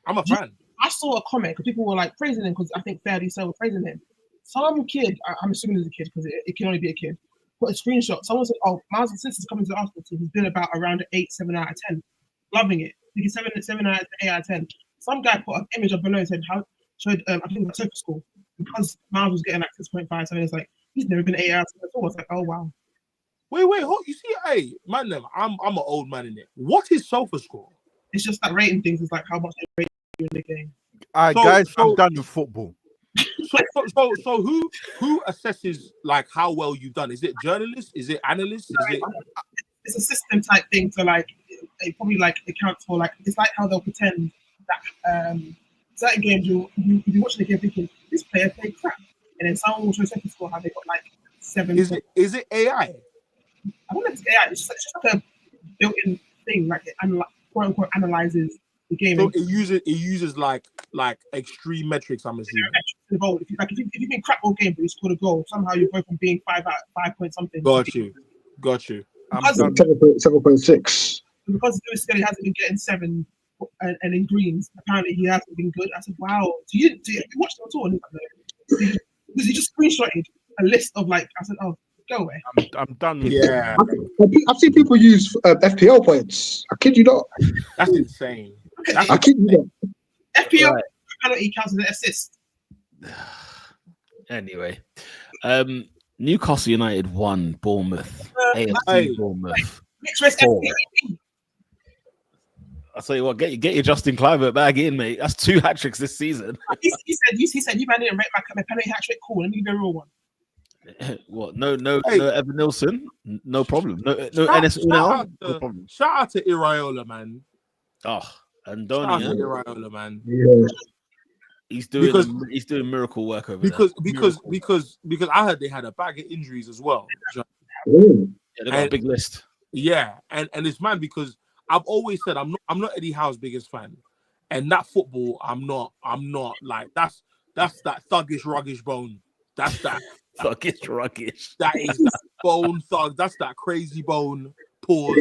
I'm a fan. I saw a comment because people were like praising him because I think fairly so were praising him. Some kid, I'm assuming it's a kid because it can only be a kid, put a screenshot. Someone said, "Oh, Miles, since he's coming to the Arsenal team, he's been about around an 8, 7 out of 10, loving it. He's 7 out of 8 out of 10." Some guy put an image up below and said, "How showed I think that's Sofa School because Miles was getting like 6.5, so it's like he's never been 8 out of 10 at all." It's like, oh wow. Wait, hold, you see, hey, man, I'm an old man in it. What is Sofa Score? It's just like rating things. It's like how much they rate you in the game. All right, So- guys, so- I'm done with football. So who assesses like how well you've done? Is it journalists? Is it analysts? Is it It's a system type thing. So like it probably like accounts for like it's like how they'll pretend that certain games you'll be watching the game thinking this player played crap, and then someone will show second score how they got like 7. is it AI? I don't know if it's AI. It's just like a built-in thing, like it quote unquote analyzes the game. So it uses like extreme metrics, I'm assuming. If you've been crap all game but you scored a goal, somehow you go from being 5 point something. Got you. I'm Because- done. 7.6. Because Lewis Skelly hasn't been getting 7 and in greens, apparently he hasn't been good. I said, wow. Do you watch them at all? And he's like, no. Because he just screenshotted a list of like, I said, oh, go away. I'm done with Yeah, I've seen people use FPL points. I kid you not. that's insane. Look at That's- I kid you not. FPL Right. penalty counts as an assist. Anyway, Newcastle United 1, Bournemouth. AFC Hey. Bournemouth. Mixed race Four. FPL. I'll tell you what, get your Justin Kluivert bag in, mate. That's 2 hat tricks this season. He said, you man didn't rate my penalty hat trick. Cool, let me give you a real one. What? No, Hey. no Evan Nilsson. No problem. No Shout NS Unal. No out problem. to Iraola, man. Oh, Shout out to Andonia. Iraola, man. Yeah. He's doing Because- he's doing miracle work over Because I heard they had a bag of injuries as well. Yeah. there. Yeah, they got a and- big list. Yeah, and it's mad because I've always said I'm not Eddie Howe's biggest fan, and that football I'm not like that's that thuggish ruggish bone. That's that Fuck, it's ruggish. that is that bone thug. That's that crazy bone. Pause.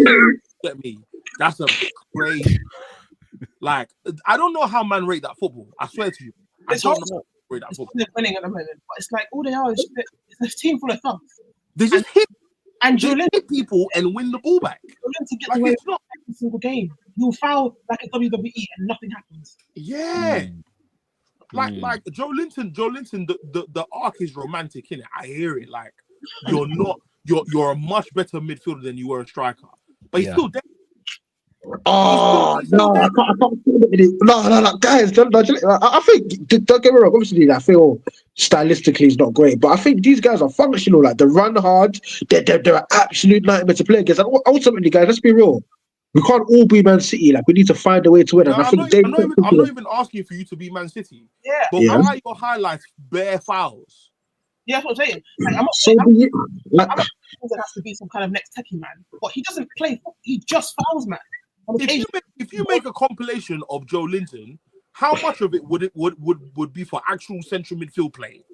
Get me. That's a crazy. Like I don't know how man rate that football. I swear to you. I It's don't hard. know. destroy that football. They're winning at the moment, but it's like all they are is it's a team full of thugs. They just hit And Joe hit people and win the ball back. to get Like, away it's not. every single game. He'll foul like a WWE and nothing happens. Yeah. Like Joe Linton, the arc is romantic, innit? I hear it. Like you're a much better midfielder than you were a striker. But he's still dead. Oh no, I can't feel it. No, guys. I think don't get me wrong. Obviously, I feel stylistically it's not great, but I think these guys are functional. Like they run hard. They're an absolute nightmare to play against. And ultimately, guys, let's be real. We can't all be Man City. Like we need to find a way to win. No, And I I'm think not even asking for you to be Man City. Yeah. But why are your highlights bare fouls? Yeah, that's what I'm saying. Like, I'm not so saying like, there has to be some kind of next techie man, but he doesn't play. He just fouls, man. If you make a compilation of Joe Linton, how much of it would be for actual central midfield play?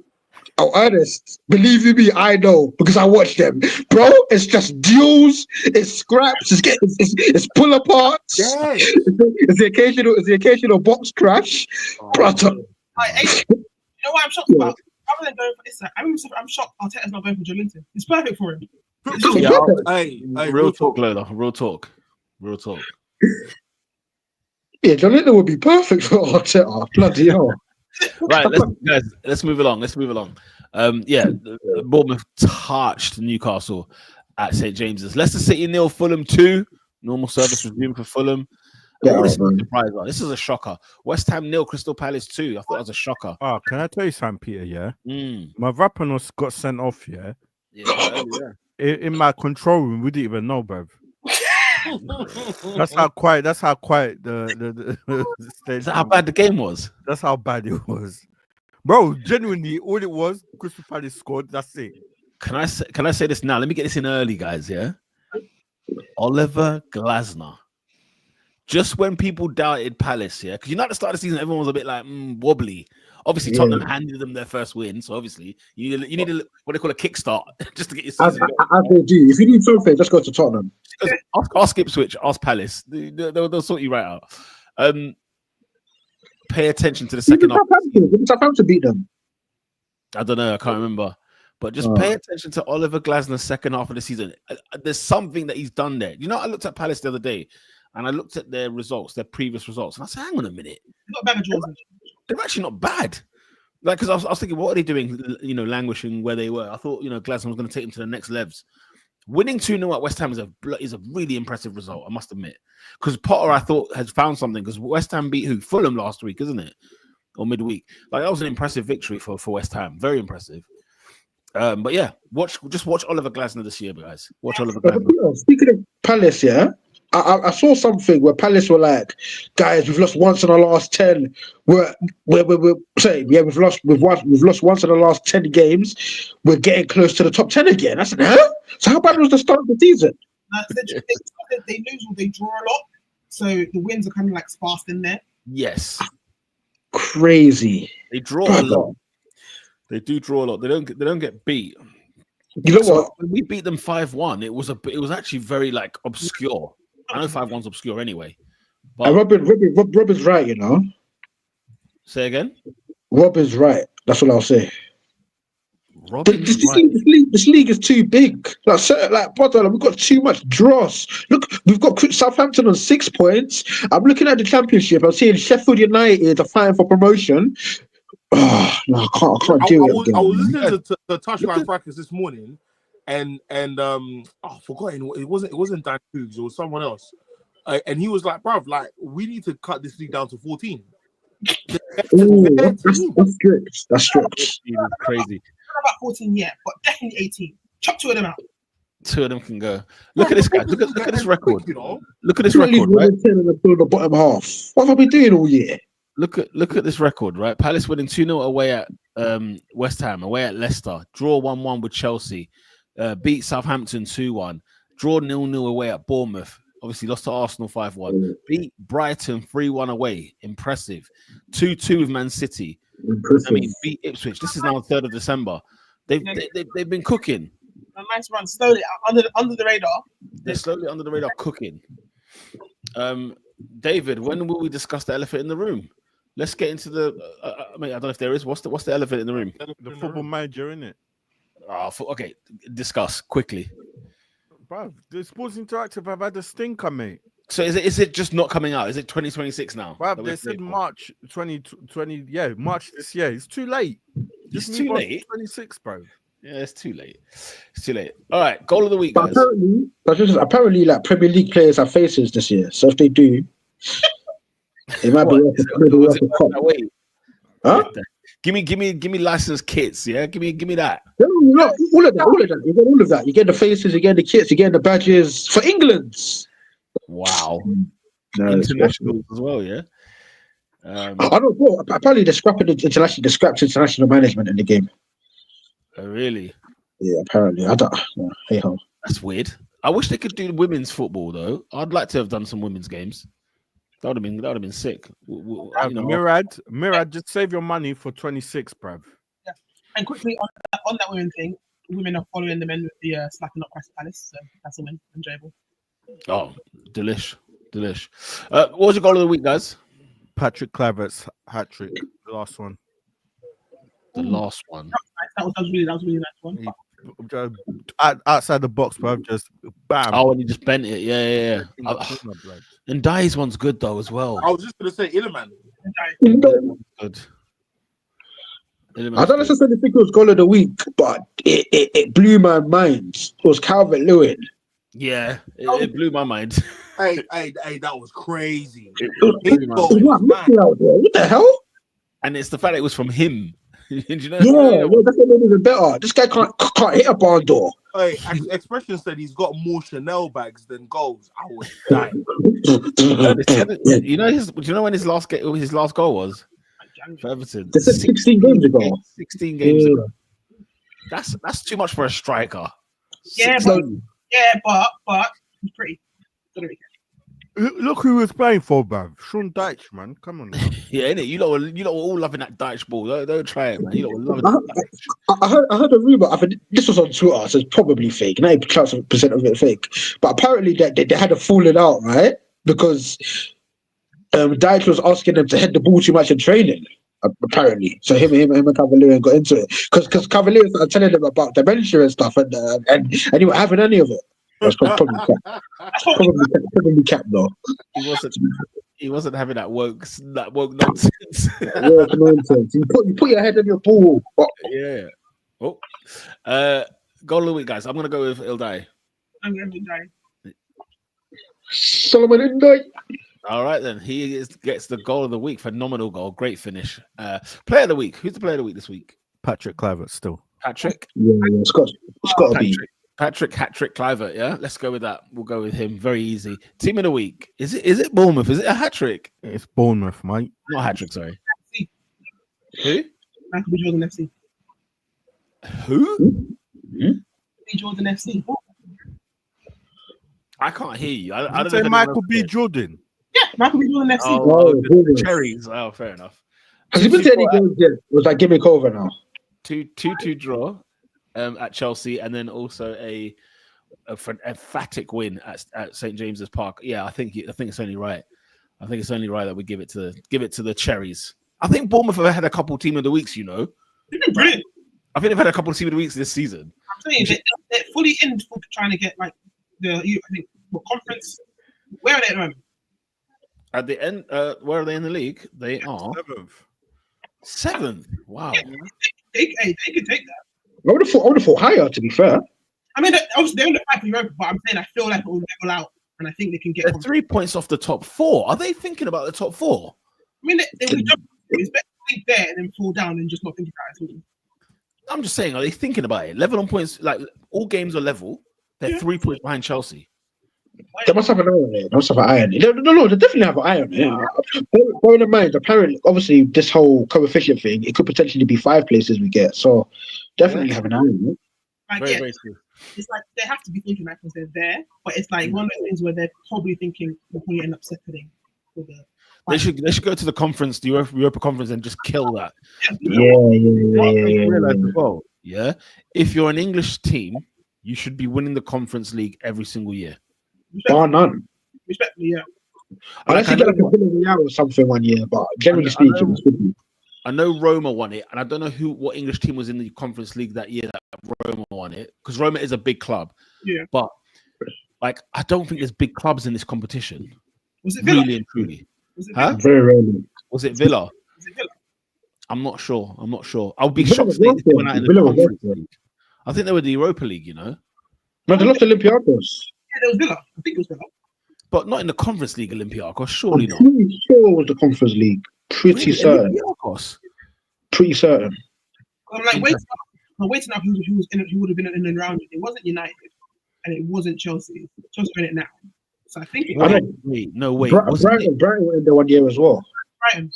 oh, Ernest, believe you me, I know because I watch them, bro. It's just duels, it's scraps, it's pull aparts. Yes. It's the occasional box crash, brother. You know what I'm shocked about? Rather than going for this, I'm shocked Arteta's not going for Joe Linton. It's perfect for him. Hey, real talk, Lola. Real talk. Yeah, John Linton would be perfect for Arteta. Bloody hell. Right, let's move along. Bournemouth touched Newcastle at St James's. Leicester City 0, Fulham 2. Normal service resumed for Fulham. This is a shocker. West Ham 0, Crystal Palace 2. I thought that was a shocker. Oh, can I tell you something, Peter? Yeah, my Vapanos got sent off. Yeah, in my control room, we didn't even know, bruv. That's how quiet the stage. Is that how bad the game was? That's how bad it was, bro. Genuinely, all it was, Crystal Palace scored. That's it. Can I say this now? Let me get this in early, guys. Yeah, Oliver Glasner. Just when people doubted Palace, yeah, because at the start of the season, everyone was a bit like wobbly. Obviously, Tottenham handed them their first win, so obviously you need a what they call a kickstart just to get your season. As they do. If you need something, just go to Tottenham. Ask Ipswich, ask Palace. They'll sort you right out. Pay attention to the second half. Did Southampton beat them? I don't know. I can't remember. But just pay attention to Oliver Glasner's second half of the season. There's something that he's done there. I looked at Palace the other day, and I looked at their results, their previous results, and I said, hang on a minute. Not bad at Jordan. They're actually not bad. Like, because I was thinking, what are they doing, languishing where they were? I thought, Glasner was going to take them to the next levels. Winning 2-0 at West Ham is a really impressive result, I must admit. Because Potter, I thought, has found something. Because West Ham beat who? Fulham last week, isn't it? Or midweek. Like, that was an impressive victory for West Ham. Very impressive. But yeah, watch Oliver Glasner this year, guys. Watch Oliver Glasner. Speaking of Palace, yeah, I saw something where Palace were like, guys, we've lost once in the last 10. We've lost once in the last 10 games. We're getting close to the top 10 again. I said, huh? So how bad was the start of the season? They lose or they draw a lot, so the wins are kind of like sparse in there. Yes, crazy. They draw a lot. They do draw a lot. They don't get beat. You know what? When we beat them 5-1, it was actually very obscure. I know 5-1's obscure anyway. But Robin's right, Say again? Robin's right. That's what I'll say. This league is too big. Brother, we've got too much dross. Look, we've got Southampton on 6 points. I'm looking at the Championship. I'm seeing Sheffield United are fighting for promotion. Oh, no, I can't do it. I was listening to the touchline practice this morning, and I forgot it wasn't Dan Hughes, it was someone else, and he was like, "Bruv, we need to cut this league down to 14." That's strict. Crazy. Not about 14 yet, but definitely 18. Chuck 2 of them out. 2 of them can go. Look at this guy. Look at this record. Look at this record, right? The bottom half. What have we been doing all year? Look at this record, right? Palace winning 2-0 away at West Ham, away at Leicester, draw 1-1 with Chelsea, beat Southampton 2-1, draw 0-0 away at Bournemouth, obviously lost to Arsenal 5-1, beat Brighton 3-1 away, impressive, 2-2 with Man City. Impressive. I mean, beat Ipswich. This is now the 3rd of December. They've been cooking. A nice run, slowly under the radar. They're slowly under the radar cooking. David, when will we discuss the elephant in the room? let's get into the. I mean, I don't know if there is. What's the elephant in the room? The football manager, innit? Okay, discuss quickly. Bruv, the Sports Interactive have had a stinker, mate. So is it just not coming out? Is it 2026 now? Bruv, they said March 2020. Yeah, March this year. It's too late. It's too late. 26, bro. Yeah, it's too late. It's too late. All right, goal of the week, guys. Apparently, like Premier League players have faces this year. So if they do, it might be worth a cop. Huh? Give me licensed kits. Yeah, give me that. No, all of that. You get all of that. You get the faces. You get the kits. You get the badges for England. Wow. No, international as well. Yeah. I don't know. Apparently, they're scrapping international management in the game. Oh, really? Yeah, apparently. I don't. Hey ho. That's weird. I wish they could do women's football though. I'd like to have done some women's games. That would have been sick. Mirad, just save your money for 26, bruv. Yeah. And quickly on that women thing, women are following the men with the slapping up Crystal Palace, so that's a win. Enjoyable. Oh, delish. What was your goal of the week, guys? Patrick Kluivert's hat trick, the last one. The last one. That was really nice one. Outside the box, bro. Just bam. Oh, and he just bent it. Yeah. And Dye's one's good though as well. I was just gonna say Illiman. Good. I don't necessarily think it was goal of the week, but it blew my mind. It was Calvert-Lewin. Yeah, it blew my mind. Hey, that was crazy. What the hell? And it's the fact that it was from him. You know? Yeah, well, that's even better. This guy can't hit a barn door. Hey, Expression said he's got more Chanel bags than goals. I was dying. You know when his last goal was for Everton? 16 games ago. 16 games ago. That's too much for a striker. Yeah, but he's pretty. Look who was playing for, bruv. Sean Dyche, man. Come on. Man. Yeah, innit? You lot were all loving that Dyche ball. Don't try it, man. You lot were loving that. I heard a rumor. I think this was on Twitter, so it's probably fake. 90% of it fake. But apparently they had a falling out, right? Because Dyche was asking them to head the ball too much in training. Apparently, so him and Cavalier got into it because Cavalier started telling them about dementia and stuff, and he wasn't having any of it. That's probably cap though. He wasn't having that woke nonsense. Woke nonsense. You put your head on your ball. Yeah. Oh. Goal of the week, guys. I'm gonna go with Ildai. I'm going with Ildai. Solomon Ildai. All right then. Gets the goal of the week. Phenomenal goal. Great finish. Player of the week. Who's the player of the week this week? Patrick Kluivert still. Patrick. Yeah. It's got to be. Patrick hat-trick Kluivert, yeah? Let's go with that. We'll go with him. Very easy. Team of the week. Is it Bournemouth? Is it a hat-trick? It's Bournemouth, mate. Not hat-trick, sorry. Who? Michael B. Jordan FC. Who? B. Jordan FC. I can't hear you. I don't say Michael B. Jordan. Yeah, Michael B. Jordan FC. The Cherries. Oh, fair enough. Has he been to any games yet? Was that gimmick over now? 2-2 draw. At Chelsea, and then also a emphatic win at St James's Park. Yeah, I think it's only right. I think it's only right that we give it to the Cherries. I think Bournemouth have had a couple team of the weeks. You know, brilliant. I think they've had a couple of team of the weeks this season. I'm saying they're fully in for trying to get like conference. Where are they at the moment? At the end, where are they in the league? They are seventh. Wow. Yeah, they could take that. I would have thought higher, to be fair. I mean, obviously they're in the fight for Europa, but I'm saying I feel like it will level out, and I think they can get. They're 3 points off the top four. Are they thinking about the top four? I mean, it's better to think there and then fall down and just not think about it at all. I'm just saying, are they thinking about it? Level on points, like all games are level. They're 3 points behind Chelsea. They must have an eye on it. They must have an eye on it. No, they definitely have an eye on it. Bearing in mind, apparently, obviously, this whole coefficient thing, it could potentially be 5 places we get. So definitely have an eye on it. Like, very true. It's like they have to be thinking that because they're there, but it's like one of those things where they're probably thinking we'll probably end up settling for the. They should go to the conference, the Europa conference, and just kill that. Yeah. If you're an English team, you should be winning the Conference League every single year. Bar none. Respectfully, yeah. I Like, think like a Villarreal or something one year, but generally speaking, it's good. I know Roma won it, and I don't know what English team was in the Conference League that year that Roma won it, because Roma is a big club. Yeah. But like, I don't think there's big clubs in this competition. Was it Villa? Really and truly? Was it Huh? Villa? Very rarely. Was it Villa? Was it Villa? I'm not sure. I would be Villa shocked was if they worth it. went out in the Villa was Conference worth it. League. I think they were the Europa League, you know, No, they lost to Olympiacos. Yeah, there was Villa. I think it was Villa. but not in the Conference League. Olympiacos, I'm surely not. pretty sure it was the Conference League. Pretty Really? certain. Olympiacos? Pretty certain. I'm like waiting up who would have been in and around it. It wasn't United and it wasn't Chelsea. Chelsea are in it now. So I think it was No, wait. Brighton were in there one year as well. Brighton.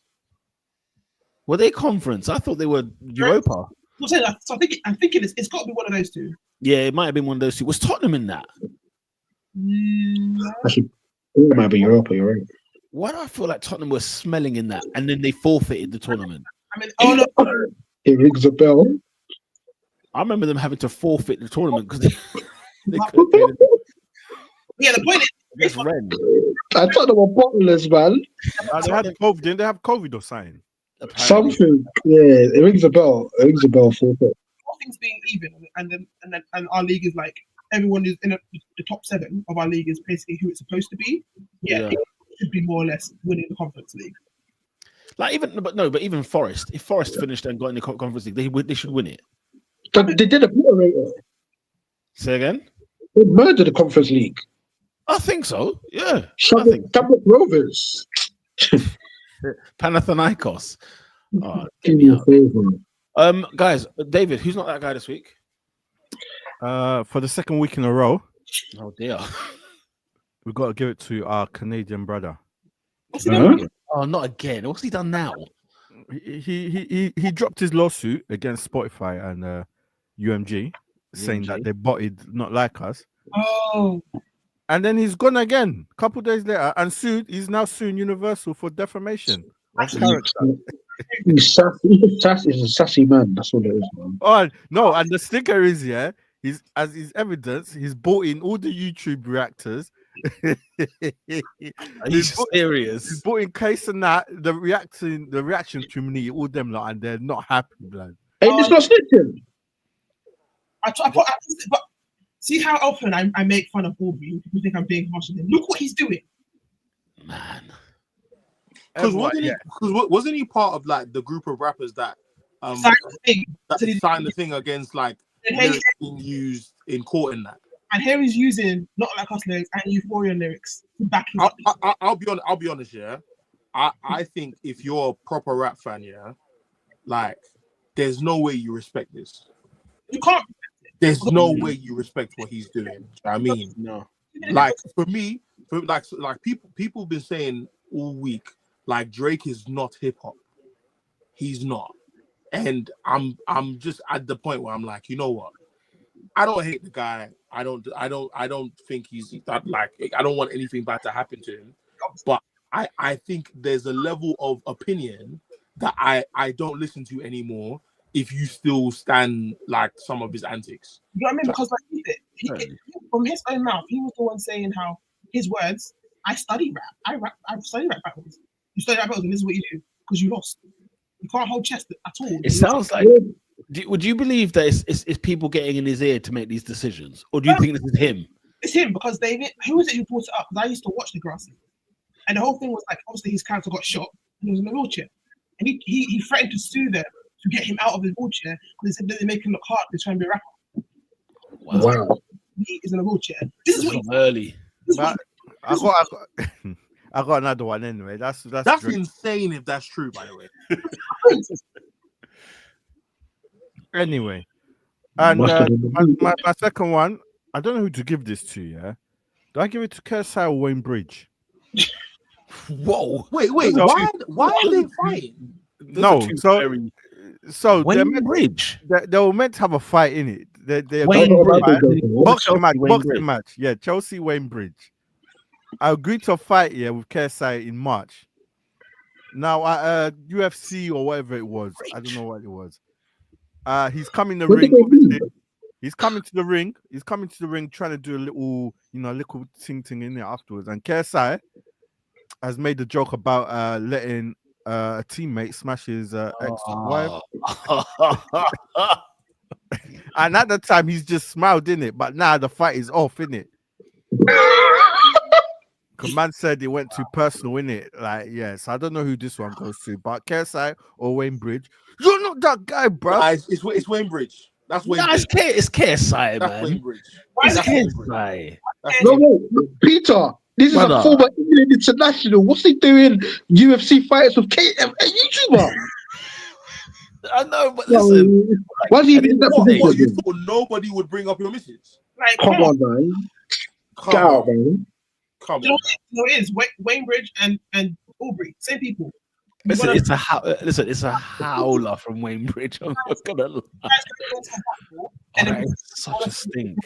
Were they Conference? I thought they were Europa. I'm saying that. So I'm thinking it's got to be one of those two. Yeah, it might have been one of those two. Was Tottenham in that? Actually, it might be Europa, you're right. Why do I feel like Tottenham were smelling in that, and then they forfeited the tournament? I mean, oh no. It rings a bell. I remember them having to forfeit the tournament because they couldn't get it. Yeah, the point is, Against Rennes. I thought they were bottlers, man. They had COVID. Didn't they have COVID or something? Apparently. Something. Yeah, it rings a bell. It rings a bell for it. all things being even, and our league is like everyone is in the top 7 of our league is basically who it's supposed to be. Yeah, it should be more or less winning the Conference League. Like even Forest, if Forest finished and got in the Conference League, they should win it. But they did obliterate it. Say again? They murdered the Conference League. I think so. Yeah. Tablet Rovers. Panathinaikos. Oh, Do me a favor. guys, David, who's not that guy this week? For the second week in a row, Oh dear. we've got to give it to our Canadian brother. What's he done? Oh, not again. What's he done now? He dropped his lawsuit against Spotify and UMG, saying that they botted Not Like Us. Oh, And then he's gone again a couple days later and sued. He's now suing Universal for defamation of character. He's sassy. He's a sassy man. That's all it is, man. Oh no! And the sticker is he's as his evidence. He's bought in all the YouTube reactors. Are you serious? He's bought in case and that the reaction community, all them lot, and they're not happy, blood. Hey, this not snitching. but see how often I make fun of Aubrey. People think I'm being harsh on him. Look what he's doing, Man. Because wasn't he part of like the group of rappers that Signed the thing. signed the thing against like lyrics being used in court and that? And here he's using Not Like Us lyrics and Euphoria lyrics to back him up. I'll be honest, yeah. I think if you're a proper rap fan, yeah, like there's no way you respect this. You can't. There's no way you respect what he's doing. I mean, No. like for me, like people have been saying all week, like Drake is not hip hop. He's not. And I'm just at the point where I'm like, you know what? I don't hate the guy. I don't think he's that, like, I don't want anything bad to happen to him. But I think there's a level of opinion that I don't listen to anymore if you still stand like some of his antics. You know what I mean? Because like he from his own mouth, he was the one saying how his words, I study rap. I study rap battles. You study rap battles and this is what you do because you lost. You can't hold chest at all. It sounds like. Would you believe that it's people getting in his ear to make these decisions, or do you think this is him? It's him because David. Who was it who brought it up? Because I used to watch the Grassy, and the whole thing was like, obviously his character got shot and he was in a wheelchair, and he threatened to sue them to get him out of his wheelchair because they said that they make him look hard to try and be a rapper. Wow. He is in a wheelchair. This is what early. I got another one anyway. That's insane if that's true, by the way. Anyway, and my second one, I don't know who to give this to. Yeah, do I give it to Kershaw or Wayne Bridge? Whoa! Wait! Why are they fighting? No, so Wayne Bridge. They were meant to have a fight in it. They're boxing match. Yeah, Chelsea Wayne Bridge. I agreed to a fight with KSI in March. Now, UFC or whatever it was, I don't know what it was. He's coming the ring. He's coming to the ring. He's coming to the ring, trying to do a little thing in there afterwards. And KSI has made a joke about letting a teammate smash his ex-wife, and at the time he's just smiled in it, but now the fight is off in it. Command said it went too personal in it. Like, yes, I don't know who this one goes to, but KSI or Wayne Bridge, you're not that guy, bro. It's Wayne Bridge. That's Wayne Nah, Bridge. it's KSI, That's man. Wayne Bridge. It's That's Wayne Bridge. KSI. That's No, Wayne wait, Peter. This is Brother. a former England international. What's he doing? UFC fights with a YouTuber. I know, but listen. Why is he even in that What, you position? thought nobody would bring up your missus? Like, Come on, man. Come Get out, on. man. Come You know, on. what it is Wayne Bridge and Aubrey, same people. Listen, it's a howler from Wayne Bridge. I'm not gonna lie. And then It's such a stink.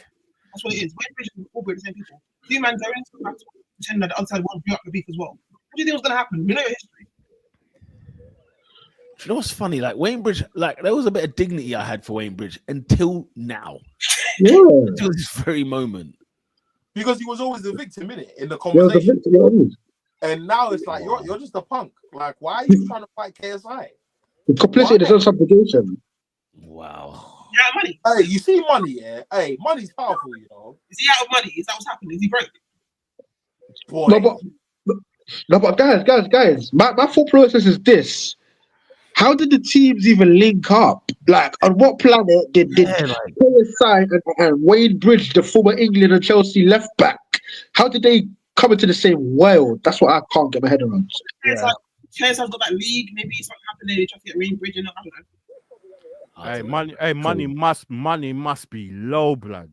that's what it is. Wayne Bridge and Aubrey, the same people. Two man go into the battle, pretending that the other side won't bring up the beef as well. What do you think was gonna happen? You know your history. Do you know what's funny? Like Wayne Bridge, like there was a bit of dignity I had for Wayne Bridge until now, Yeah. until this very moment. Because he was always the victim, innit? In the There was a conversation. victim, you know what I mean? And now it's like you're just a punk. Like, why are you trying to fight KSI? The complicity in his own subjugation. Wow. You're out of money. Hey, you see money, yeah? Hey, money's powerful, you know. Is he out of money? Is that what's happening? Is he broke? Boy. No, but guys. My thought process is this. How did the teams even link up? Like, on what planet did KSI and Wayne Bridge, the former England and Chelsea left back, how did they come into the same world? That's what I can't get my head around. KSI's got that league. Maybe something happened there. They try to get Wayne Bridge in. I don't know. Money must be low, blood.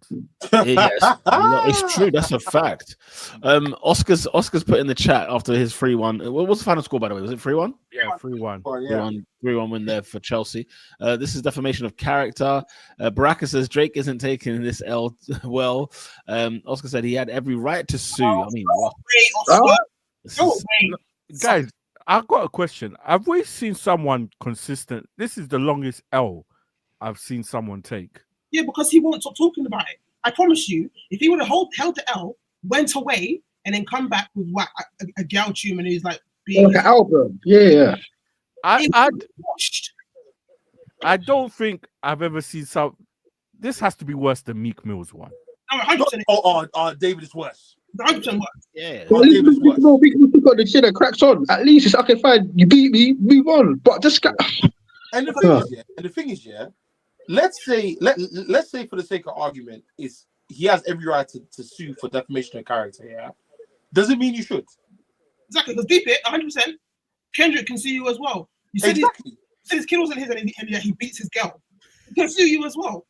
Yes, it's true. That's a fact. Oscar's put in the chat after his 3-1. What was the final score, by the way? Was it 3-1? Yeah, 3-1. 3-1 win there for Chelsea. This is defamation of character. Baraka says Drake isn't taking this L well. Oscar said he had every right to sue. I mean, what? Guys, I've got a question. Have we seen someone consistent? This is the longest L I've seen someone take. Yeah, because he won't stop talking about it. I promise you, if he would have held the L, went away, and then come back with what a gal tune, and he's like, Like an album. Yeah. I don't think I've ever seen some. This has to be worse than Meek Mill's one. No, 100%. David is worse. 100% worse. Yeah. Well, at least we can got the shit that cracks on. At least it's okay, fine. You beat me, move on. But this guy. And the thing is, let's say for the sake of argument, is he has every right to sue for defamation of character. Yeah, doesn't mean you should. Exactly, because deep it 100%. Kendrick can sue you as well. You said his kid wasn't his, and he beats his girl. He can sue you as well.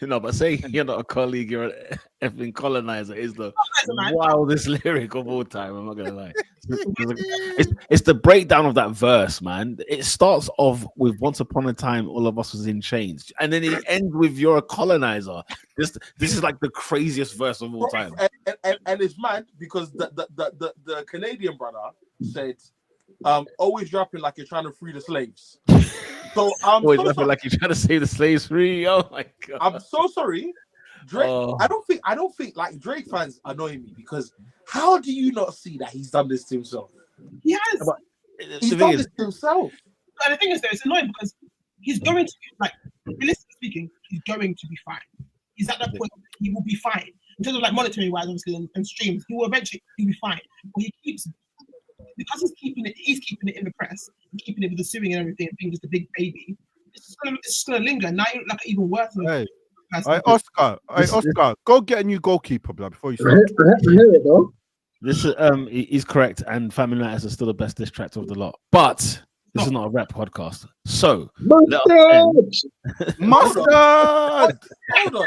No, but saying you're not a colleague, you're an effing colonizer is the wildest lyric of all time. I'm not gonna lie. It's the breakdown of that verse, man. It starts off with "Once upon a time, all of us was in chains," and then it ends with "You're a colonizer." This is like the craziest verse of all time. And it's mad because the Canadian brother said, "Always rapping like you're trying to free the slaves." So I'm always rapping like you're trying to save the slaves free. Oh my god! I'm so sorry, Drake. I don't think like Drake fans annoy me because how do you not see that he's done this to himself? He has. He's done this to himself. And the thing is, though, it's annoying because he's going to, like, realistically speaking, he's going to be fine. He's at that point, he will be fine. In terms of, like, monetary wise, obviously, and streams, he will eventually be fine. But he keeps, because he's keeping it in the press, and keeping it with the suing and everything, and being just a big baby, it's just gonna linger. Now you're like even worse. Oscar, go get a new goalkeeper, blood, before you start. I hear it, though. This is he's correct, and Family Matters is still the best diss track of the lot. But this is not a rap podcast, so Mustard. Hold on.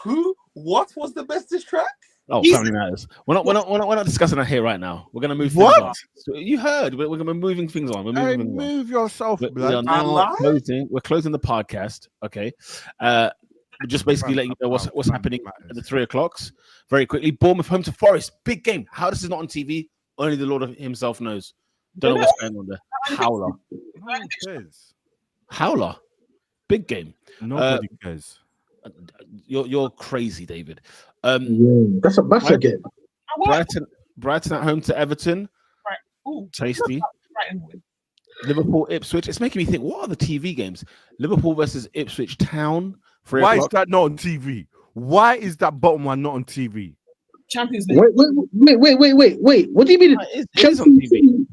Who? What was the best diss track? Oh, Family Matters. We're not discussing that here right now. We're gonna move. Things on. So you heard? We're gonna be moving things on. Move yourself, blood. We're closing the podcast. Okay. Just basically let you know what's happening at the 3 o'clocks very quickly. Bournemouth home to Forest, big game. How this is not on TV, only the Lord himself knows. Don't know what's going on there. Howler, big game. Nobody cares. You're crazy, David. That's a massive game. Brighton at home to Everton. Right. Ooh, Tasty. Brighton win. Liverpool Ipswich. It's making me think. What are the TV games? Liverpool versus Ipswich Town. Why is that not on TV? Why is that bottom one not on TV? Champions League. Wait. What do you mean? It is on TV.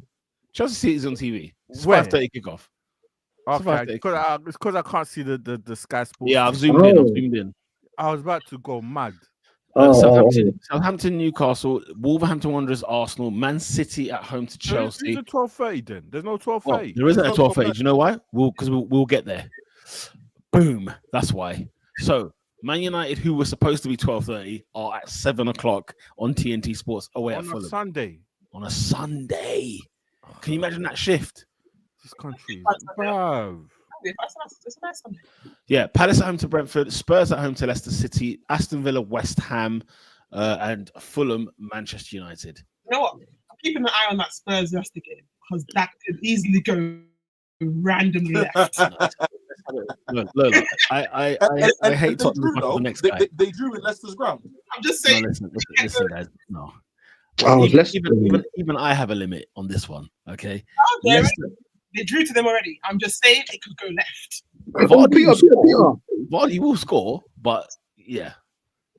Chelsea City is on TV. It's 5:30 kickoff. Okay, it's because I can't see the Sky Sports. Yeah, I've zoomed in. I was about to go mad. Southampton, Newcastle, Wolverhampton Wanderers, Arsenal, Man City at home to Chelsea. Who's a 12:30 then? There's no 12:30. There isn't a 12:30. Do you know why? We'll get there. Boom. That's why. So Man United, who were supposed to be 12:30, are at 7 o'clock on TNT Sports away at Fulham. On a Sunday. Can you imagine that shift? This country, bro. Yeah, Palace at home to Brentford, Spurs at home to Leicester City, Aston Villa, West Ham, and Fulham, Manchester United. You know what? I'm keeping an eye on that Spurs Leicester game because that could easily go randomly left. Look, I hate Tottenham for the next guy. They drew in Leicester's ground. I'm just saying. No, listen, guys. No. Even I have a limit on this one. Okay. They drew to them already. I'm just saying it could go left. Vardy will score, but yeah.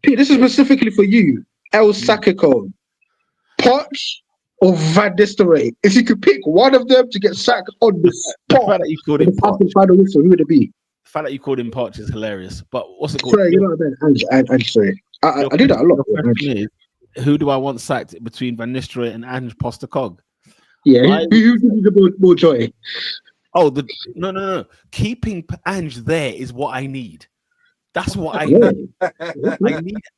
Pete, this is specifically for you. El Sakiko, Poch, or Van Nistelrooy. If you could pick one of them to get sacked on the spot, the fact that you called him Poch, final whistle, who would it be? The fact that you called him Poch is hilarious. But what's it called? Sorry, you know what I mean? I'm sorry. I do that a lot. The question is, who do I want sacked between Van Nistelrooy and Ange Postecoglou? Yeah, who gives you the more joy? Oh, no. Keeping Ange there is what I need. That's what I need.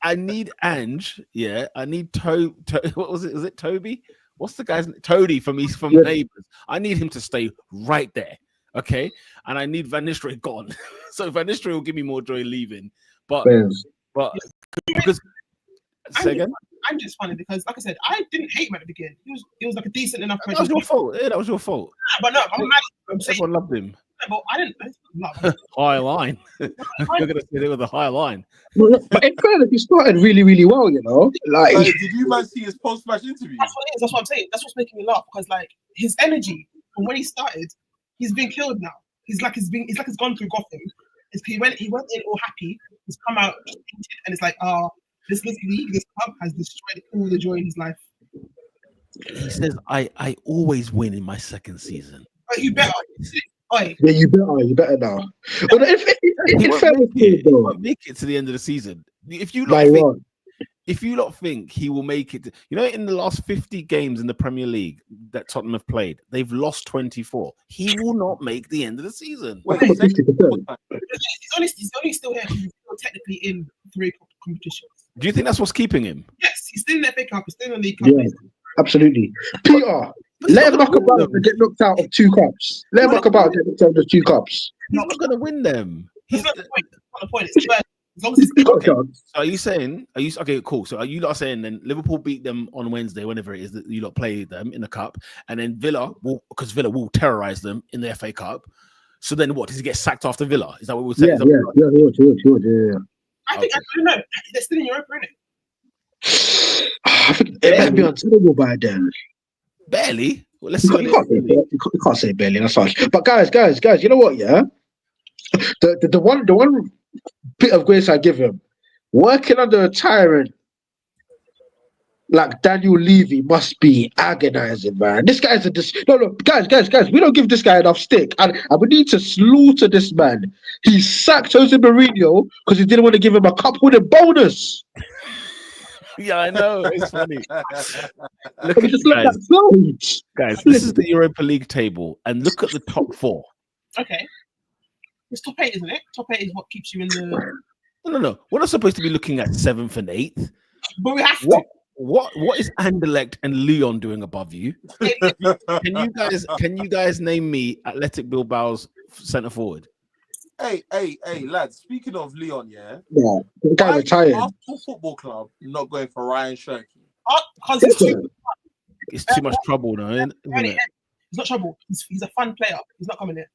I need Ange. Yeah, I need what was it? Was it Toby? What's the guy's name? Toady from Neighbours. I need him to stay right there. Okay, and I need Van Nistelrooy gone. So Van Nistelrooy will give me more joy leaving. But because say again. I'm just funny because, like I said, I didn't hate him at the beginning. He was like a decent enough. That was your fault. Yeah, that was your fault. But no, I'm mad. Everyone loved him. But I didn't love him. High line. You're gonna say they were the high line. But in fairness, he started really, really well. You know, like did you man see his post-match interview? That's what it is. That's what I'm saying. That's what's making me laugh because, like, his energy from when he started, he's been killed now. He's like it's gone through Gotham. He went in all happy. He's come out and it's like, this league, this club has destroyed all the joy in his life. He says, I always win in my second season. But you better. Yeah, you better now. But He won't make it to the end of the season. If you lot think he will make it, in the last 50 games in the Premier League that Tottenham have played, they've lost 24. He will not make the end of the season. Wait, he's only still here. He's still technically in 3 competitions. Do you think that's what's keeping him? Yes, he's still in the FA Cup. He's still in the League Cup. Yeah, absolutely. Peter, let him knock about and get knocked out of 2 cups. Let him knock about and get knocked out of 2 cups. He's not going to win them. That's not the point. That's not the point. It's as long as he's okay. So are you saying? Okay, cool. So are you lot saying then Liverpool beat them on Wednesday, whenever it is that you lot play them in the cup, and then Villa will terrorize them in the FA Cup. So then what? Does he get sacked after Villa? Is that what we're saying? Yeah. I don't know. They're still in Europa, isn't it? I think it might be untenable by then. Barely. Well, let's see. You can't say barely. That's harsh. But guys, you know what? Yeah, the one bit of grace I give him, working under a tyrant like Daniel Levy must be agonizing, man. This guy's guys. We don't give this guy enough stick, and we need to slaughter this man. He sacked Jose Mourinho because he didn't want to give him a cup-winning bonus. Yeah, I know. It's funny. Guys, this is the Europa League table, and look at the top 4. Okay. It's top 8, isn't it? Top 8 is what keeps you in the... No. We're not supposed to be looking at 7th and 8th. But we have to. What is Anderlecht and Lyon doing above you? Can you guys name me Athletic Bilbao's centre forward? Hey, lads. Speaking of Lyon, the guy retired. Arsenal Football Club not going for Ryan Cherki. It's too much trouble now, isn't it? It's not trouble. He's a fun player. He's not coming here.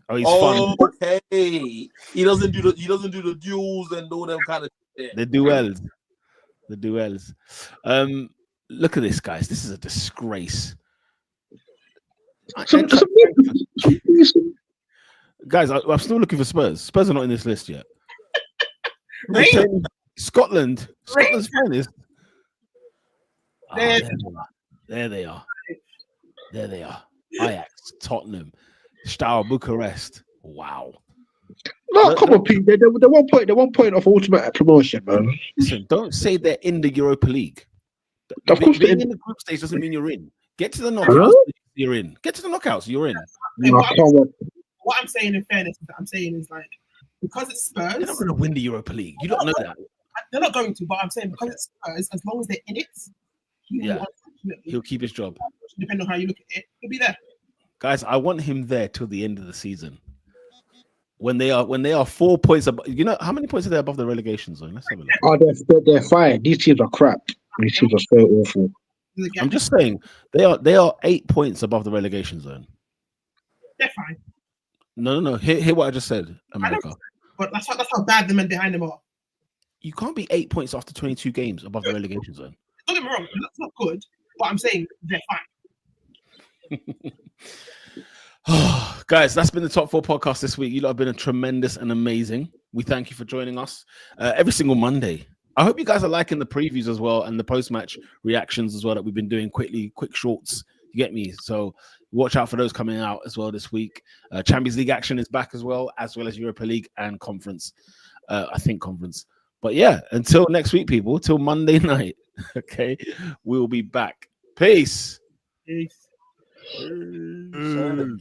Oh, he's fun. Okay. He doesn't do the duels and all them kind of shit. The duels. The duels. Look at this, guys. This is a disgrace. Guys, I'm still looking for Spurs. Spurs are not in this list yet. Really? Scotland's finest. There There they are. Ajax, Tottenham, Steaua Bucharest. Wow. No, come on, Pete. They're 1 point off automatic promotion, man. Listen, don't say they're in the Europa League. Of course, being in the group stage doesn't mean you're in. Get to the knockouts, you're in. Get to the knockouts, you're in. What I'm saying in fairness is that I'm saying is like, because it's Spurs, They're not going to win the Europa League. You don't know that. They're not going to, but I'm saying because it's Spurs, as long as they're in it, he'll keep his job. Depending on how you look at it, he'll be there. Guys, I want him there till the end of the season. When they are 4 points above, you know how many points are they above the relegation zone? Let's have a look. Oh, they're fine. These teams are crap. These teams are so awful. I'm just saying they are 8 points above the relegation zone. They're fine. No. Hear what I just said, America. But that's how bad the men behind them are. You can't be 8 points after 22 games above the relegation zone. Don't get me wrong, that's not good. But I'm saying they're fine. Guys, that's been the Top 4 podcast this week. You lot have been a tremendous and amazing. We thank you for joining us every single Monday. I hope you guys are liking the previews as well and the post-match reactions as well that we've been doing quick shorts. You get me? So watch out for those coming out as well this week. Champions League action is back as well as Europa League and conference. I think conference. But yeah, until next week, people, till Monday night. Okay, we'll be back. Peace. Peace. Peace.